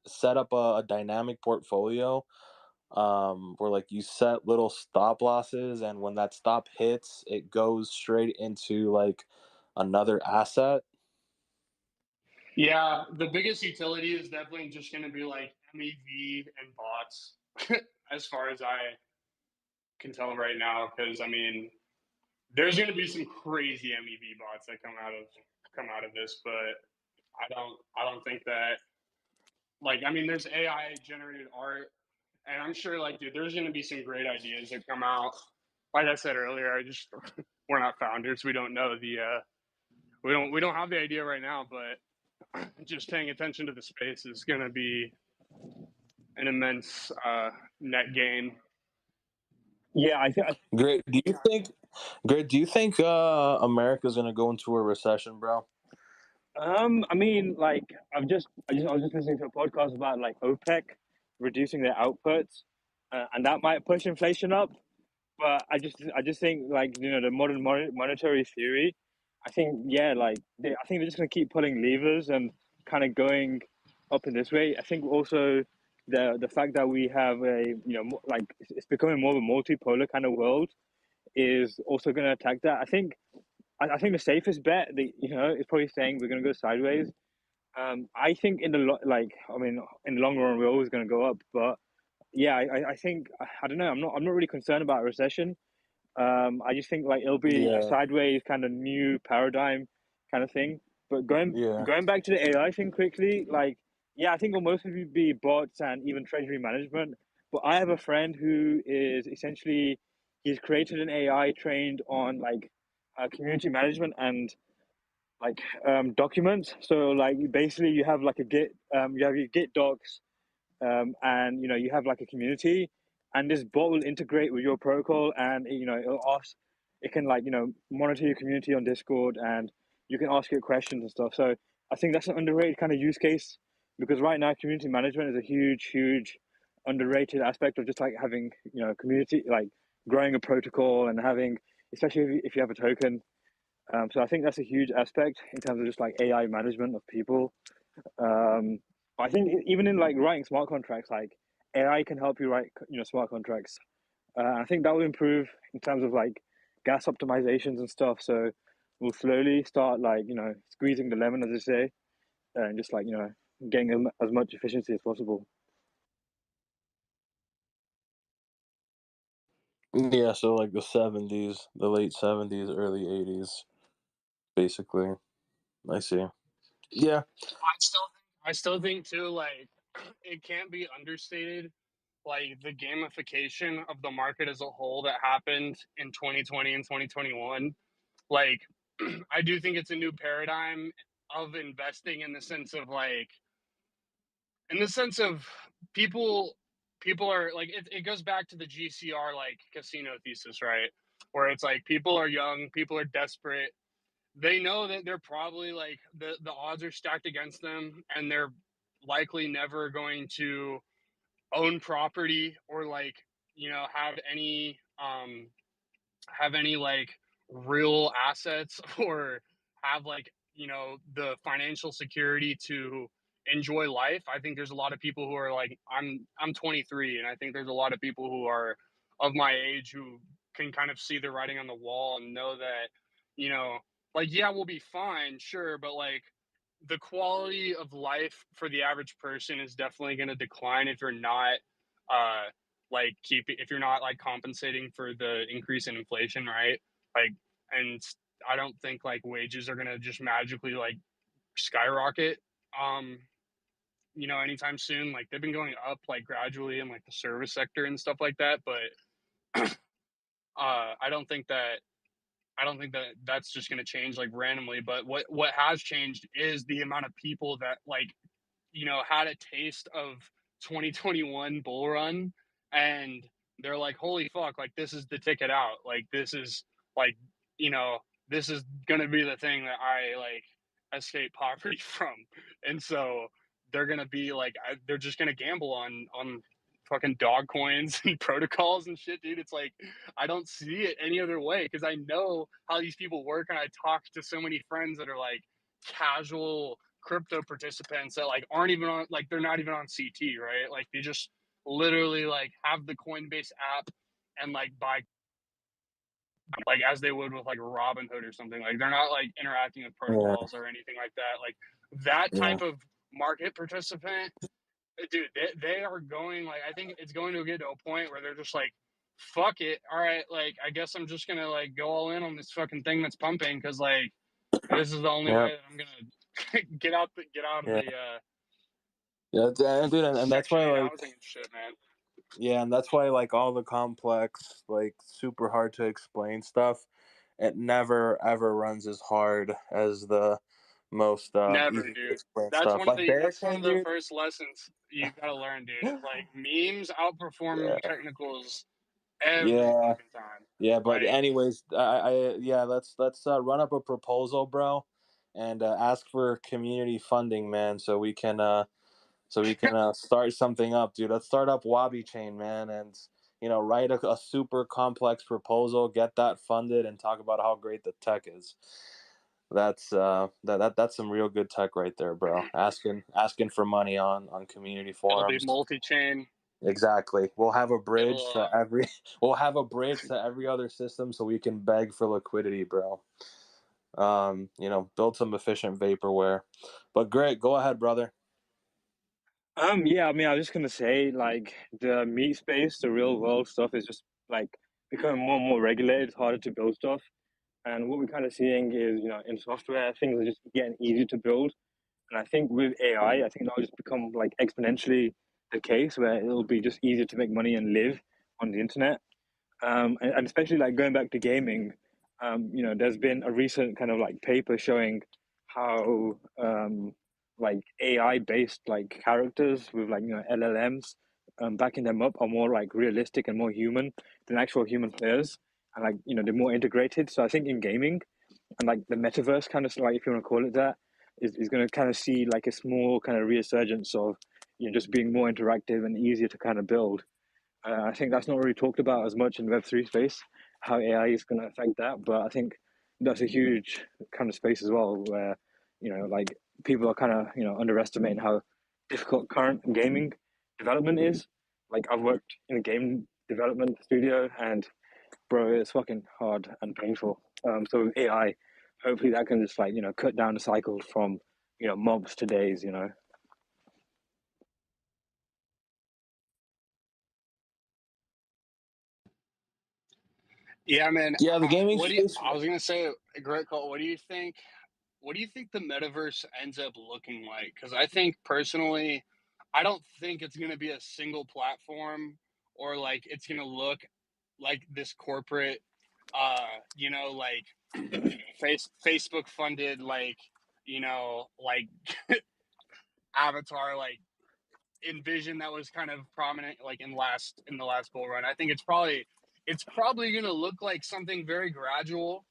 set up a dynamic portfolio where like you set little stop losses, and when that stop hits, it goes straight into like another asset. Yeah, the biggest utility is definitely just going to be like MEV and bots, as far as I can tell right now. Because I mean, there's going to be some crazy MEV bots that come out of this, but I don't think that, like, I mean, there's AI generated art, and I'm sure, like, dude, there's going to be some great ideas that come out. Like I said earlier, we're not founders. We don't know we don't have the idea right now, but just paying attention to the space is going to be an immense net gain. Yeah, I think. Great. Do you think America's gonna go into a recession, bro? I mean, like, I was just listening to a podcast about like OPEC reducing their outputs, and that might push inflation up. But I just think, like, you know, the modern monetary theory, I think, yeah, like I think they're just gonna keep pulling levers and kind of going up in this way. I think also the fact that we have a, you know, like it's becoming more of a multipolar kind of world is also going to attack that. I think the safest bet that, you know, is probably saying we're going to go sideways. I think in the like, I mean, in the long run we're always going to go up, but yeah, I think, I don't know. I'm not really concerned about a recession. I just think like it'll be a Yeah, sideways kind of new paradigm kind of thing. But yeah, going back to the AI thing quickly, like, yeah, I think will mostly be bots and even treasury management. But I have a friend who is essentially, he's created an AI trained on like community management and like documents. So like basically you have like a Git, you have your Git docs, and you know you have like a community, and this bot will integrate with your protocol, and you know it'll ask, it can, like, you know, monitor your community on Discord, and you can ask it questions and stuff. So I think that's an underrated kind of use case, because right now community management is a huge underrated aspect of just like having, you know, community, like growing a protocol and having, especially if you have a token. So I think that's a huge aspect in terms of just like AI management of people. um, I think even in like writing smart contracts, like AI can help you write, you know, smart contracts. I think that will improve in terms of like gas optimizations and stuff. So we'll slowly start, like, you know, squeezing the lemon, as they say, and just like, you know, getting as much efficiency as possible. yeah. So like the late '70s, early '80s, basically. I see. Yeah, I still think too, like, it can't be understated, like the gamification of the market as a whole that happened in 2020 and 2021. Like, I do think it's a new paradigm of investing, in the sense of like, in the sense of people people are like, it goes back to the GCR like casino thesis, right? Where it's like people are young, people are desperate, they know that they're probably like the odds are stacked against them, and they're likely never going to own property, or like, you know, have any like real assets, or have, like, you know, the financial security to enjoy life. I think there's a lot of people who are like, I'm 23, and I think there's a lot of people who are of my age who can kind of see the writing on the wall and know that, you know, like, yeah, we'll be fine, sure, but like the quality of life for the average person is definitely going to decline if you're not like if you're not like compensating for the increase in inflation, right? Like, and I don't think like wages are going to just magically like skyrocket um you know, anytime soon. Like, they've been going up like gradually in like the service sector and stuff like that, but I don't think that that's just going to change like randomly. But what has changed is the amount of people that, like, you know, had a taste of 2021 bull run, and they're like, holy fuck, like, this is the ticket out. Like, this is like, you know, this is going to be the thing that I like escape poverty from. And so they're going to be like, they're just going to gamble on fucking dog coins and protocols and shit, dude. It's like, I don't see it any other way, because I know how these people work, and I talk to so many friends that are like casual crypto participants that like aren't even on, like they're not even on CT, right? Like they just literally like have the Coinbase app and like buy like as they would with like Robinhood or something. Like they're not like interacting with Yeah. protocols or anything like that. Like that Yeah. type of market participant, dude, they are going like, I think it's going to get to a point where they're just like, fuck it, all right, like I guess I'm just gonna like go all in on this fucking thing that's pumping because like this is the only Yeah. way that I'm gonna get out of Yeah. the Yeah, dude, and that's Section why 8 like housing and shit, man. yeah, and that's why like all the complex, like super hard to explain stuff, it never ever runs as hard as the most Never, easy to dude. explain stuff. Like bear That's one chain, of the dude. first lessons you gotta learn, dude. Is like memes outperform Yeah. technicals every Yeah. fucking time. Yeah, but Like, anyways, yeah, let's run up a proposal, bro, and ask for community funding, man, so we can start something up, dude. Let's start up Wabi Chain, man, and write a super complex proposal, get that funded, and talk about how great the tech is. That's some real good tech right there, bro. Asking for money on community it'll be forums. multi-chain. Exactly. We'll have a bridge It'll to every we'll have a bridge to every other system so we can beg for liquidity, bro. Build some efficient vaporware. But great, go ahead, brother. Yeah, I mean, I was just gonna say, like, the meat space, the real world stuff is just like becoming more and more regulated. It's harder to build stuff, and what we're kind of seeing is, in software, things are just getting easier to build. And I think with AI, I think that'll just become like exponentially the case where it'll be just easier to make money and live on the internet. And especially like going back to gaming, there's been a recent kind of like paper showing how like AI based like characters with like LLMs backing them up are more like realistic and more human than actual human players, and like they're more integrated. So I think in gaming and like the metaverse kind of like, if you want to call it that, is going to kind of see like a small kind of resurgence of just being more interactive and easier to kind of build. I think that's not really talked about as much in Web3 space, how AI is going to affect that. But I think that's a huge kind of space as well, where like people are kind of underestimating how difficult current gaming development is. Like I've worked in a game development studio, and bro, it's fucking hard and painful. So with AI, hopefully that can just like cut down the cycle from months to days. Yeah, man. Yeah, the gaming What do you? space. I was gonna say, great call. What do you think? What do you think the metaverse ends up looking like? Because I think personally, I don't think it's gonna be a single platform or like it's gonna look like this corporate, like Facebook funded like like avatar like envision that was kind of prominent like in the last bull run. I think it's probably going to look like something very gradual,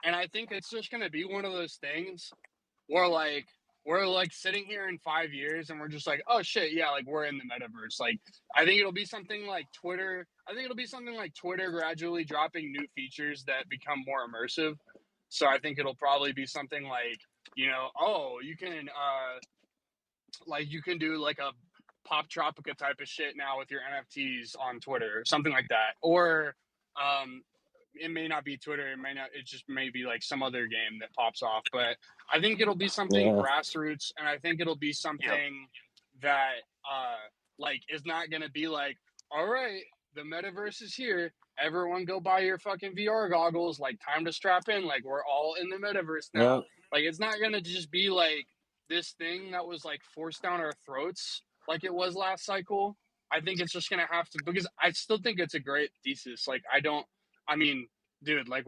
and I think it's just going to be one of those things where like we're like sitting here in 5 years and we're just like, oh shit, yeah, like we're in the metaverse. Like I think it'll be something like Twitter. I think it'll be something like Twitter gradually dropping new features that become more immersive. So I think it'll probably be something like, oh, you can do like a Pop Tropica type of shit now with your NFTs on Twitter, something like that. Or it may not be Twitter. It just may be like some other game that pops off. But I think it'll be something Yeah. grassroots, and I think it'll be something that like is not gonna be like, all right, the metaverse is here. Everyone go buy your fucking VR goggles. Like time to strap in. Like we're all in the metaverse Yeah. now. Like it's not gonna just be like this thing that was like forced down our throats like it was last cycle. I think it's just gonna have to, because I still think it's a great thesis. Like I mean, dude, like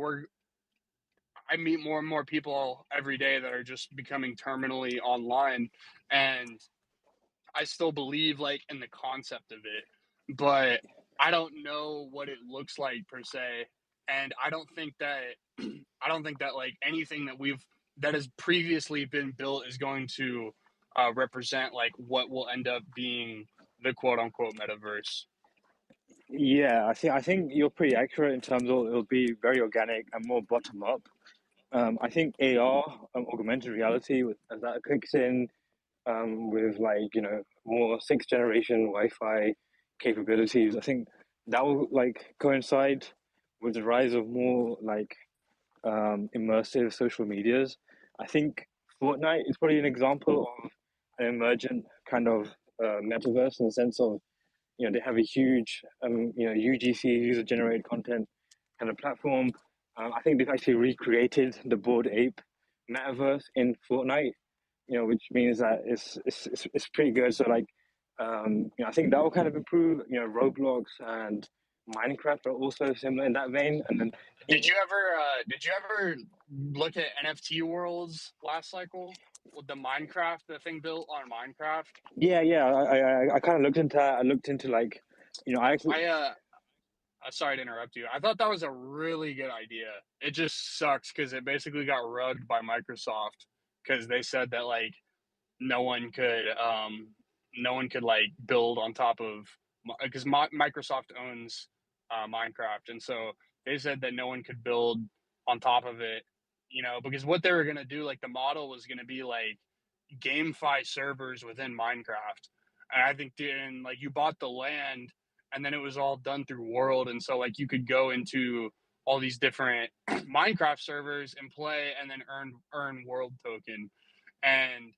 I meet more and more people every day that are just becoming terminally online, and I still believe like in the concept of it, but I don't know what it looks like per se, and I don't think that like anything that has previously been built is going to represent like what will end up being the quote unquote metaverse. Yeah, I think you're pretty accurate in terms of it'll be very organic and more bottom up. I think AR, augmented reality, as that kicks in, with like more sixth generation Wi-Fi capabilities. I think that will like coincide with the rise of more like immersive social medias. I think Fortnite is probably an example of an emergent kind of metaverse in the sense of they have a huge UGC, user generated content kind of platform. I think they've actually recreated the Bored Ape metaverse in Fortnite, which means that it's pretty good. So like, I think that will kind of improve. Roblox and Minecraft are also similar in that vein. And then Did you ever look at NFT worlds last cycle with the thing built on Minecraft? yeah, I kind of looked into that. I looked into like, I actually Sorry to interrupt you. I thought that was a really good idea. It just sucks because it basically got rugged by Microsoft because they said that like no one could like build on top of, because Microsoft owns Minecraft, and so they said that no one could build on top of it, because what they were going to do, like the model was going to be like GameFi servers within Minecraft. And I think then like you bought the land and then it was all done through World, and so like you could go into all these different Minecraft servers and play and then earn World token. And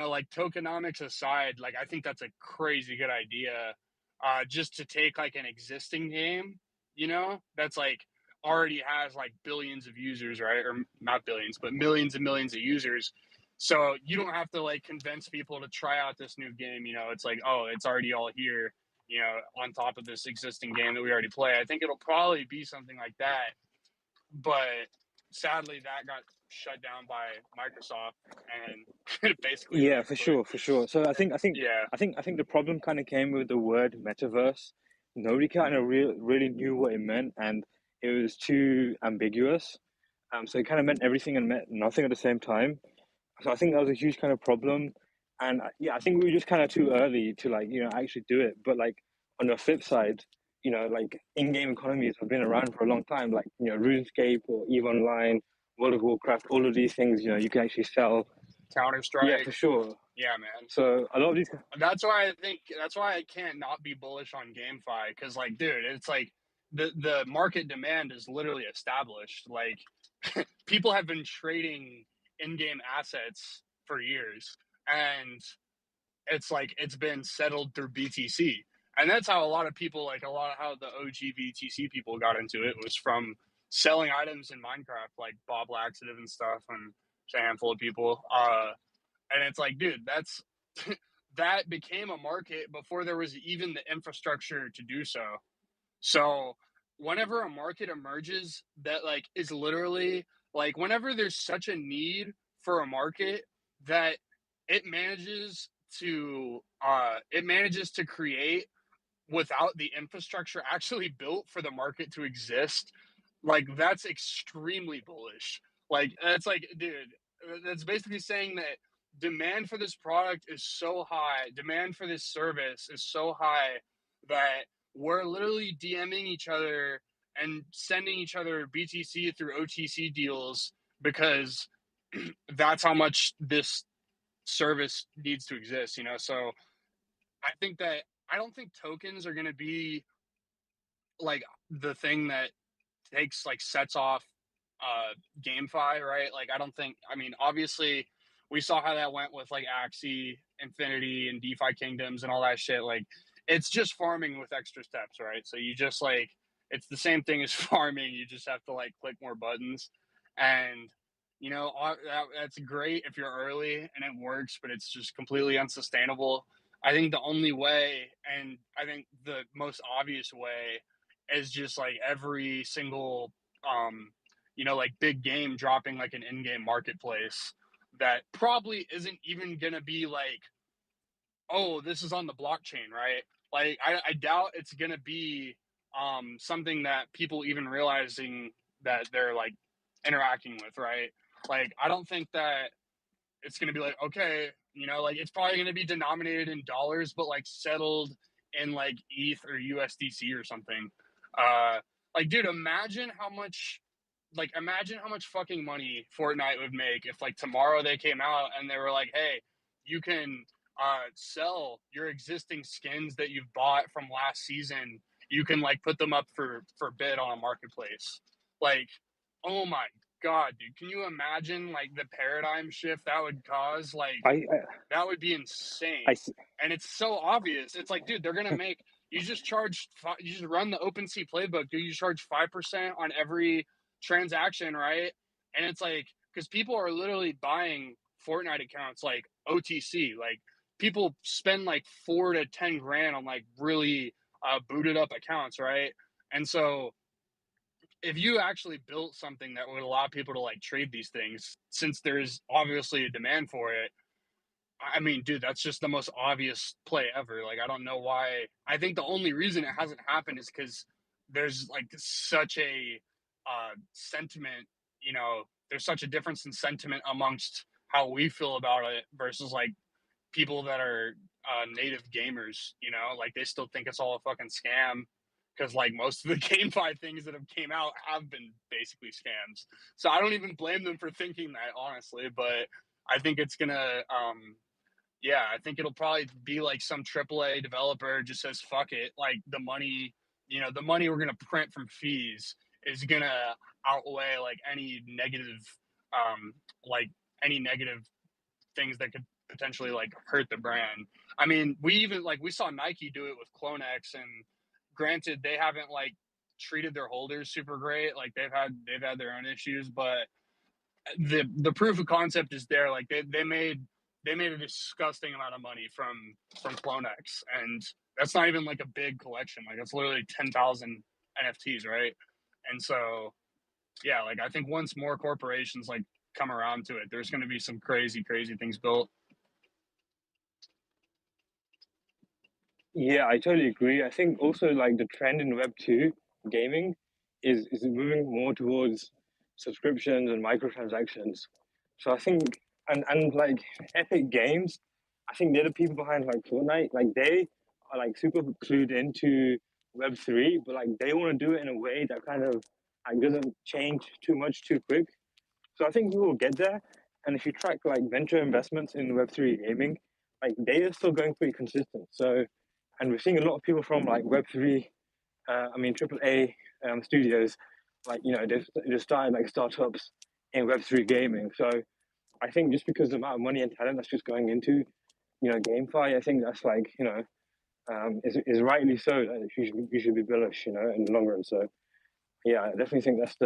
like tokenomics aside, like I think that's a crazy good idea. Just to take like an existing game, that's like already has like billions of users, right? Or not billions, but millions and millions of users. So you don't have to like convince people to try out this new game. It's like, oh, it's already all here, on top of this existing game that we already play. I think it'll probably be something like that. But sadly, that got shut down by Microsoft and basically yeah, like for put, sure, for sure. So yeah. I think the problem kind of came with the word metaverse. Nobody kind of really knew what it meant, and it was too ambiguous. So it kind of meant everything and meant nothing at the same time. So I think that was a huge kind of problem, and yeah, I think we were just kind of too early to like actually do it. But like on the flip side, like in-game economies have been around for a long time, like RuneScape or EVE Online, World of Warcraft, all of these things. You can actually sell. Counter-Strike. Yeah, for sure. Yeah, man. So a lot of these. That's why I can't not be bullish on GameFi, because like, dude, it's like the market demand is literally established. Like, people have been trading in-game assets for years, and it's like it's been settled through BTC, and that's how how the OG BTC people got into it, was from selling items in Minecraft, like Bob Laxative and stuff, and a handful of people. And it's like, dude, that's that became a market before there was even the infrastructure to do so. So whenever a market emerges that like is literally like, whenever there's such a need for a market that it manages to create without the infrastructure actually built for the market to exist, like that's extremely bullish. Like that's like, dude, that's basically saying that demand for this product is so high, demand for this service is so high, that we're literally DMing each other and sending each other BTC through OTC deals, because that's how much this service needs to exist, So I don't think tokens are going to be like the thing that sets off GameFi, right? Like, I mean, obviously we saw how that went with like Axie, Infinity, and DeFi Kingdoms and all that shit. Like, it's just farming with extra steps, right? So you just like, it's the same thing as farming. You just have to like click more buttons, and that's great if you're early and it works, but it's just completely unsustainable. I think the only way, and I think the most obvious way, is just like every single like big game dropping like an in-game marketplace that probably isn't even gonna be like, oh, this is on the blockchain, right? Like, I doubt it's gonna be something that people even realizing that they're like interacting with, right? Like, I don't think that it's gonna be like, okay, like it's probably gonna be denominated in dollars, but like settled in like ETH or USDC or something. Like, dude, imagine how much fucking money Fortnite would make if like tomorrow they came out and they were like, hey, you can sell your existing skins that you've bought from last season. You can like put them up for bid on a marketplace. Like, oh my god, dude, can you imagine like the paradigm shift that would cause? Like, that would be insane. And it's so obvious. It's like, dude, they're gonna make you just run the OpenSea playbook. Do you charge 5% on every transaction, right? And it's like, because people are literally buying Fortnite accounts like OTC. Like, people spend like 4 to 10 grand on like really booted up accounts, right? And so if you actually built something that would allow people to like trade these things, since there's obviously a demand for it, I mean, dude, that's just the most obvious play ever. Like, I don't know why. I think the only reason it hasn't happened is because there's like such a sentiment, there's such a difference in sentiment amongst how we feel about it versus like people that are native gamers, like they still think it's all a fucking scam because like most of the GameFi things that have came out have been basically scams. So I don't even blame them for thinking that, honestly, but I think it's gonna I think it'll probably be like some AAA developer just says, fuck it. Like the money we're going to print from fees is going to outweigh like like any negative things that could potentially like hurt the brand. I mean, we saw Nike do it with CloneX, and granted they haven't like treated their holders super great. Like they've had their own issues, but the proof of concept is there. Like they made a disgusting amount of money from CloneX, and that's not even like a big collection. Like it's literally 10,000 NFTs, right? And so, yeah, like I think once more corporations like come around to it, there's going to be some crazy things built. Yeah, I totally agree. I think also like the trend in Web2 gaming is moving more towards subscriptions and microtransactions. So I think and like Epic Games, I think they're the people behind like Fortnite. Like they are like super clued into Web3, but like they want to do it in a way that kind of like doesn't change too much too quick. So I think we will get there. And if you track like venture investments in Web3 gaming, like they are still going pretty consistent. So, and we're seeing a lot of people from like Web3, AAA studios, like, they've started like startups in Web3 gaming. So I think just because of the amount of money and talent that's just going into, GameFi, I think that's like, is rightly so that you should be bullish, in the long run. So yeah, I definitely think that's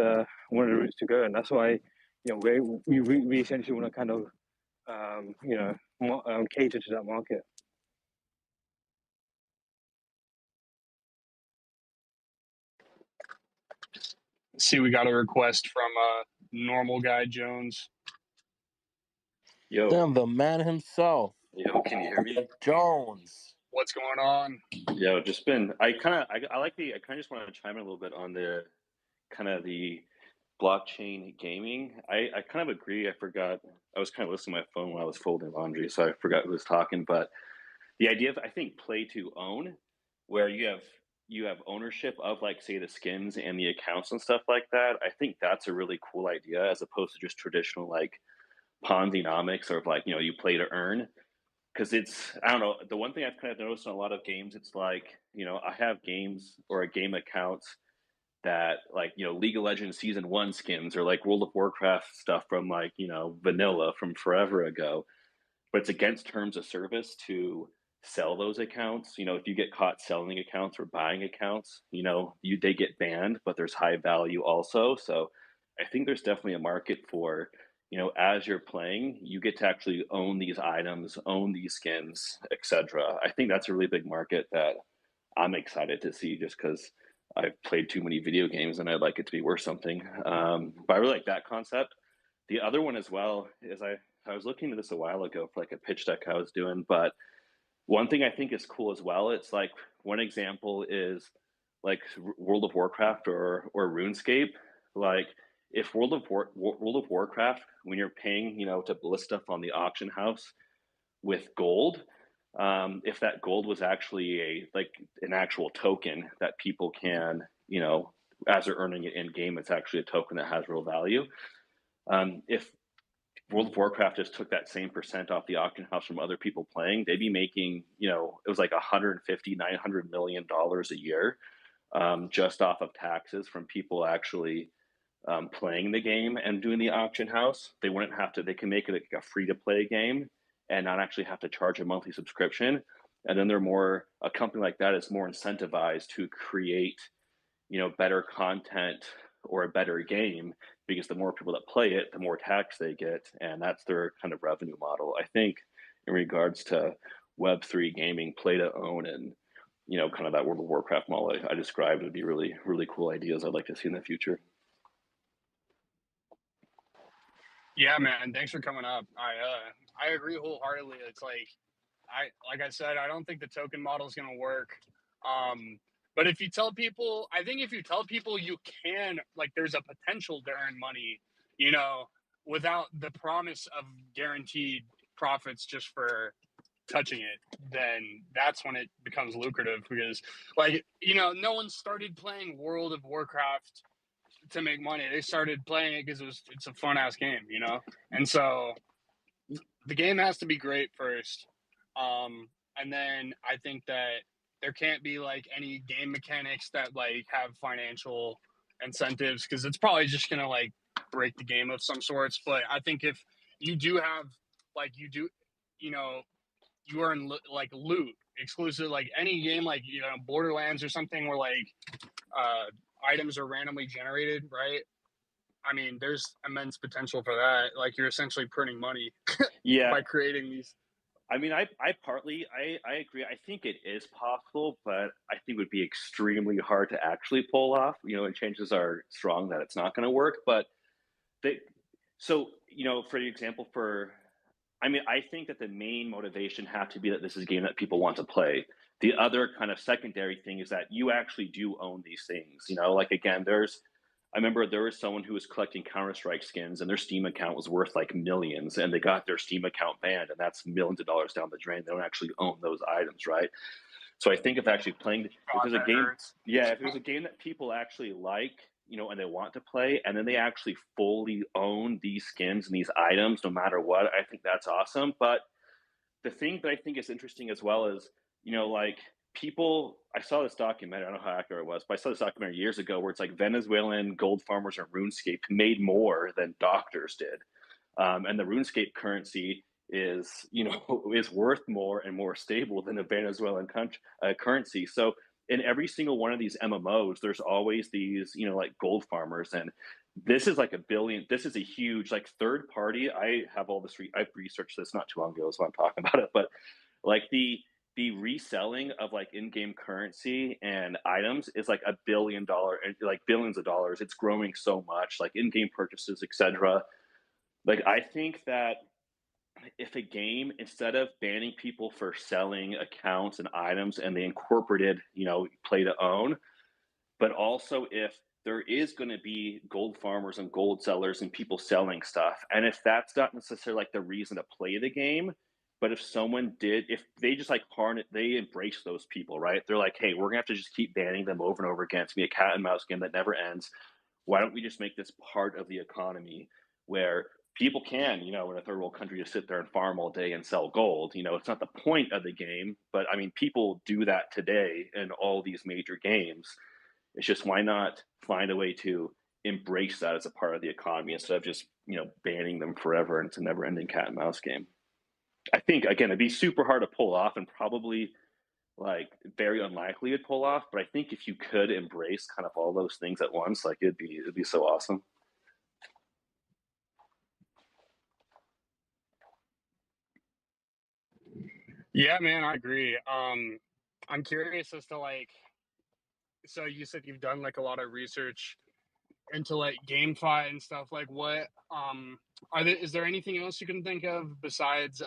one of the routes to go, and that's why, we essentially want to kind of, cater to that market. See, we got a request from Normal Guy Jones. Yo. Damn, the man himself. Yo, can you hear me? Jones. What's going on? Yo, I kind of just want to chime in a little bit on the kind of the blockchain gaming. I kind of agree. I forgot. I was kind of listening to my phone while I was folding laundry, so I forgot who was talking. But the idea of, I think, play to own, where you have ownership of, like, say, the skins and the accounts and stuff like that. I think that's a really cool idea, as opposed to just traditional like Ponzi-nomics, or like, you play to earn. Because I don't know, the one thing I've kind of noticed in a lot of games, it's like, I have games or a game accounts that, like, League of Legends Season 1 skins, or like World of Warcraft stuff from, like, vanilla from forever ago. But it's against terms of service to sell those accounts. If you get caught selling accounts or buying accounts, they get banned, but there's high value also. So I think there's definitely a market for, as you're playing, you get to actually own these items, own these skins, etc. I think that's a really big market that I'm excited to see, just because I've played too many video games and I'd like it to be worth something. But I really like that concept. The other one as well is, I was looking at this a while ago for like a pitch deck I was doing, but one thing I think is cool as well, it's like, one example is like World of Warcraft or RuneScape. Like, if World of Warcraft, when you're paying, to list stuff on the auction house with gold, if that gold was actually an actual token that people can, as they're earning it in game, it's actually a token that has real value. If World of Warcraft just took that same percent off the auction house from other people playing, they'd be making, it was like 150, $900 million a year, just off of taxes from people actually playing the game and doing the auction house. They wouldn't have to, they can make it like a free to play game and not actually have to charge a monthly subscription. And then a company like that is more incentivized to create, better content or a better game, because the more people that play it, the more tax they get. And that's their kind of revenue model. I think in regards to Web3 gaming, play to own, and, kind of that World of Warcraft model I described would be really, really cool ideas I'd like to see in the future. Yeah, man. Thanks for coming up. I agree wholeheartedly. It's like I said, I don't think the token model is going to work. But if you tell people, I think if you tell people you can, like, there's a potential to earn money, without the promise of guaranteed profits just for touching it, then that's when it becomes lucrative. Because, no one started playing World of Warcraft to make money. They started playing it because it's a fun ass game, and so the game has to be great first, and then I think that there can't be like any game mechanics that like have financial incentives, because it's probably just gonna like break the game of some sorts. But I think if you do have you earn like loot exclusive, like any game like Borderlands or something, where like items are randomly generated, right? I mean, there's immense potential for that. Like, you're essentially printing money Yeah. by creating these. I mean, I agree. I think it is possible, but I think it would be extremely hard to actually pull off. And chances are strong that it's not going to work. But for example, I think that the main motivation has to be that this is a game that people want to play. The other kind of secondary thing is that you actually do own these things. Like, again, I remember there was someone who was collecting Counter-Strike skins, and their Steam account was worth like millions, and they got their Steam account banned, and that's millions of dollars down the drain. They don't actually own those items, right? So I think if actually playing, if there's a game, if there's a game that people actually like, and they want to play, and then they actually fully own these skins and these items, no matter what, I think that's awesome. But the thing that I think is interesting as well is, like, I saw this documentary, I don't know how accurate it was, but I saw this documentary years ago where it's like Venezuelan gold farmers in RuneScape made more than doctors did. And the RuneScape currency is, is worth more and more stable than a Venezuelan currency. So in every single one of these MMOs, there's always these, like gold farmers. And this is like this is a huge, like, third party. I have all this, I've researched this not too long ago, so I'm talking about it, but like the reselling of like in-game currency and items is like $1 billion, like billions of dollars. It's growing so much, like in-game purchases, etc. Like, I think that if a game, instead of banning people for selling accounts and items, and they incorporated, play to own, but also if there is going to be gold farmers and gold sellers and people selling stuff, and if that's not necessarily like the reason to play the game, but if they just like they embrace those people, right? They're like, hey, we're gonna have to just keep banning them over and over again. It's gonna be a cat and mouse game that never ends. Why don't we just make this part of the economy where people can, in a third world country, just sit there and farm all day and sell gold? It's not the point of the game, but I mean, people do that today in all these major games. It's just, why not find a way to embrace that as a part of the economy instead of just, banning them forever, and it's a never ending cat and mouse game. I think, again, it'd be super hard to pull off, and probably like very unlikely to pull off. But I think if you could embrace kind of all those things at once, like, it'd be so awesome. Yeah, man, I agree. I'm curious as to like, so you said you've done like a lot of research into like GameFi and stuff. Like, what is there anything else you can think of besides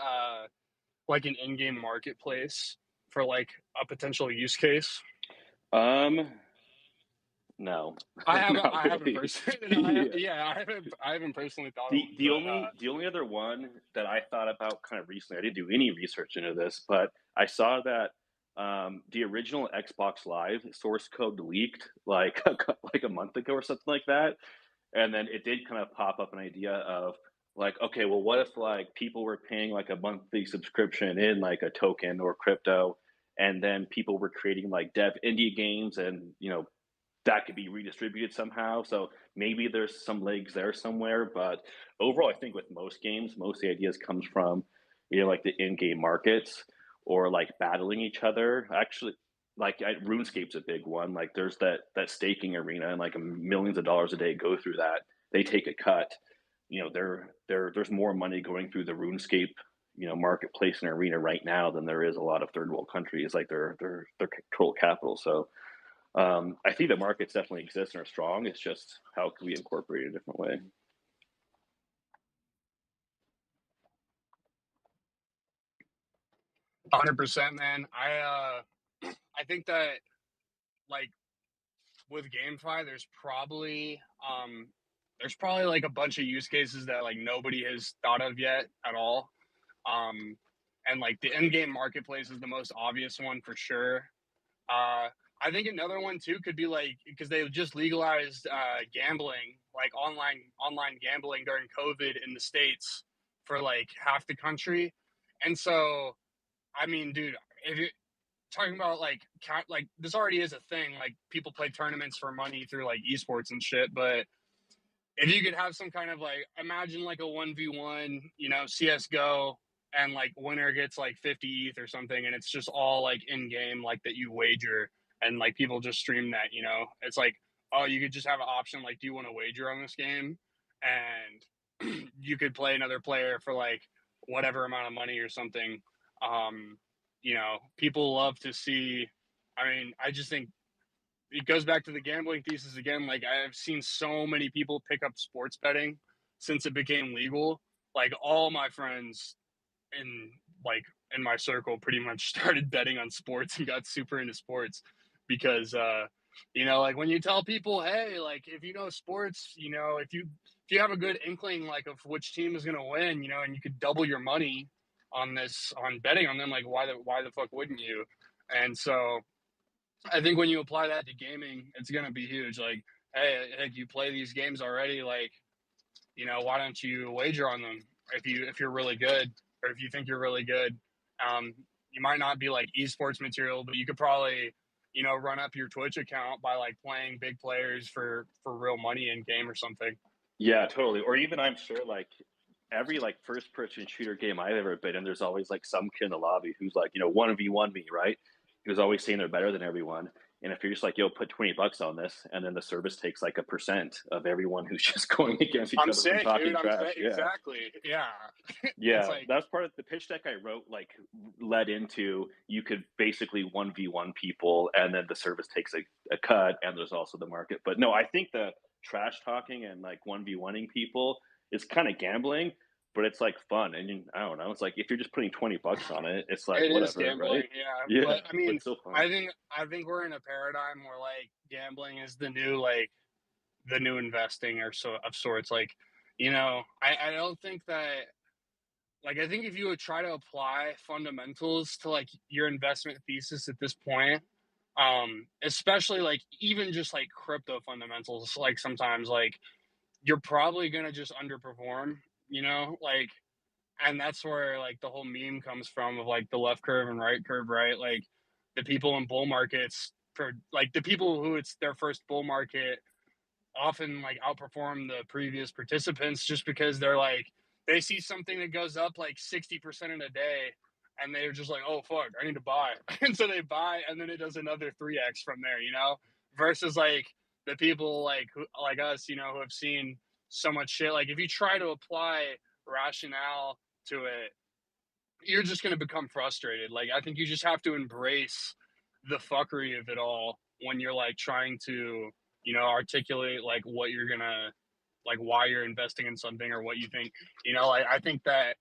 like an in-game marketplace for like a potential use case? No, I haven't really. personally. I haven't personally thought the only other one that I thought about kind of recently, I didn't do any research into this, but I saw that the original Xbox Live source code leaked like a month ago or something like that, and then it did kind of pop up an idea of like, okay, well, what if like people were paying like a monthly subscription in like a token or crypto, and then people were creating like dev indie games, and that could be redistributed somehow. So maybe there's some legs there somewhere. But overall, I think with most games, most of the ideas comes from like the in-game markets or like battling each other. Actually, like RuneScape's a big one. Like there's that staking arena, and like millions of dollars a day go through that. They take a cut. There's more money going through the RuneScape marketplace and arena right now than there is a lot of third world countries. Like their total capital. So I think the markets definitely exist and are strong. It's just how can we incorporate it a different way? 100%, man. I think that like with GameFi, there's probably like a bunch of use cases that like nobody has thought of yet at all. And like the in-game marketplace is the most obvious one for sure. I think another one too could be like, because they just legalized gambling, like online gambling during COVID in the States for like half the country. And so, I mean, dude, if you're talking about like this already is a thing, like people play tournaments for money through like esports and shit. But if you could have some kind of like, imagine like a 1v1, CSGO, and like winner gets like 50 ETH or something, and it's just all like in game, like that you wager, and like people just stream that, it's like, oh, you could just have an option like, do you want to wager on this game? And you could play another player for like whatever amount of money or something. People love to see. I mean, I just think it goes back to the gambling thesis again. Like I've seen so many people pick up sports betting since it became legal. Like all my friends in in my circle pretty much started betting on sports and got super into sports because like when you tell people, hey, like if you know sports, if you have a good inkling like of which team is going to win, and you could double your money on betting on them, like why the fuck wouldn't you? And so I think when you apply that to gaming, it's going to be huge. Like, hey, you play these games already, like, why don't you wager on them if you're really good, or if you think you're really good? You might not be like esports material, but you could probably, run up your Twitch account by like playing big players for real money in game or something. Yeah, totally. Or even I'm sure like every like first person shooter game I've ever been in, there's always like some kid in the lobby who's like, 1v1 me, right? Who's always saying they're better than everyone. And if you're just like, yo, put $20 on this, and then the service takes like 1% of everyone who's just going against each other sick, and talking dude. trash. Yeah. Exactly. Yeah. Yeah. Like, that's part of the pitch deck I wrote, like led into you could basically 1v1 people, and then the service takes a cut, and there's also the market. But no, I think the trash talking and like 1v1ing people is kind of gambling, but it's like fun. And I don't know, it's like if you're just putting $20 on it, it's like it whatever, is gambling, right? Yeah. But I mean, still fun. I think we're in a paradigm where like gambling is the new investing or so of sorts. Like, I don't think that, like, I think if you would try to apply fundamentals to like your investment thesis at this point, especially like even just like crypto fundamentals, like sometimes like you're probably gonna just underperform, like, and that's where like the whole meme comes from of like the left curve and right curve, right? Like the people in bull markets, for like the people who it's their first bull market, often like outperform the previous participants just because they're like, they see something that goes up like 60% in a day, and they're just like, oh fuck, I need to buy. And so they buy, and then it does another 3x from there, versus like the people like like us, who have seen so much shit. Like if you try to apply rationale to it, you're just going to become frustrated. Like I think you just have to embrace the fuckery of it all when you're like trying to articulate like what you're gonna, like why you're investing in something or what you think. I think that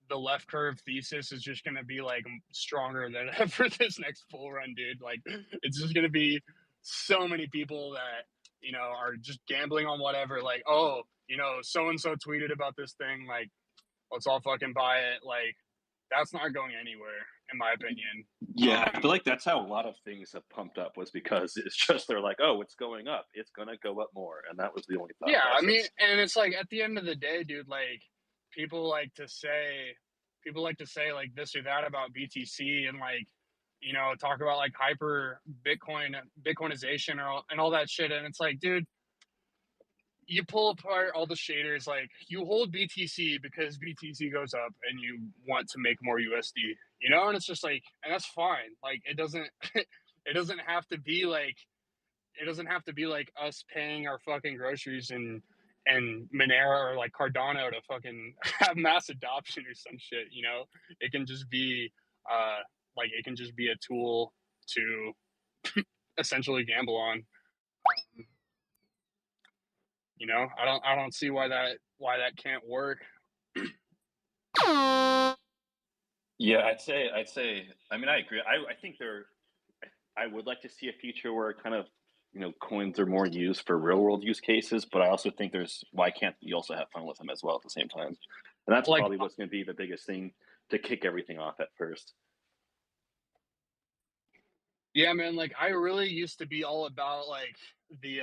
the left curve thesis is just gonna be like stronger than ever this next bull run, dude. Like it's just gonna be so many people that are just gambling on whatever. Like, oh, so and so tweeted about this thing, like let's all fucking buy it. Like that's not going anywhere, in my opinion. Yeah, I feel like that's how a lot of things have pumped up, was because it's just they're like, oh, it's going up, it's gonna go up more, and that was the only thought. Yeah, process. I mean, and it's like at the end of the day, dude, like people like to say like this or that about BTC, and like, you know, talk about like hyper Bitcoinization and all that shit. And it's like, dude, you pull apart all the shaders, like you hold BTC because BTC goes up and you want to make more USD, you know? And it's just like, and that's fine. Like it doesn't it doesn't have to be like us paying our fucking groceries and Monero or like Cardano to fucking have mass adoption or some shit, you know? It can just be like it can just be a tool to essentially gamble on. You know, I don't see why that can't work. Yeah, I'd say. I mean, I agree. I think I would like to see a future where kind of, you know, coins are more used for real world use cases, but I also think there's, why can't you also have fun with them as well at the same time? And that's Like, probably what's going to be the biggest thing to kick everything off at first. yeah, man, like I really used to be all about like the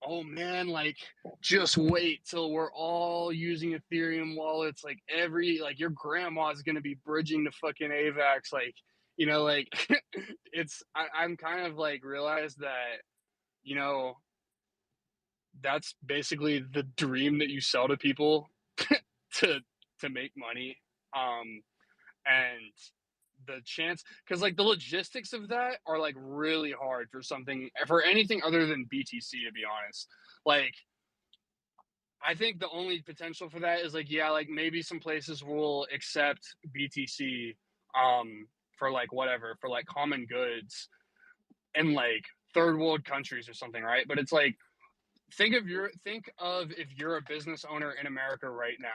oh man, like just wait till we're all using Ethereum wallets. Like like your grandma's gonna be bridging to fucking AVAX. Like, you know, like I'm kind of like realized that, you know, that's basically the dream that you sell to people to make money. And the chance, because like the logistics of that are like really hard for anything other than BTC, to be honest. Like I think the only potential for that is like, yeah, like maybe some places will accept BTC for like whatever, for like common goods in like third world countries or something, right? But it's like, think of if you're a business owner in America right now,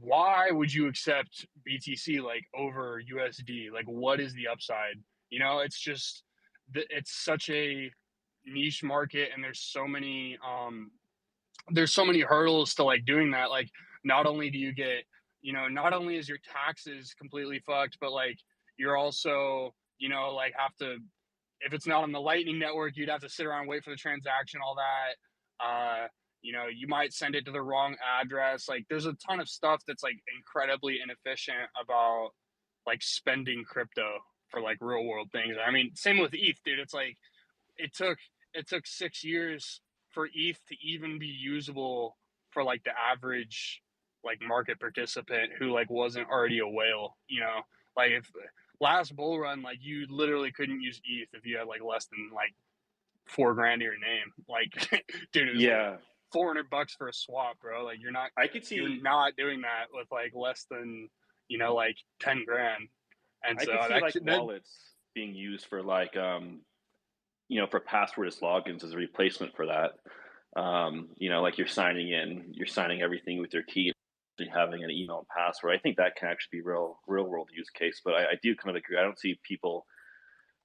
why would you accept BTC like over USD? Like, what is the upside? You know, it's just it's such a niche market, and there's so many hurdles to like doing that. Like, not only do you get, you know, not only is your taxes completely fucked, but like you're also, you know, like have to, if it's not on the Lightning Network, you'd have to sit around and wait for the transaction, all that. You know, you might send it to the wrong address. Like, there's a ton of stuff that's like incredibly inefficient about like spending crypto for like real world things. I mean, same with ETH, dude. It's like it took 6 years for ETH to even be usable for like the average like market participant who like wasn't already a whale, you know. Like if last bull run, like you literally couldn't use ETH if you had like less than like $4,000 in your name. Like, dude, it was like Yeah, $400 for a swap, bro. Like you're see. not doing that with like less than, you know, like 10 grand. And I so could see like that wallets being used for like, you know, for passwordless logins as a replacement for that. You know, like you're signing everything with your key, having an email and password. I think that can actually be real world use case. But I do kind of agree. I don't see people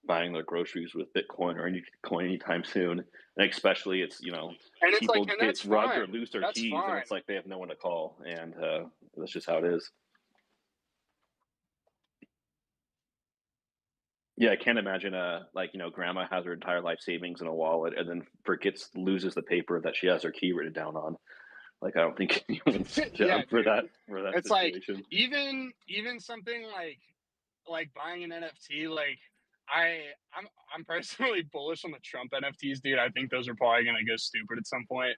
buying their groceries with Bitcoin or any coin anytime soon. And especially it's, you know, and it's like, people and get that's robbed or fine. lose their That's keys, and fine. it's like they have no one to call, and that's just how it is. Yeah, I can't imagine like, you know, grandma has her entire life savings in a wallet and then loses the paper that she has her key written down on. Like, I don't think anyone's Yeah, down for dude. that It's like situation. even something like buying an NFT. Like I'm personally bullish on the Trump NFTs, dude. I think those are probably gonna go stupid at some point.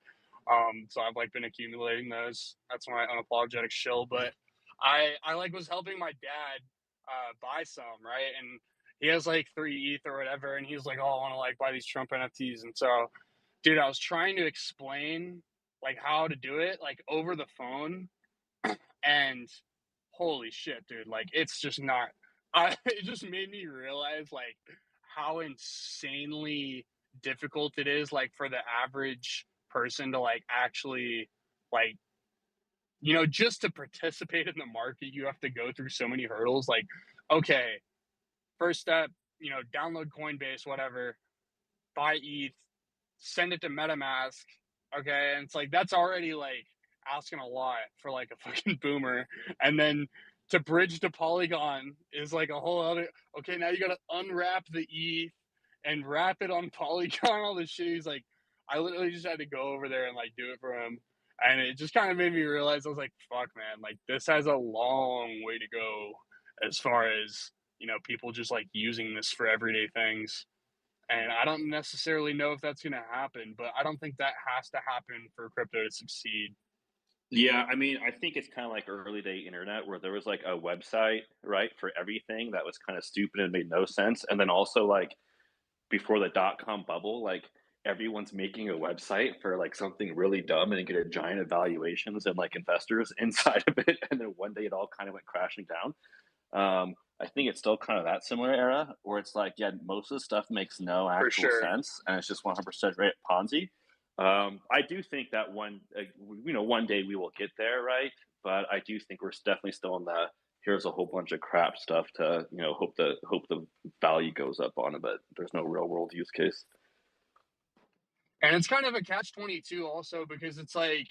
So I've like been accumulating those. That's my unapologetic shill. But I like was helping my dad buy some, right, and he has like 3 ETH or whatever, and he was like, "Oh, I want to like buy these Trump NFTs," and so, dude, I was trying to explain like how to do it like over the phone, and holy shit, dude, like it's just not. It just made me realize like how insanely difficult it is, like for the average person to like actually like, you know, just to participate in the market. You have to go through so many hurdles. Like, okay, first step, you know, download Coinbase, whatever, buy ETH, send it to MetaMask. Okay, and it's like that's already like asking a lot for like a fucking boomer. And then to bridge to Polygon is like a whole other. Okay, now you gotta unwrap the ETH and wrap it on Polygon. All this shit. He's like, I literally just had to go over there and like do it for him. And it just kind of made me realize, I was like, fuck, man, like this has a long way to go as far as, people just like using this for everyday things. And I don't necessarily know if that's going to happen, but I don't think that has to happen for crypto to succeed. Yeah, I mean, I think it's kind of like early day internet where there was like a website, right, for everything that was kind of stupid and made no sense. And then also like before the dot-com bubble, like everyone's making a website for like something really dumb and get a giant evaluations and like investors inside of it. And then one day it all kind of went crashing down. I think it's still kind of that similar era where it's like, yeah, most of the stuff makes no For actual sure. sense and it's just 100% right Ponzi. I do think that one day we will get there, right? But I do think we're definitely still in the here's a whole bunch of crap stuff to hope the value goes up on it, but there's no real world use case. And it's kind of a catch-22 also, because it's like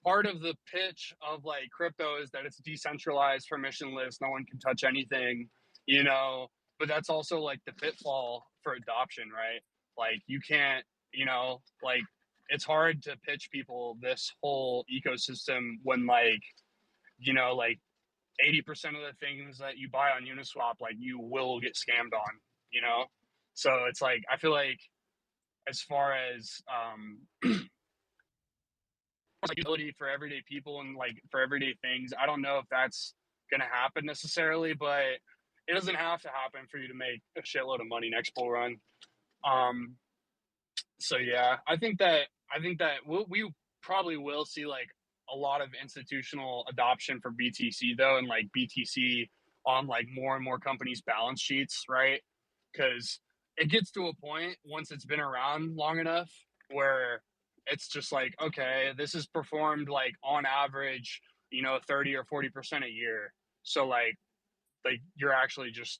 part of the pitch of like crypto is that it's decentralized, permissionless, no one can touch anything, but that's also like the pitfall for adoption, right? Like you can't, like it's hard to pitch people this whole ecosystem when like 80% of the things that you buy on Uniswap, like you will get scammed on. So it's like, I feel like as far as utility for everyday people and like for everyday things, I don't know if that's gonna happen necessarily, but it doesn't have to happen for you to make a shitload of money next bull run. So yeah, I think that we probably will see like a lot of institutional adoption for BTC though, and like BTC on like more and more companies' balance sheets, right? Because it gets to a point once it's been around long enough where it's just like, okay, this is performed like on average, 30 or 40% a year. So like you're actually just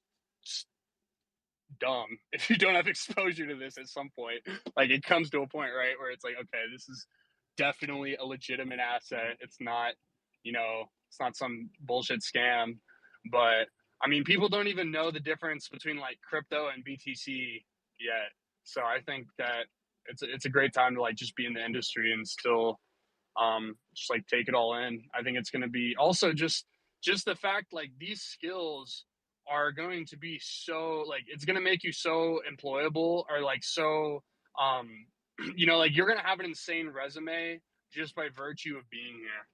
dumb if you don't have exposure to this at some point. Like it comes to a point, right, where it's like, okay, this is definitely a legitimate asset. It's not, it's not some bullshit scam. But I mean, people don't even know the difference between like crypto and BTC yet. So I think that it's a great time to like just be in the industry and still just like take it all in. I think it's going to be also just the fact like these skills are going to be so like it's going to make you so employable, or like so like you're going to have an insane resume just by virtue of being here.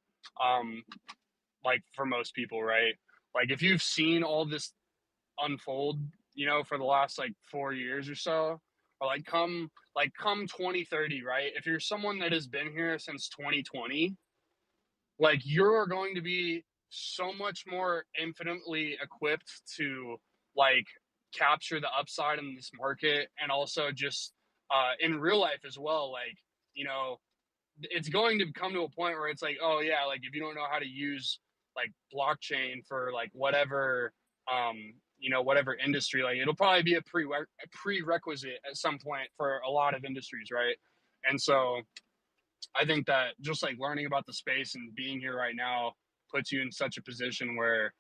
Like for most people, right? Like if you've seen all this unfold, for the last like 4 years or so, or come 2030, right? If you're someone that has been here since 2020, like you're going to be so much more infinitely equipped to like capture the upside in this market, and also just in real life as well. Like, it's going to come to a point where it's like, oh yeah, like if you don't know how to use like blockchain for like whatever whatever industry, like it'll probably be a prerequisite at some point for a lot of industries, right? And so I think that just like learning about the space and being here right now puts you in such a position where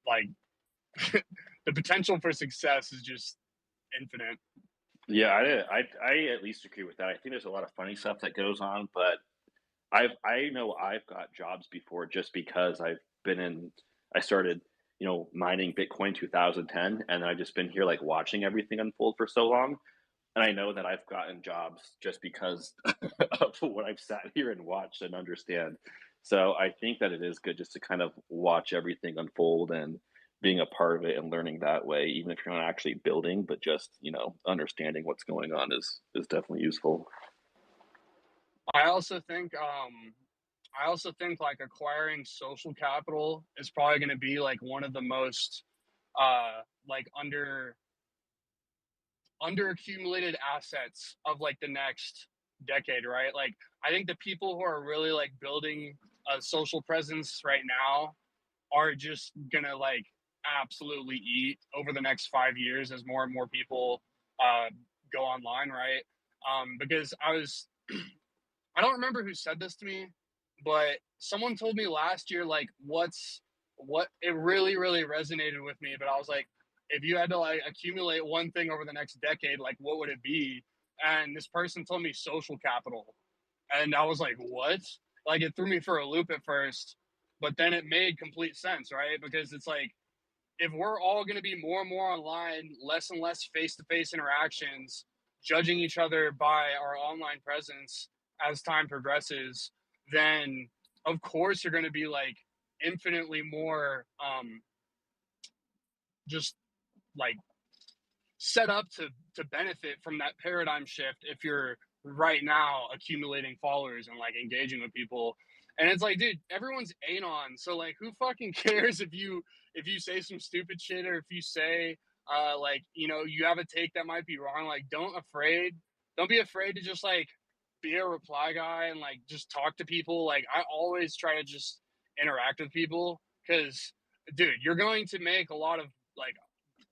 like the potential for success is just infinite. Yeah, I at least agree with that. I think there's a lot of funny stuff that goes on, but I know I've got jobs before just because I started, mining Bitcoin 2010, and I've just been here like watching everything unfold for so long. And I know that I've gotten jobs just because of what I've sat here and watched and understand. So I think that it is good just to kind of watch everything unfold and being a part of it and learning that way, even if you're not actually building, but just, understanding what's going on is definitely useful. I also think like acquiring social capital is probably going to be like one of the most like underaccumulated assets of like the next decade, right? Like I think the people who are really like building a social presence right now are just gonna like absolutely eat over the next 5 years as more and more people go online, right? Because I don't remember who said this to me, but someone told me last year like what it really resonated with me. But I was like, if you had to like accumulate one thing over the next decade, like what would it be? And this person told me social capital, and I was like, what? like it threw me for a loop at first, but then it made complete sense, right? Because it's like, if we're all going to be more and more online, less and less face-to-face interactions, judging each other by our online presence as time progresses, then of course you're going to be like infinitely more just like set up to benefit from that paradigm shift if you're right now accumulating followers and like engaging with people. And it's like, dude, everyone's anon, so like who fucking cares if you say some stupid shit, or if you say like, you know, you have a take that might be wrong. Like, don't be afraid to just like be a reply guy and like just talk to people. Like, I always try to just interact with people, because dude, you're going to make a lot of like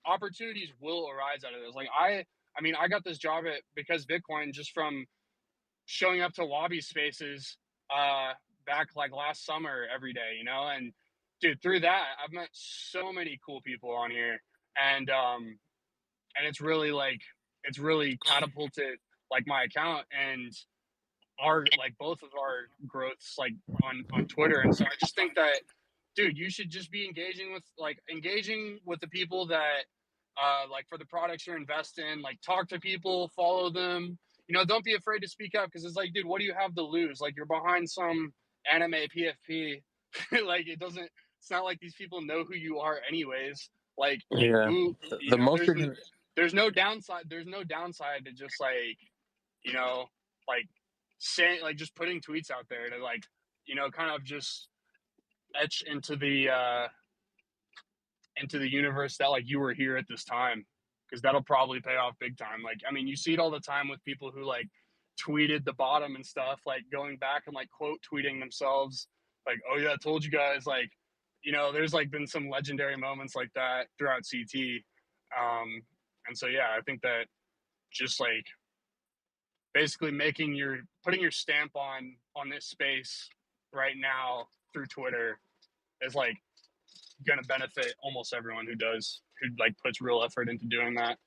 opportunities will arise out of this. Like, I mean, I got this job at Because Bitcoin just from showing up to lobby spaces back like last summer every day, you know. And dude, through that I've met so many cool people on here, and it's really like, it's really catapulted like my account and our like both of our growths like on Twitter. And so I just think that, dude, you should just be engaging with the people that like for the products you're investing in. Like, talk to people, follow them, you know. Don't be afraid to speak up, because it's like, dude, what do you have to lose? Like, you're behind some anime PFP. Like, it's not like these people know who you are anyways. Like, Yeah. who, you The know, most you're gonna. there's no downside to just like, you know, like saying, like, just putting tweets out there to like, you know, kind of just etch into the universe that like you were here at this time, because that'll probably pay off big time. Like, I mean, you see it all the time with people who like tweeted the bottom and stuff, like going back and like quote tweeting themselves, like, oh yeah, I told you guys. Like, you know, there's like been some legendary moments like that throughout CT. And so yeah, I think that just like basically putting your stamp on this space right now through Twitter is like going to benefit almost everyone who like puts real effort into doing that.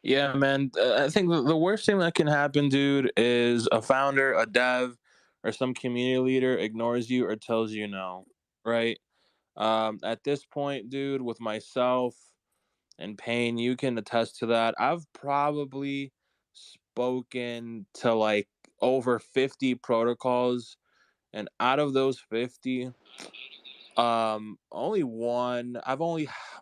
Yeah, man. I think the worst thing that can happen, dude, is a founder, a dev, or some community leader ignores you or tells you no, right? At this point, dude, with myself and Payne, you can attest to that. I've probably spoken to like over 50 protocols, and out of those 50, only one. Oh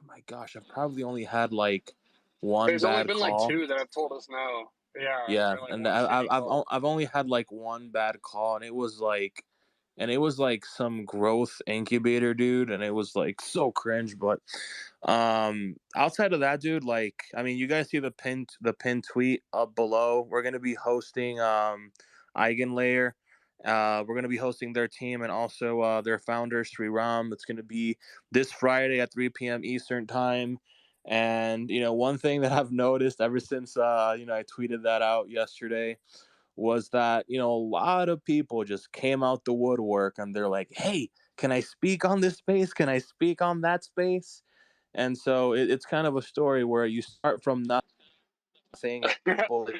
my gosh, I've probably only had like one There's only bad been like call. two that have told us no. Yeah, Yeah, or like and one shitty call. I've only had like one bad call, and it was like some growth incubator dude, and it was like so cringe. But outside of that, dude, like, I mean, you guys see the pin tweet up below. We're gonna be hosting Eigenlayer. We're gonna be hosting their team and also their founder Sri Ram. It's gonna be this Friday at 3 p.m. Eastern time. And you know, one thing that I've noticed ever since you know, I tweeted that out yesterday was that, you know, a lot of people just came out the woodwork and they're like, "Hey, can I speak on this space? Can I speak on that space?" And so it's kind of a story where you start from nothing, and people,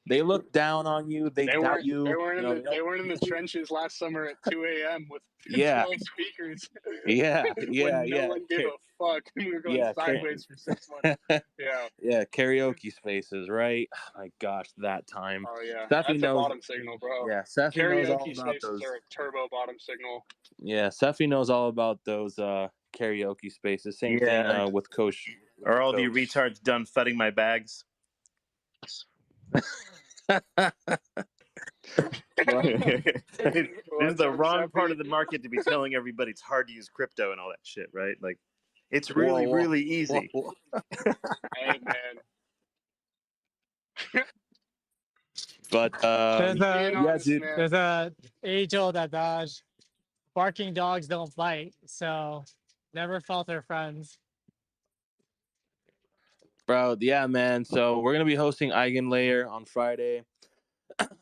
they look down on you, they doubt you. You know, they They don't. weren't in the trenches last summer at 2 a.m. with Yeah, 12 speakers yeah, yeah, when no yeah, one gave a fuck. We were going yeah. sideways for 6 months. Yeah. Yeah, karaoke spaces, right? Oh my gosh, that time. Oh yeah, Steffi that's a knows. bottom signal, bro. Yeah, Steffi knows all Karaoke about spaces those. are a turbo bottom signal. Yeah, Steffi knows all about those karaoke spaces. Same thing Yeah. with Coach. Are all of you Coach. retards done flooding my bags? This is Watch the out, wrong part Seffi. of the market to be telling everybody it's hard to use crypto and all that shit, right? Like, it's Whoa, really, whoa, really whoa, easy. whoa. Hey man, But There's just being a yeah, honest, dude, man. there's a age-old adage: barking dogs don't bite. So never fault their friends. bro, yeah, man. So we're gonna be hosting Eigenlayer on Friday,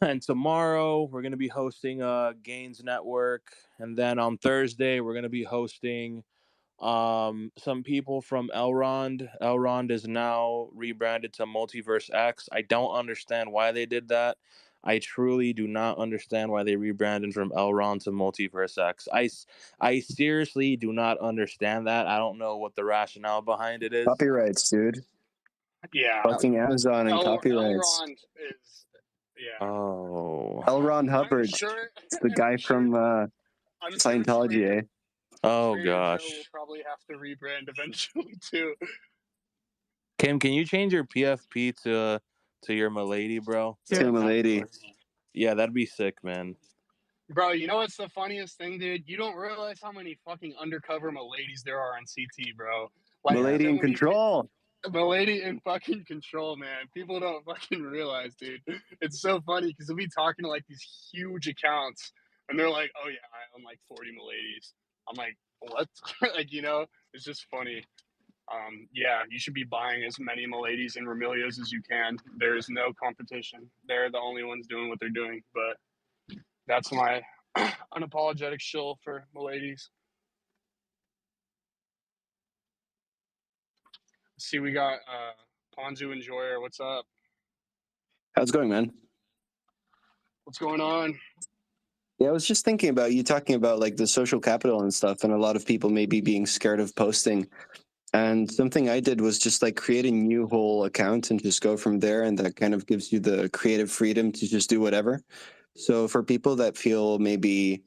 and tomorrow we're gonna be hosting Gains Network, and then on Thursday we're gonna be hosting some people from Elrond is now rebranded to Multiverse X. I don't understand why they did that. I truly do not understand why they rebranded from Elrond to Multiverse X. I seriously do not understand that. I don't know what the rationale behind it is. Copyrights, dude. Yeah, Fucking Amazon and copyrights. Elrond is, yeah. Oh. L. Ron I'm Hubbard. sure. It's the guy I'm sure. from I'm sure Scientology, eh? Oh Spray and Joe will gosh. probably have to rebrand eventually too. Kim, can you change your PFP to your milady, bro? To The my lady. Capitals? Yeah, that'd be sick, man. Bro, you know what's the funniest thing, dude? You don't realize how many fucking undercover miladies there are on CT, bro. Like, Milady so in many control. milady in fucking control, man. People don't fucking realize, dude. It's so funny because we'll be talking to like these huge accounts, and they're like, "Oh yeah, I own like 40 miladies." I'm like, "What?" Like, you know, it's just funny. Yeah, you should be buying as many miladies and Remilias as you can. There is no competition. They're the only ones doing what they're doing, but that's my unapologetic shill for miladies. See, we got Ponzu Enjoyer. What's up? How's it going, man? What's going on? Yeah, I was just thinking about you talking about like the social capital and stuff, and a lot of people maybe being scared of posting. And something I did was just like create a new whole account and just go from there. And that kind of gives you the creative freedom to just do whatever. So for people that feel maybe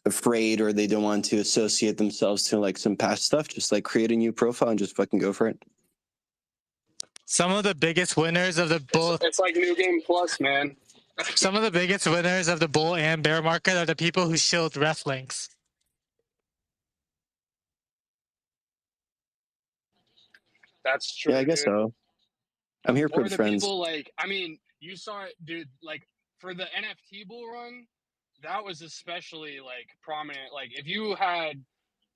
afraid or they don't want to associate themselves to like some past stuff, just like create a new profile and just fucking go for it. Some of the biggest winners of the bull. It's like New Game Plus, man. Some of the biggest winners of the bull and bear market are the people who shield ref links. That's true. Yeah, I guess dude. so. I'm here for Or the the friends. people like, I mean, you saw it, dude. Like for the NFT bull run, that was especially like prominent. Like if you had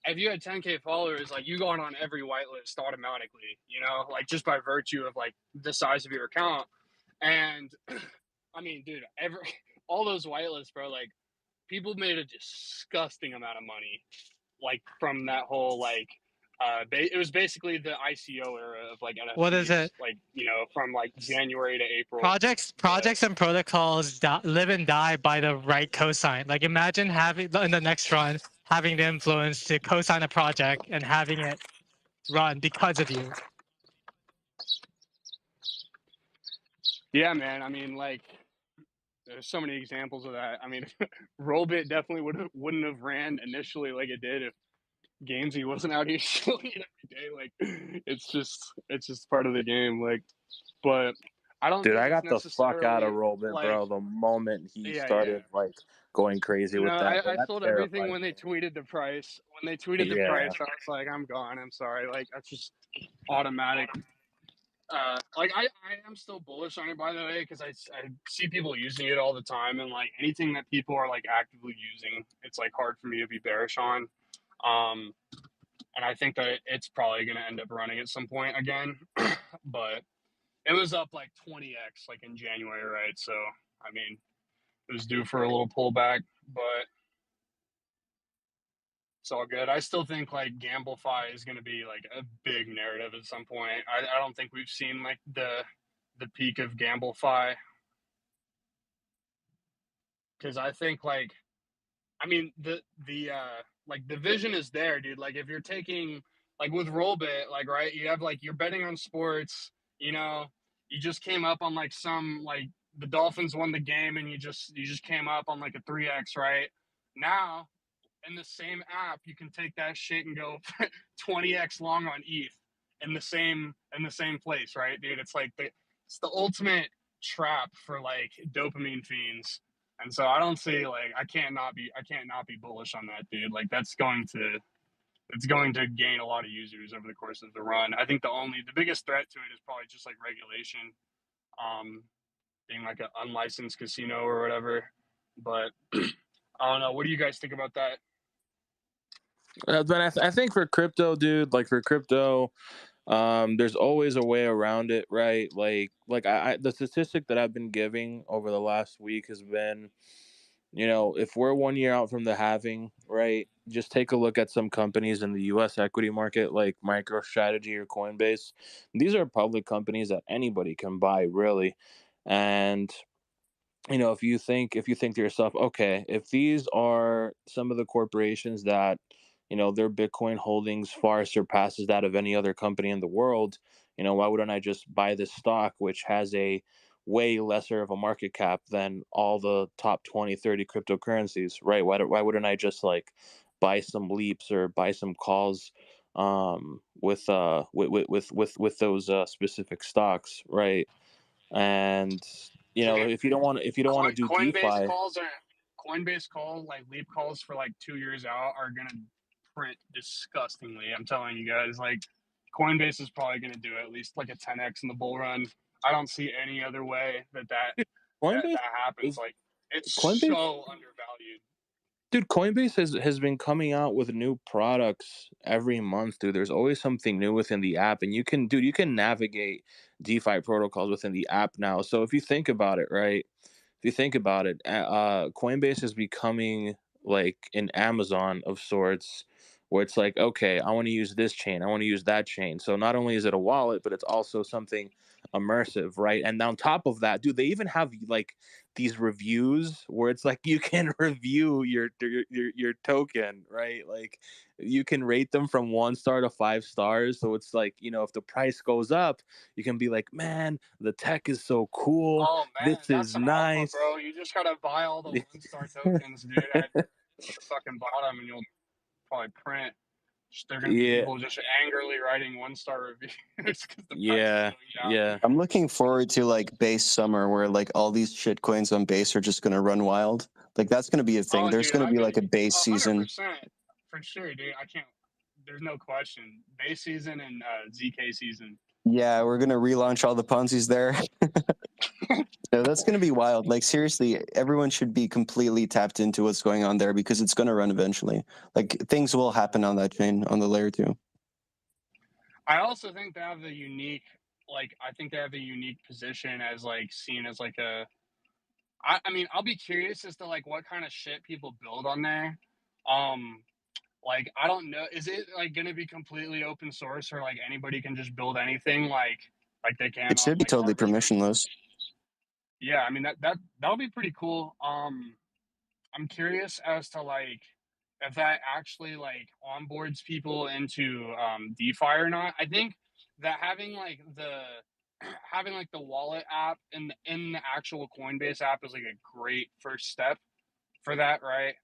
10K followers, like you got on every whitelist automatically, you know, like just by virtue of like the size of your account. And I mean, dude, all those whitelists, bro, like people made a disgusting amount of money, like from that whole like it was basically the ICO era of like NFTs. What is it? Like, you know, from like January to April. Projects and protocols live and die by the right cosign. Like imagine having in the next run having the influence to cosign a project and having it run because of you. Yeah, man. I mean, like, there's so many examples of that. I mean, Rollbit definitely wouldn't have ran initially like it did if Gamesy wasn't out here shilling it every day. Like, it's just part of the game. Like, but I don't Dude, think I it's got the fuck out of necessarily Rollbit, like, bro, the moment he yeah. started like going crazy No, with that. Bro, I that sold everything terrified when they me. tweeted the price. When they tweeted the Yeah. price, I was like, I'm gone. I'm sorry. Like, that's just automatic. Like I am still bullish on it, by the way, because I see people using it all the time, and like anything that people are like actively using, it's like hard for me to be bearish on. And I think that it's probably going to end up running at some point again, but it was up like 20x like in January, right? So I mean, it was due for a little pullback, but it's all good. I still think like GambleFi is going to be like a big narrative at some point. I don't think we've seen like the peak of GambleFi, because I think like, I mean the like the vision is there, dude. Like if you're taking like with Rollbit, like right, you have like you're betting on sports, you know, you just came up on like some like the Dolphins won the game and you just came up on like a 3x, right? Now in the same app, you can take that shit and go 20x long on ETH in the same place, right, dude? It's like it's the ultimate trap for like dopamine fiends. And so I don't see like I can't not be bullish on that, dude. Like it's going to gain a lot of users over the course of the run. I think the biggest threat to it is probably just like regulation, being like an unlicensed casino or whatever. But I don't know. What do you guys think about that? But I think for crypto, dude, like for crypto, there's always a way around it, right? Like the statistic that I've been giving over the last week has been, you know, if we're 1 year out from the halving, right, just take a look at some companies in the US equity market like MicroStrategy or Coinbase. These are public companies that anybody can buy, really. And if you think to yourself, okay, if these are some of the corporations that, their Bitcoin holdings far surpasses that of any other company in the world, why wouldn't I just buy this stock, which has a way lesser of a market cap than all the top 20, 30 cryptocurrencies, right? Why wouldn't I just like buy some leaps or buy some calls with those specific stocks, right? And Dude, if you don't want to do Coinbase DeFi, calls are Coinbase calls like leap calls for like 2 years out are gonna print disgustingly. I'm telling you guys, like Coinbase is probably gonna do at least like a 10x in the bull run. I don't see any other way that Coinbase happens. is Like it's Coinbase, so undervalued. dude. Coinbase has been coming out with new products every month, dude. There's always something new within the app, and you can navigate DeFi protocols within the app now. So if you think about it, right? If you think about it, Coinbase is becoming like an Amazon of sorts, where it's like, okay, I want to use this chain, I want to use that chain. So not only is it a wallet, but it's also something immersive, right? And on top of that, dude, they even have like these reviews where it's like you can review your token, right? Like you can rate them from 1 star to 5 stars. So it's like, if the price goes up, you can be like, man, the tech is so cool. Oh man, This that's is some alpha, nice. bro. You just gotta buy all the 1 star tokens, dude, at the fucking bottom, and you'll probably print. They're gonna be Yeah, people just angrily writing 1 star reviews because the price is yeah, going down. yeah. I'm looking forward to like base summer where like all these shit coins on base are just gonna run wild. Like that's gonna be a thing. Oh, There's dude, gonna I've be been like a base season. 100% for sure, dude. I can't. There's no question. Base season and ZK season. Yeah, we're gonna relaunch all the Ponzi's there. No, that's gonna be wild. Like seriously, everyone should be completely tapped into what's going on there because it's gonna run eventually. Like things will happen on that chain on the layer 2. I also think they have the unique, like, I think they have a unique position as like seen as like a. I mean, I'll be curious as to like what kind of shit people build on there. Um, like I don't know, is it like going to be completely open source or like anybody can just build anything like they can It on should be like totally Arbitrum? permissionless. Yeah, I mean that'll be pretty cool. I'm curious as to like if that actually like onboards people into DeFi or not. I think that having like the wallet app in the actual Coinbase app is like a great first step for that, right?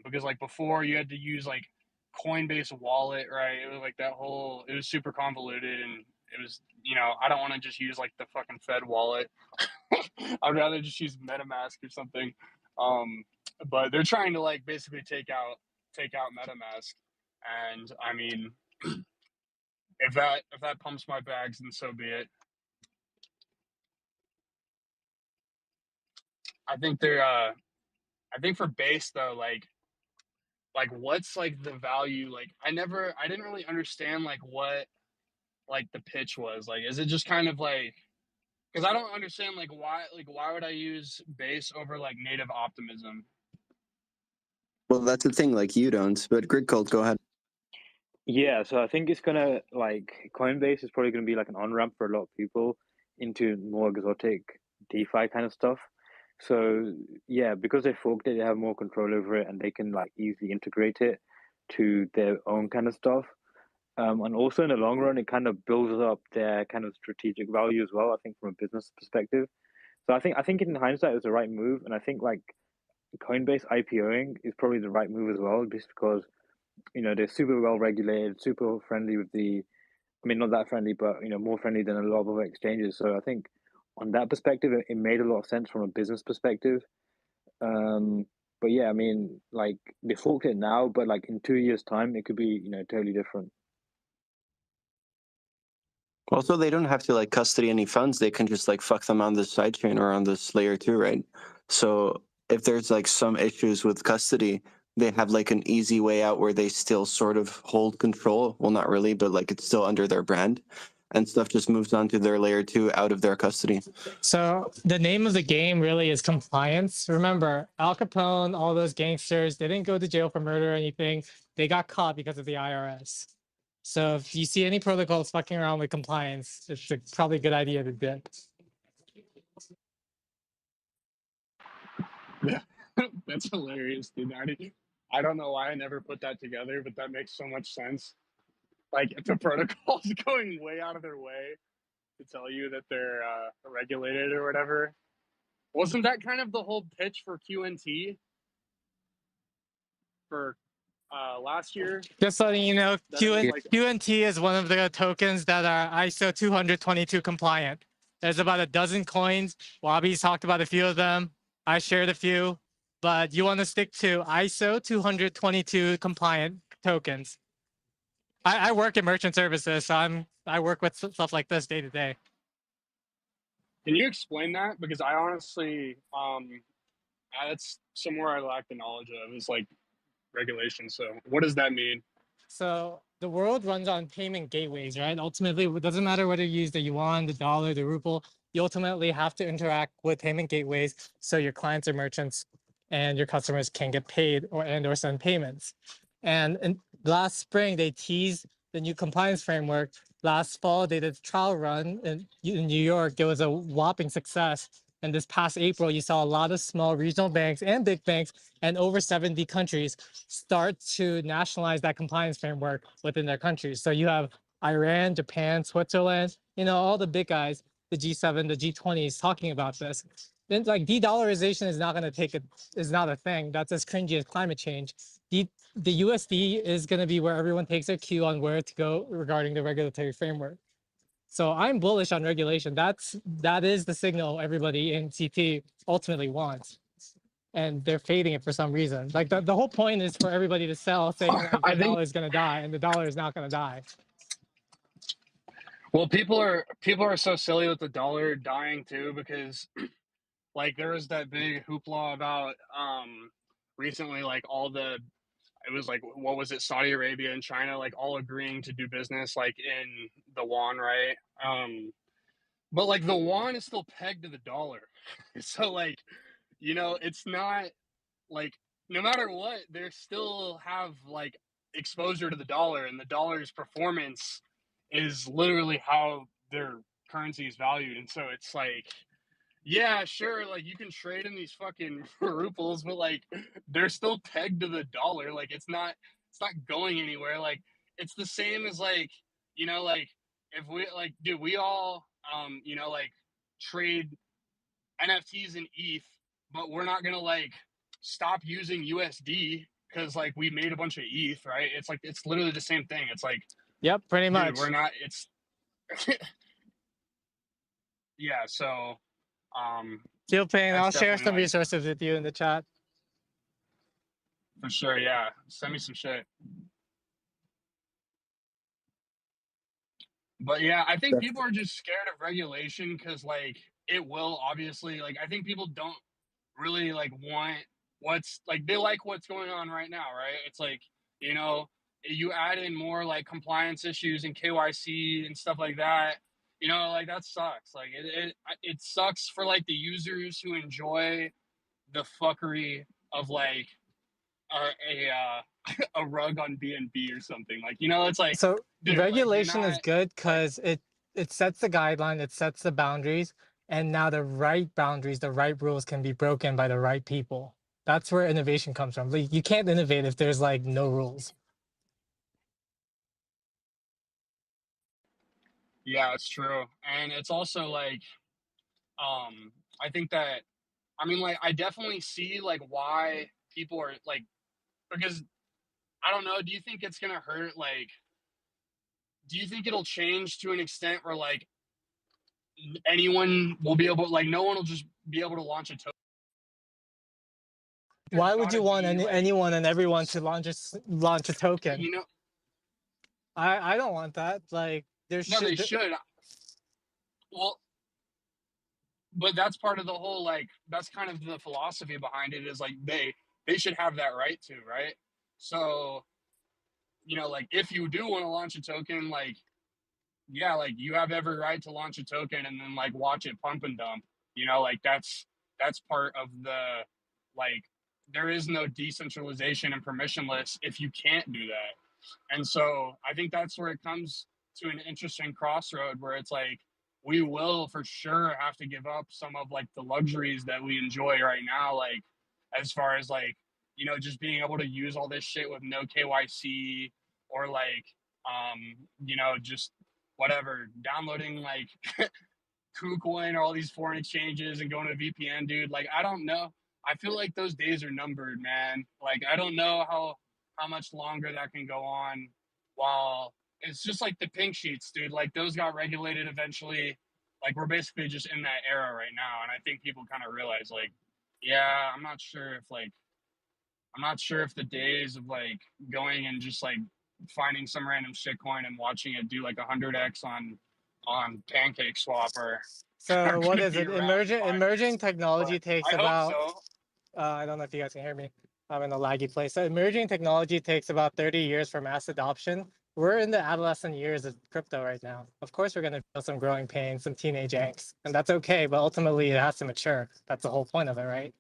Because like before you had to use like Coinbase wallet, right? It was like it was super convoluted and it was, I don't want to just use like the fucking Fed wallet. I'd rather just use MetaMask or something. But they're trying to like basically take out MetaMask, and I mean, if that pumps my bags, then so be it. I think I think for base though, like what's like the value? Like I didn't really understand like what like the pitch was. Like, is it just kind of like because I don't understand like why would I use base over like native optimism? Well, that's the thing. Like you don't, but Grid Cult, go ahead. Yeah, so I think it's gonna like Coinbase is probably gonna be like an on-ramp for a lot of people into more exotic DeFi kind of stuff. So yeah, because they forked it, they have more control over it and they can like easily integrate it to their own kind of stuff. And also in the long run, it kind of builds up their kind of strategic value as well, I think from a business perspective. So I think in hindsight it was the right move, and I think like Coinbase IPOing is probably the right move as well, just because they're super well regulated, super friendly with the. I mean, not that friendly, but more friendly than a lot of other exchanges. So I think on that perspective, it made a lot of sense from a business perspective. But yeah, I mean, like they forked it now, but like in 2 years' time, it could be totally different. Also, they don't have to like custody any funds. They can just like fuck them on the sidechain or on this layer 2, right? So if there's like some issues with custody, they have like an easy way out where they still sort of hold control. Well, not really, but like it's still under their brand, and stuff just moves on to their layer 2 out of their custody. So the name of the game really is compliance. Remember, Al Capone, all those gangsters, they didn't go to jail for murder or anything. They got caught because of the IRS. So if you see any protocols fucking around with compliance, it's probably a good idea to dip. That's hilarious, dude. I don't know why I never put that together, but that makes so much sense. Like, if the protocol's going way out of their way to tell you that they're regulated or whatever. Wasn't that kind of the whole pitch for QNT for last year? Just letting you know, That it was like, QNT is one of the tokens that are ISO 222 compliant. There's about a dozen coins. Wabi's talked about a few of them. I shared a few, but you want to stick to ISO 222 compliant tokens. I work in merchant services, so I work with stuff like this day to day. can you explain that? Because I honestly, that's somewhere I lack the knowledge of, is like regulation. So what does that mean? So the world runs on payment gateways, right? Ultimately, it doesn't matter whether you use the yuan, the dollar, the ruble, you ultimately have to interact with payment gateways so your clients or merchants and your customers can get paid or send payments. And last spring, they teased the new compliance framework. Last fall, they did a trial run in New York. It was a whopping success. And this past April, you saw a lot of small regional banks and big banks and over 70 countries start to nationalize that compliance framework within their countries. So you have Iran, Japan, Switzerland, all the big guys, the G7, the G20s talking about this. Then like de-dollarization is not going to is not a thing. That's as cringy as climate change. The USD is going to be where everyone takes their cue on where to go regarding the regulatory framework. So I'm bullish on regulation. That is the signal everybody in CT ultimately wants. And they're fading it for some reason. Like the whole point is for everybody to sell saying like the dollar is going to die, and the dollar is not going to die. Well, people are so silly with the dollar dying too, because like there was that big hoopla about recently, like it was like, what was it, Saudi Arabia and China like all agreeing to do business like in the yuan, right? But like the yuan is still pegged to the dollar. So like, it's not like, no matter what, they still have like exposure to the dollar, and the dollar's performance is literally how their currency is valued. And so it's like, yeah, sure, like you can trade in these fucking rubles, but like they're still pegged to the dollar. Like it's not going anywhere. Like it's the same as like, like if we like, dude, we all like trade NFTs and ETH, but we're not gonna like stop using USD because like we made a bunch of ETH, right? It's like it's literally the same thing. It's like, yep, pretty much. Dude, we're not. It's yeah. So Feel pain. I'll share some resources with you in the chat. For sure, yeah. Send me some shit. But yeah, I think people are just scared of regulation because like it will obviously, like I think people don't really like want what's like, they like what's going on right now, right? It's like, you add in more like compliance issues and KYC and stuff like that, like that sucks. Like it sucks for like the users who enjoy the fuckery of like a rug on BNB or something. Like, it's like, so dude, regulation like, is good because it sets the guideline, it sets the boundaries, and now the right boundaries, the right rules can be broken by the right people. That's where innovation comes from. Like, you can't innovate if there's like no rules. Yeah, it's true. And it's also like, I think that, I mean, like, I definitely see like why people are like, because I don't know, do you think it's gonna hurt? Like, do you think it'll change to an extent where like anyone will be able, like, no one will just be able to launch a token? Why would you want anyone and everyone to launch a token? I don't want that. Like, they should. Well, but that's part of the whole, like, that's kind of the philosophy behind it, is like they should have that right to, right? So, like if you do want to launch a token, like, yeah, like you have every right to launch a token and then like watch it pump and dump. Like that's part of the, like, there is no decentralization and permissionless if you can't do that. And so I think that's where it comes to an interesting crossroad where it's like, we will for sure have to give up some of like the luxuries that we enjoy right now, like as far as like, just being able to use all this shit with no KYC, or like, just whatever, downloading like KuCoin or all these foreign exchanges and going to VPN, dude. Like, I don't know. I feel like those days are numbered, man. Like, I don't know how much longer that can go on. While it's just like the pink sheets, dude. Like, those got regulated eventually. Like, we're basically just in that era right now, and I think people kind of realize, like, yeah, I'm not sure if the days of like going and just like finding some random shitcoin and watching it do like 100x on Pancake Swap are So what gonna is be it? around in 5 Emerging years. technology But takes I hope about, so. I don't know if you guys can hear me. I'm in a laggy place. So emerging technology takes about 30 years for mass adoption. We're in the adolescent years of crypto right now. Of course, we're going to feel some growing pains, some teenage angst, and that's okay. But ultimately, it has to mature. That's the whole point of it, right?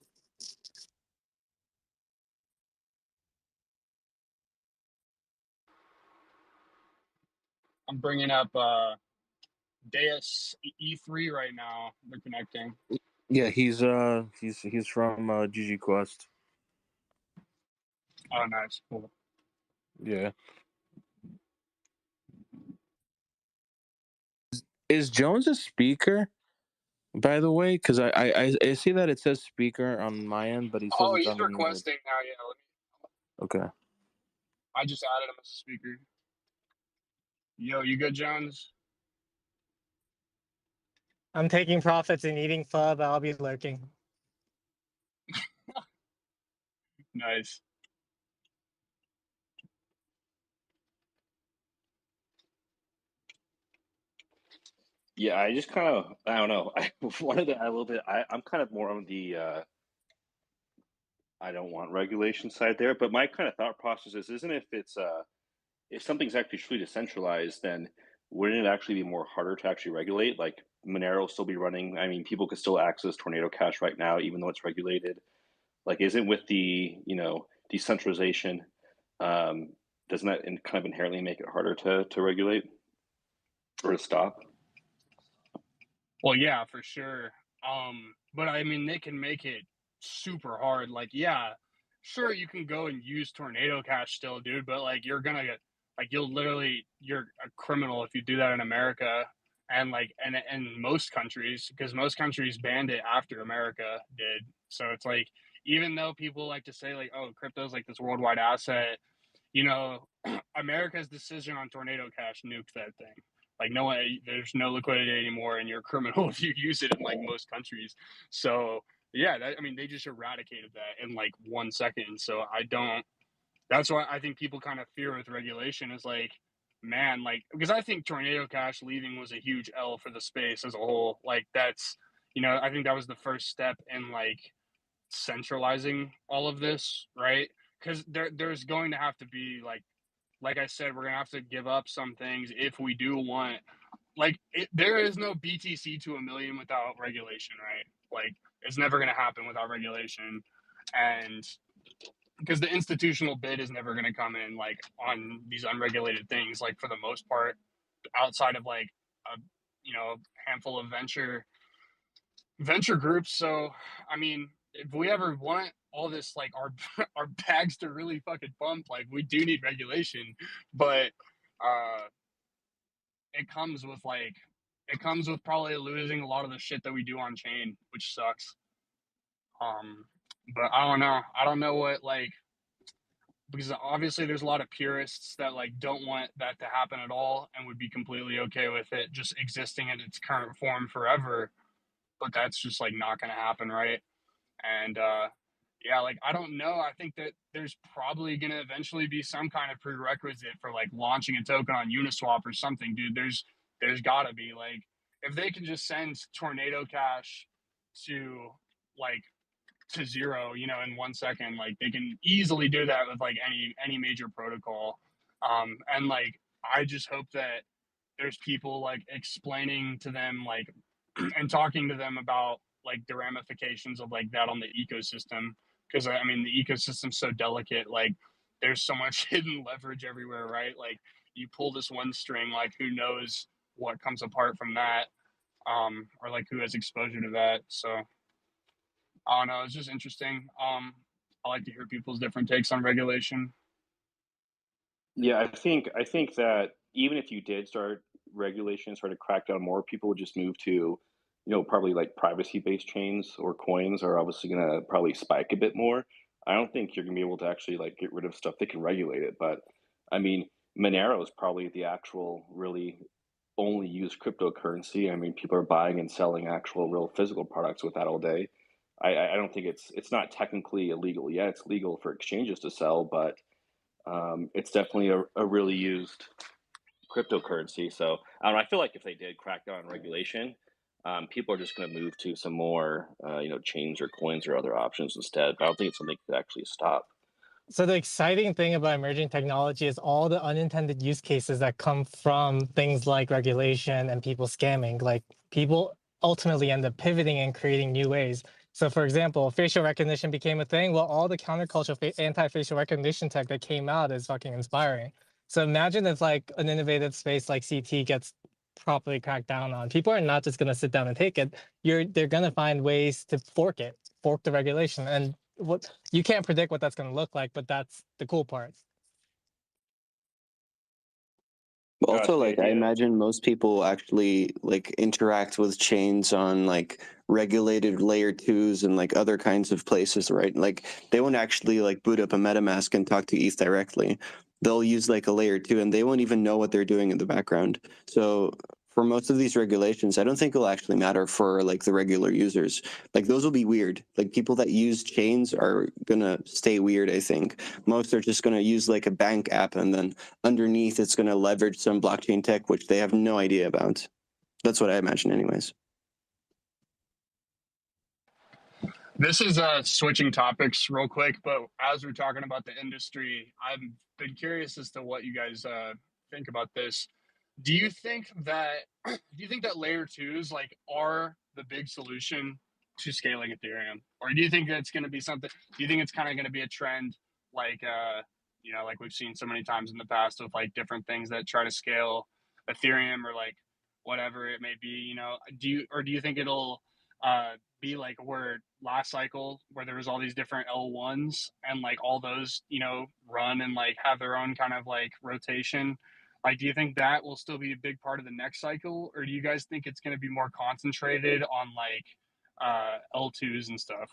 I'm bringing up Deus E3 right now. They're connecting. Yeah, he's from GG Quest. Oh, nice, cool. Yeah. Is Jones a speaker, by the way? Because I see that it says speaker on my end, but he says Oh, it's he's unmuted. requesting now. Yeah, Okay. I just added him as a speaker. Yo, you good, Jones? I'm taking profits and eating pho, but I'll be lurking. Nice. Yeah, I just kind of, I don't know. I wanted to add a little bit. I'm kind of more on the I don't want regulation side there, but my kind of thought process is, isn't it, if something's actually truly decentralized, then wouldn't it actually be more harder to actually regulate? Like Monero will still be running. I mean, people could still access Tornado Cash right now, even though it's regulated. Like, isn't with the decentralization, doesn't that kind of inherently make it harder to regulate or to stop? Well, yeah, for sure. But I mean, they can make it super hard. Like, yeah, sure, you can go and use Tornado Cash still, dude, but like, you're gonna get, like, you're a criminal if you do that in America, and like, and most countries, because most countries banned it after America did. So it's like, even though people like to say like, oh, crypto's like this worldwide asset, America's decision on Tornado Cash nuked that thing. Like, no one, there's no liquidity anymore, and you're a criminal if you use it in like most countries. So yeah, I mean, they just eradicated that in like 1 second. So I don't. That's why I think people kind of fear with regulation is like, man, like, because I think Tornado Cash leaving was a huge L for the space as a whole. Like, that's, I think that was the first step in like centralizing all of this, right? Because there's going to have to be like I said, we're gonna have to give up some things if we do want. Like, there is no BTC to a million without regulation, right? Like, it's never gonna happen without regulation, and because the institutional bid is never gonna come in like on these unregulated things. Like, for the most part, outside of like a handful of venture groups. So, I mean, if we ever want all this, like, our bags to really fucking bump, like, we do need regulation, but uh, it comes with probably losing a lot of the shit that we do on chain, which sucks. But I don't know. I don't know what, like, because obviously there's a lot of purists that like don't want that to happen at all and would be completely okay with it just existing in its current form forever. But that's just like not going to happen, right? And yeah, like, I don't know. I think that there's probably going to eventually be some kind of prerequisite for like launching a token on Uniswap or something, dude. There's got to be, like, if they can just send Tornado Cash to like to zero, in 1 second, like, they can easily do that with like any major protocol. And like, I just hope that there's people like explaining to them, like, and talking to them about like the ramifications of like that on the ecosystem, because I mean, the ecosystem's so delicate. Like, there's so much hidden leverage everywhere, right? Like, you pull this one string, like, who knows what comes apart from that, or like who has exposure to that. So I don't know, it's just interesting. I like to hear people's different takes on regulation. Yeah, I think that even if you did start regulation, start to crack down more, people would just move to, probably like privacy-based chains or coins are obviously gonna probably spike a bit more. I don't think you're gonna be able to actually like get rid of stuff that can regulate it, but I mean, Monero is probably the actual really only used cryptocurrency. I mean, people are buying and selling actual real physical products with that all day. I don't think it's not technically illegal yet. It's legal for exchanges to sell, but it's definitely a really used cryptocurrency. So I don't know. I feel like if they did crack down on regulation, people are just going to move to some more, chains or coins or other options instead. But I don't think it's something that could actually stop. So the exciting thing about emerging technology is all the unintended use cases that come from things like regulation and people scamming. Like people ultimately end up pivoting and creating new ways. So for example, facial recognition became a thing. Well, all the countercultural anti-facial recognition tech that came out is fucking inspiring. So imagine if like an innovative space like CT gets properly cracked down on. People are not just gonna sit down and take it. They're gonna find ways to fork the regulation. And what you can't predict what that's going to look like, but that's the cool part. Also, The like I idea. imagine most people actually like interact with chains on like regulated layer twos and like other kinds of places, right? Like they won't actually like boot up a MetaMask and talk to ETH directly. They'll use like a layer two and they won't even know what they're doing in the background. So for most of these regulations, I don't think it'll actually matter for like the regular users. Like those will be weird. Like people that use chains are gonna stay weird, I think. Most are just gonna use like a bank app and then underneath it's going to leverage some blockchain tech which they have no idea about. That's what I imagine anyways. This is switching topics real quick, but as we're talking about the industry, I've been curious as to what you guys think about this. Do you think that layer twos like are the big solution to scaling Ethereum, or do you think that's going to be something? Do you think it's kind of going to be a trend, like like we've seen so many times in the past with like different things that try to scale Ethereum or like whatever it may be? Do you think it'll be like where last cycle where there was all these different L1s and like all those run and like have their own kind of like rotation? Like, do you think that will still be a big part of the next cycle, or do you guys think it's going to be more concentrated on like L2s and stuff?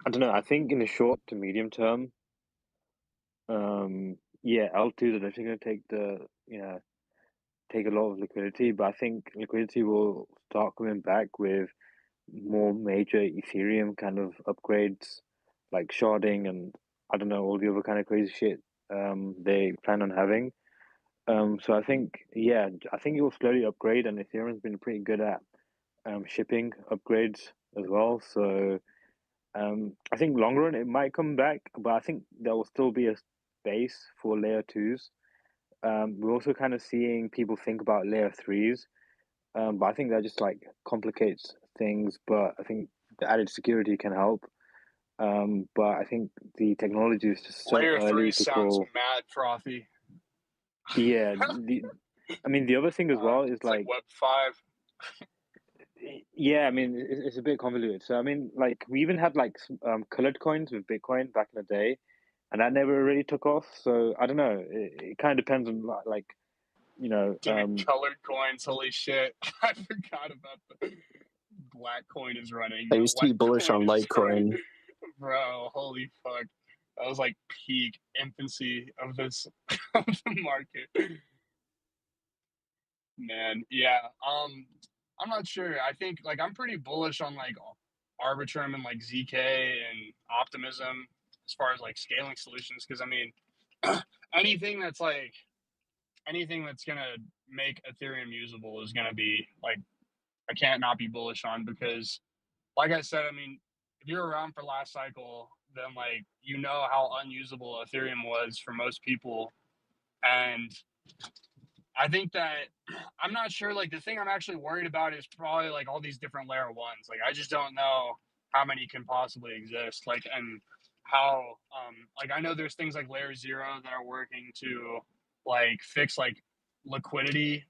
I don't know. I think in the short to medium term, yeah, L2s are definitely going to take a lot of liquidity, but I think liquidity will start coming back with more major Ethereum kind of upgrades, like sharding and I don't know all the other kind of crazy shit they plan on having. So I think I think it will slowly upgrade, and Ethereum's been pretty good at shipping upgrades as well. So I think long run it might come back, but I think there will still be a space for layer twos. We're also kind of seeing people think about layer threes, but I think that just like complicates things. But I think the added security can help. But I think the technology is just so Layer three early to sounds call. mad frothy. Yeah, I mean the other thing as well is It's like like Web 5. yeah, I mean it's a bit convoluted. So I mean like we even had like colored coins with Bitcoin back in the day, and that never really took off. So I don't know. It kind of depends on like Doing colored coins, holy shit. I forgot about the black coin is running. I The used to be white bullish coin on is running. Litecoin. Bro, holy fuck. That was like peak infancy of this of the market. Man, yeah. I'm not sure. I think like I'm pretty bullish on like Arbitrum and like ZK and Optimism as far as like scaling solutions. Because I mean, anything that's like anything that's gonna make Ethereum usable is gonna be like I can't not be bullish on because, like I said, I mean, if you're around for last cycle, then like you know how unusable Ethereum was for most people, and I think that I'm not sure. Like the thing I'm actually worried about is probably like all these different layer ones. Like I just don't know how many can possibly exist. Like and how like I know there's things like layer zero that are working to like fix like liquidity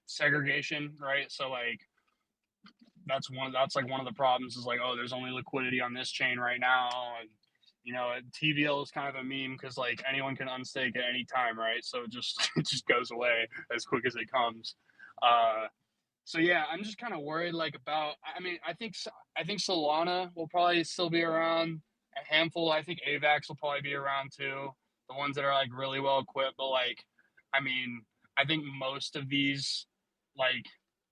segregation, right? So like that's like one of the problems is like, oh, there's only liquidity on this chain right now, and you know, TVL is kind of a meme because like anyone can unstake at any time, right? So it just goes away as quick as it comes. So yeah, I'm just kind of worried like about. I mean, I think Solana will probably still be around. A handful. I think AVAX will probably be around too. The ones that are like really well equipped, but like, I mean, I think most of these, like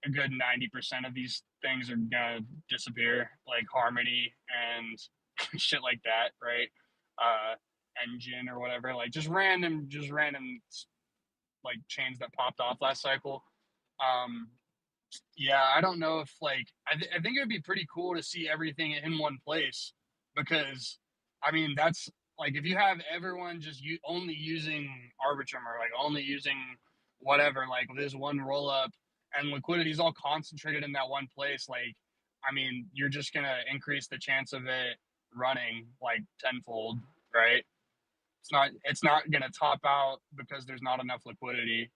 a good 90% of these things are gonna disappear, like Harmony and shit like that, right? Engine or whatever, like just random like chains that popped off last cycle. Um, yeah, I don't know if like I think it would be pretty cool to see everything in one place because I mean that's like if you have everyone just only using Arbitrum or like only using whatever like this one roll up and liquidity is all concentrated in that one place, like I mean you're just gonna increase the chance of it running like tenfold, right? It's not gonna top out because there's not enough liquidity,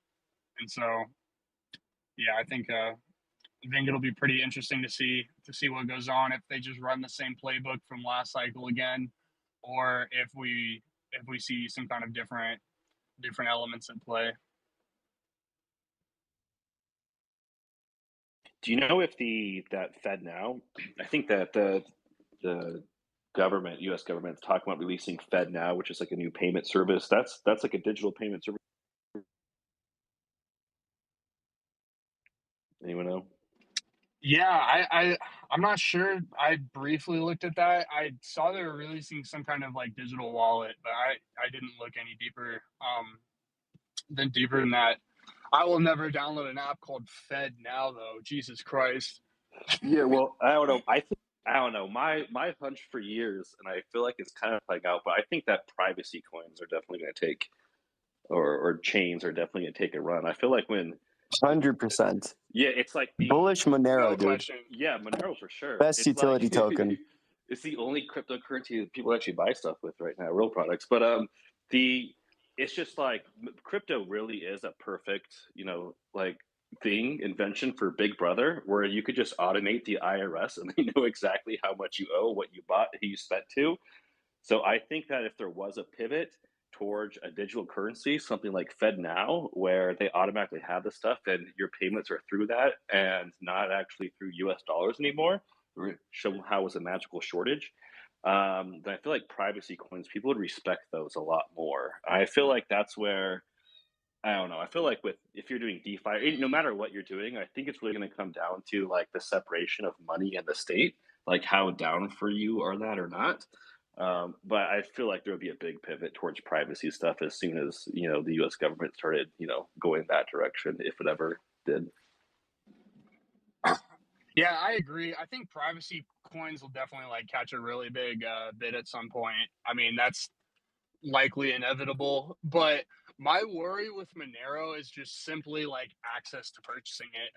and so yeah, I think it'll be pretty interesting to see what goes on if they just run the same playbook from last cycle again, or if we see some kind of different elements at play. Do you know if that Fed now? I think that the government, U.S. government, is talking about releasing Fed now, which is like a new payment service. That's like a digital payment service. Anyone know? Yeah, I'm not sure. I briefly looked at that. I saw they were releasing some kind of like digital wallet, but I didn't look any deeper than that. I will never download an app called Fed now, though. Jesus Christ. Yeah, well, I don't know. I don't know. My hunch for years, and I feel like it's kind of playing out, but I think that privacy coins are definitely going to take, or chains are definitely going to take a run. I feel like when 100%. Yeah, it's like bullish Monero, No dude. question. Yeah, Monero for sure. Best It's utility like, token. It's the only cryptocurrency that people actually buy stuff with right now, real products. But it's just like crypto really is a perfect, like invention for Big Brother, where you could just automate the IRS and they know exactly how much you owe, what you bought, who you spent to. So I think that if there was a pivot towards a digital currency, something like FedNow, where they automatically have the stuff and your payments are through that and not actually through US dollars anymore, show how it was a magical shortage. Then I feel like privacy coins, people would respect those a lot more. I feel like that's where, I don't know. I feel like if you're doing DeFi, no matter what you're doing, I think it's really going to come down to like the separation of money and the state, like how down for you are that or not. But I feel like there would be a big pivot towards privacy stuff as soon as the U.S. government started going that direction, if it ever did. Yeah, I agree. I think privacy coins will definitely like catch a really big bid at some point. I mean, that's likely inevitable, but my worry with Monero is just simply like access to purchasing it.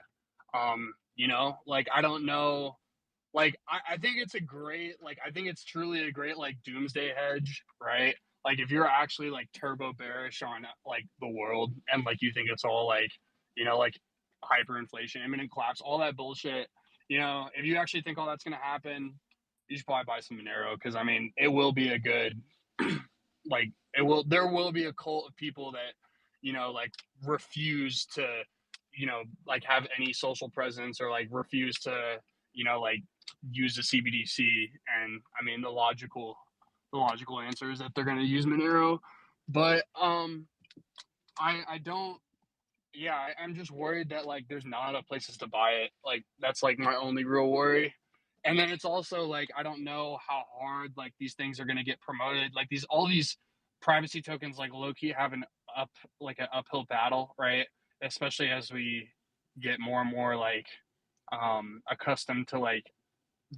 Like I don't know. Like I think it's I think it's truly a great like doomsday hedge, right? Like if you're actually like turbo bearish on like the world and like you think it's all like, like hyperinflation, imminent collapse, all that bullshit, if you actually think all that's gonna happen, you should probably buy some Monero because I mean it will be a good like there will be a cult of people that like refuse to like have any social presence or like refuse to like use the CBDC. And I mean the logical answer is that they're going to use Monero, but I don't. Yeah, I'm just worried that like there's not enough places to buy it. Like that's like my only real worry. And then it's also like I don't know how hard like these things are going to get promoted. Like all these privacy tokens like low key have an uphill battle, right? Especially as we get more and more like accustomed to like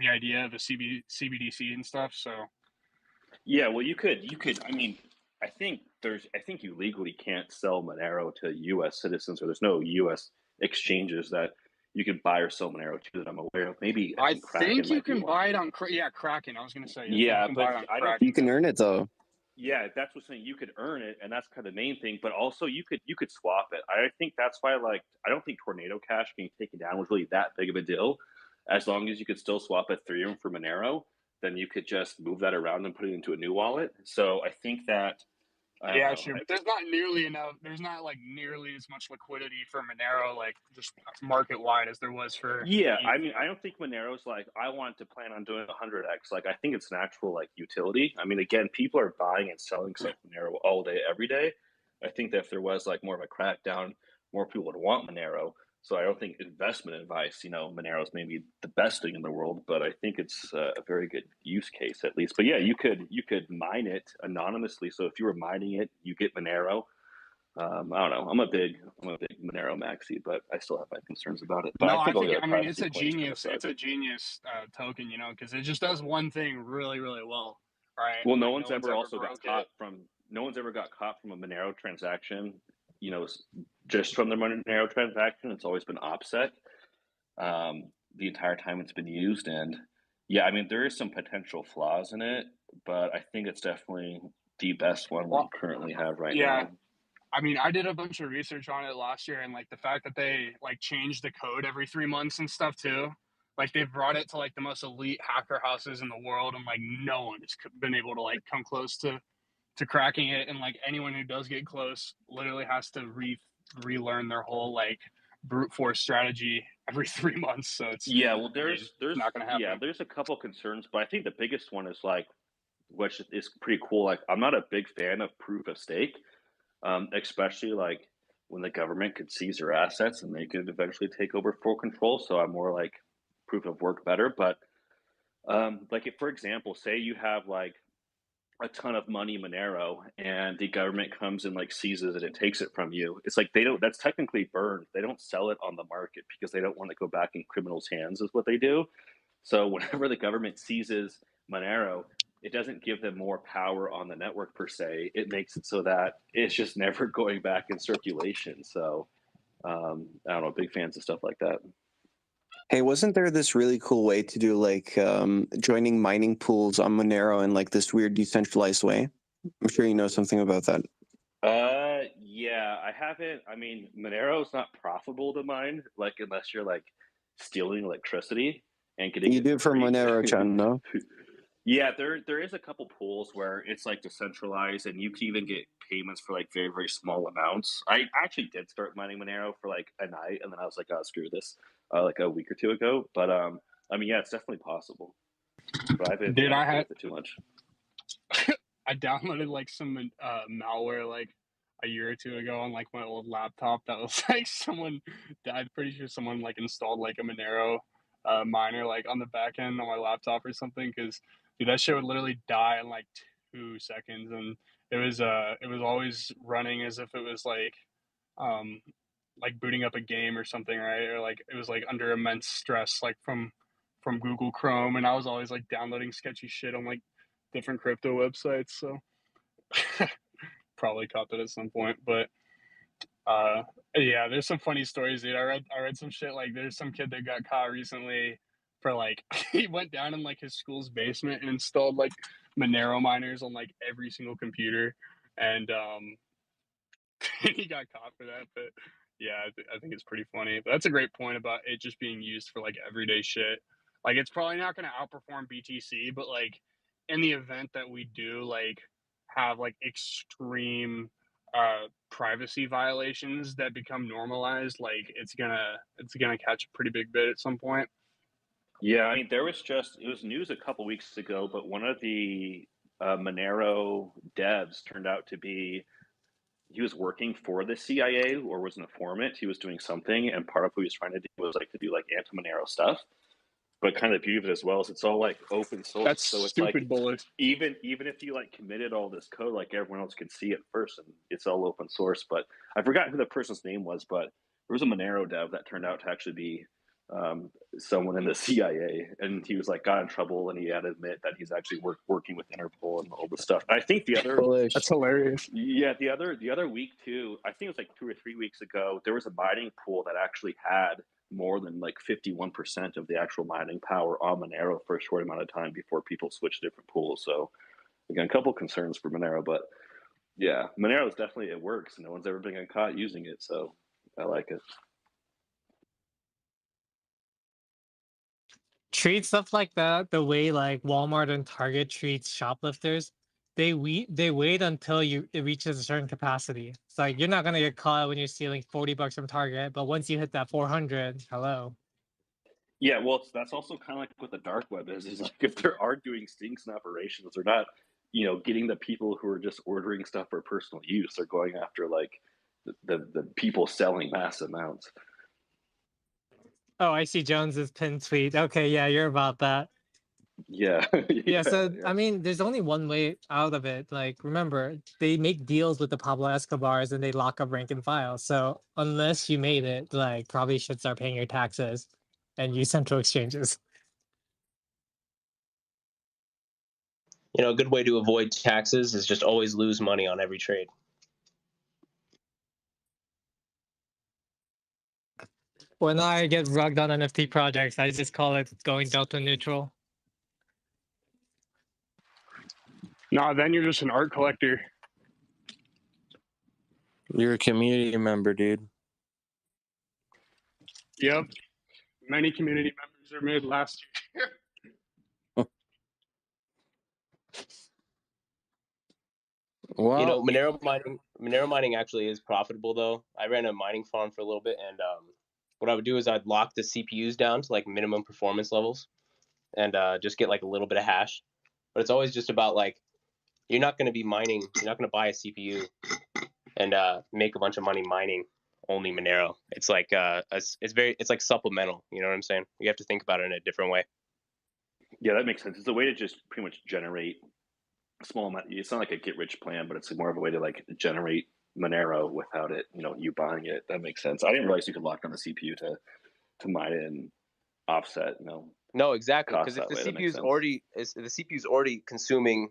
the idea of a CBDC and stuff. So Yeah, well, you could. I mean, I think you legally can't sell Monero to U.S. citizens, or there's no U.S. exchanges that you can buy or sell Monero to that I'm aware of. Maybe I think Kraken think you might be can one. buy it on Kraken. I was gonna say Yeah, you can but buy it on I don't. Kraken. You can earn it though. Yeah, that's what's saying. You could earn it, and that's kind of the main thing. But also, you could swap it. I think that's why, like, I don't think Tornado Cash being taken down was really that big of a deal. As long as you could still swap Ethereum for Monero, then you could just move that around and put it into a new wallet. So I think that I don't Yeah, know. sure. But there's not nearly enough. There's not like nearly as much liquidity for Monero, like just market wide, as there was for Yeah, ETH. I mean, I don't think Monero's like I want to plan on doing 100x. Like, I think it's an actual like utility. I mean, again, people are buying and selling stuff Monero all day, every day. I think that if there was like more of a crackdown, more people would want Monero. So I don't think investment advice, Monero's maybe the best thing in the world, but I think it's a very good use case at least. But yeah, you could mine it anonymously. So if you were mining it, you get Monero. I don't know. I'm a big Monero maxi, but I still have my concerns about it. But No, I I think all the think other I mean it's privacy a coins kind of genius. suck. It's a genius token, because it just does one thing really, really well, right? Well, And no like one's no one's ever ever also got broke it. caught from no one's ever got caught from a Monero transaction. Just from the Monero transaction, it's always been OPSEC the entire time it's been used. And yeah, I mean there is some potential flaws in it, but I think it's definitely the best one we Well, currently have right yeah. now. I mean, I did a bunch of research on it last year, and like the fact that they like change the code every 3 months and stuff too. Like they've brought it to like the most elite hacker houses in the world, and like no one has been able to like come close to cracking it. And like anyone who does get close, literally has to relearn their whole like brute force strategy every 3 months. So it's, Yeah, well, I mean, it's not going to happen. there's a couple concerns, but I think the biggest one is like, which is pretty cool. Like, I'm not a big fan of proof of stake, especially like when the government could seize your assets and they could eventually take over full control. So I'm more like proof of work better. But like, if for example, say you have like a ton of money in Monero and the government comes and like seizes it and takes it from you, it's like they don't, that's technically burned. They don't sell it on the market because they don't want to go back in criminals' hands, is what they do. So whenever the government seizes Monero, it doesn't give them more power on the network per se. It makes it so that it's just never going back in circulation. So I don't know, big fans of stuff like that. Hey, wasn't there this really cool way to do like joining mining pools on Monero in like this weird decentralized way? I'm sure you know something about that. Yeah, I haven't. I mean, Monero is not profitable to mine, like unless you're like stealing electricity and getting You it do for it for free. Monero-chan, no? Yeah, there is a couple pools where it's like decentralized, and you can even get payments for like very very small amounts. I actually did start mining Monero for like a night, and then I was like, oh screw this, like a week or two ago. But I mean, yeah, it's definitely possible. But I Dude, haven't played with it too much. I downloaded like some malware like a year or two ago on like my old laptop that was like someone, I'm pretty sure someone like installed like a Monero miner like on the back end on my laptop or something, because dude, that shit would literally die in like 2 seconds. And it was always running as if it was um like booting up a game or something, right? Or like it was like under immense stress like from Google Chrome, and I was always like downloading sketchy shit on like different crypto websites. So probably caught that at some point. But uh yeah, there's some funny stories, dude. I read some shit like there's some kid that got caught recently for like he went down in like his school's basement and installed like Monero miners on like every single computer. And he got caught for that. But yeah, I think it's pretty funny. But that's a great point about it just being used for like everyday shit. Like it's probably not going to outperform BTC, but like in the event that we do like have like extreme privacy violations that become normalized, like it's gonna catch a pretty big bit at some point. Yeah, I mean, it was news a couple weeks ago, but one of the Monero devs turned out to be, he was working for the CIA or was an informant. He was doing something, and part of what he was trying to do was like to do like anti-Monero stuff. But kind of the beauty of it as well is it's all like open source, That's so it's like stupid bullish. even if you like committed all this code, like everyone else could see it first, and it's all open source. But I forgot who the person's name was, but there was a Monero dev that turned out to actually be someone in the CIA, and he was like got in trouble, and he had to admit that he's actually working with Interpol and all this stuff. I think the other Bullish. That's hilarious. yeah, the other week too, I think it was like 2 or 3 weeks ago, there was a mining pool that actually had more than like 51% of the actual mining power on Monero for a short amount of time before people switched different pools. So again, a couple concerns for Monero, but yeah, Monero is definitely, it works. No one's ever been caught using it, so I like it. Treat stuff like that the way like Walmart and Target treats shoplifters. They wait until it reaches a certain capacity. It's like you're not gonna get caught when you're stealing $40 from Target, but once you hit that 400, hello. Yeah, well, that's also kind of like what the dark web is like if they are doing stings and operations, they're not, getting the people who are just ordering stuff for personal use. They're going after like the people selling mass amounts. Oh, I see Jones's pinned tweet. Okay, yeah, you're about that. Yeah. Yeah, so yeah. I mean, there's only one way out of it. Like, remember, they make deals with the Pablo Escobars and they lock up rank and file. So unless you made it, like, probably should start paying your taxes and use central exchanges. A good way to avoid taxes is just always lose money on every trade. When I get rugged on NFT projects, I just call it going delta neutral. Nah, then you're just an art collector. You're a community member, dude. Yep. Many community members are made last year. Well, Monero mining actually is profitable though. I ran a mining farm for a little bit, and what I would do is I'd lock the CPUs down to like minimum performance levels, and just get like a little bit of hash. But it's always just about like you're not going to be mining. You're not going to buy a CPU and make a bunch of money mining only Monero. It's like it's like supplemental. You know what I'm saying? You have to think about it in a different way. Yeah, that makes sense. It's a way to just pretty much generate a small amount. It's not like a get rich plan, but it's more of a way to like generate Monero without it, you buying it. That makes sense. I didn't realize you could lock on the CPU to mine it and offset, No, exactly. costs Because if that the way. CPU's already consuming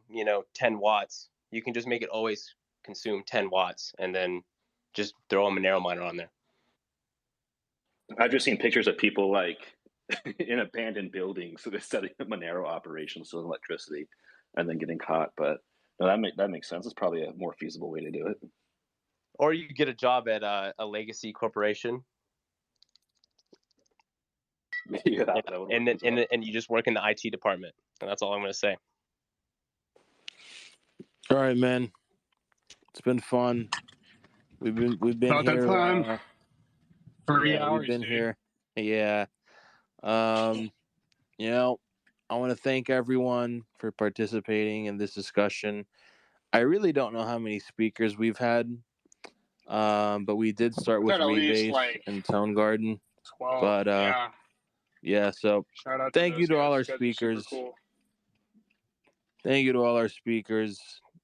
10 watts, you can just make it always consume 10 watts, and then just throw a Monero miner on there. I've just seen pictures of people like in abandoned buildings, so they're setting up Monero operations so electricity, and then getting caught. But no, that makes sense. It's probably a more feasible way to do it. Or you get a job at a legacy corporation, Yeah, and you just work in the IT department. And that's all I'm going to say. all right, man. It's been fun. We've been About here. that time. 3 hours. We've been dude. here. Yeah. I want to thank everyone for participating in this discussion. I really don't know how many speakers we've had, but we did start with Rebase and Tone Garden. 12. But yeah. So Shout out thank to you to all our guys. You guys are super speakers. cool. Thank you to all our speakers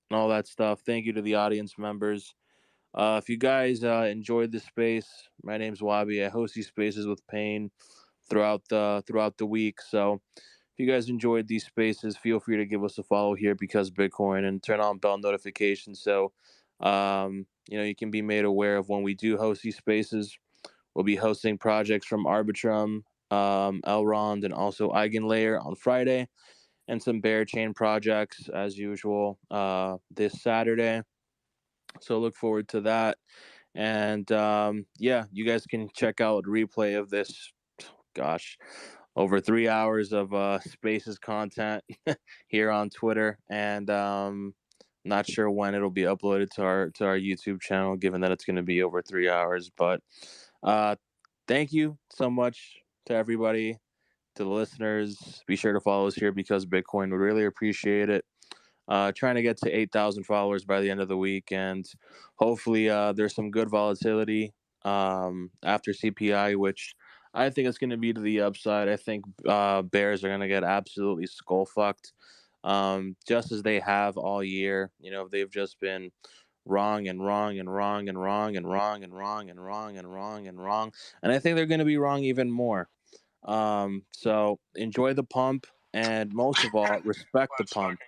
and all that stuff. Thank you to the audience members. If you guys enjoyed this space, my name's Wabi. I host these spaces with Payne throughout the week. So if you guys enjoyed these spaces, feel free to give us a follow here because Bitcoin and turn on bell notifications so you can be made aware of when we do host these spaces. We'll be hosting projects from Arbitrum, Elrond, and also Eigenlayer on Friday, and some Bear Chain projects as usual this Saturday. So look forward to that. And you guys can check out a replay of this. Gosh, over 3 hours of Spaces content here on Twitter, and not sure when it'll be uploaded to our YouTube channel, given that it's going to be over 3 hours. But thank you so much to everybody, to the listeners. Be sure to follow us here because Bitcoin would really appreciate it. Trying to get to 8,000 followers by the end of the week, and hopefully there's some good volatility after CPI, which I think it's going to be to the upside. I think bears are going to get absolutely skull fucked, just as they have all year. They've just been wrong and wrong and wrong and wrong and wrong and wrong and wrong and wrong and wrong, and I think they're going to be wrong even more. So enjoy the pump, and most of all, respect the pump.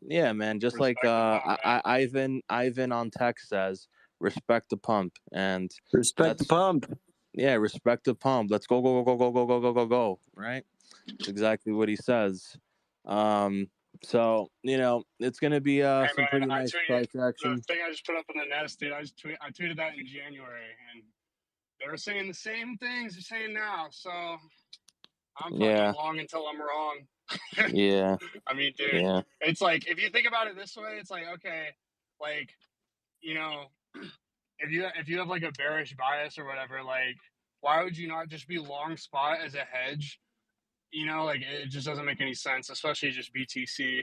Yeah, man. Just like Ivan on text says, respect the pump, and Respect the pump. Yeah, respect the pump. Let's go, go, go, go, go, go, go, go, go, go. Right? That's exactly what he says. So it's gonna be Hey some man, pretty I nice tweeted price the action. thing I just put up in the nest, dude. I tweeted that in January, and they were saying the same things they're saying now. So I'm fucking Yeah, long until I'm wrong. yeah, I mean, dude, yeah, it's like if you think about it this way, it's like okay, like you know, if you have like a bearish bias or whatever, like why would you not just be long spot as a hedge? Like it just doesn't make any sense, especially just BTC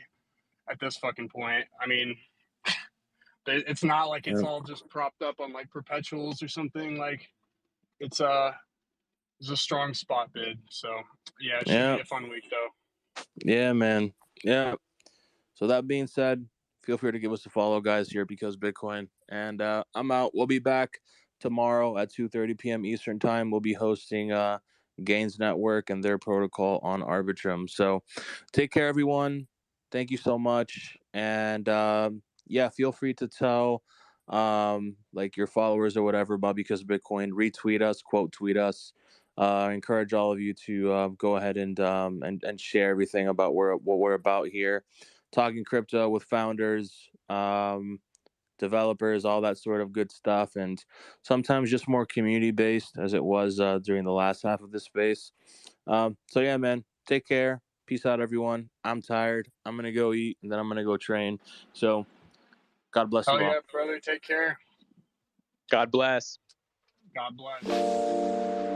at this fucking point. I mean, it's not like it's yeah, all just propped up on like perpetuals or something. Like it's it's a strong spot bid. So yeah, it should yeah, be a fun week though. yeah, man. Yeah. So that being said, feel free to give us a follow, guys, here because Bitcoin. And I'm out. We'll be back tomorrow at 2:30 p.m. Eastern time. We'll be hosting Gains Network and their protocol on Arbitrum. So take care, everyone. Thank you so much. And yeah, feel free to tell like your followers or whatever about because Bitcoin. Retweet us, quote tweet us. I encourage all of you to go ahead and share everything about what we're about here, talking crypto with founders, developers, all that sort of good stuff, and sometimes just more community based as it was during the last half of this space. So yeah, man, take care. Peace out, everyone. I'm tired. I'm gonna go eat and then I'm gonna go train. So God bless Hell you all. yeah, brother. Take care. God bless. God bless.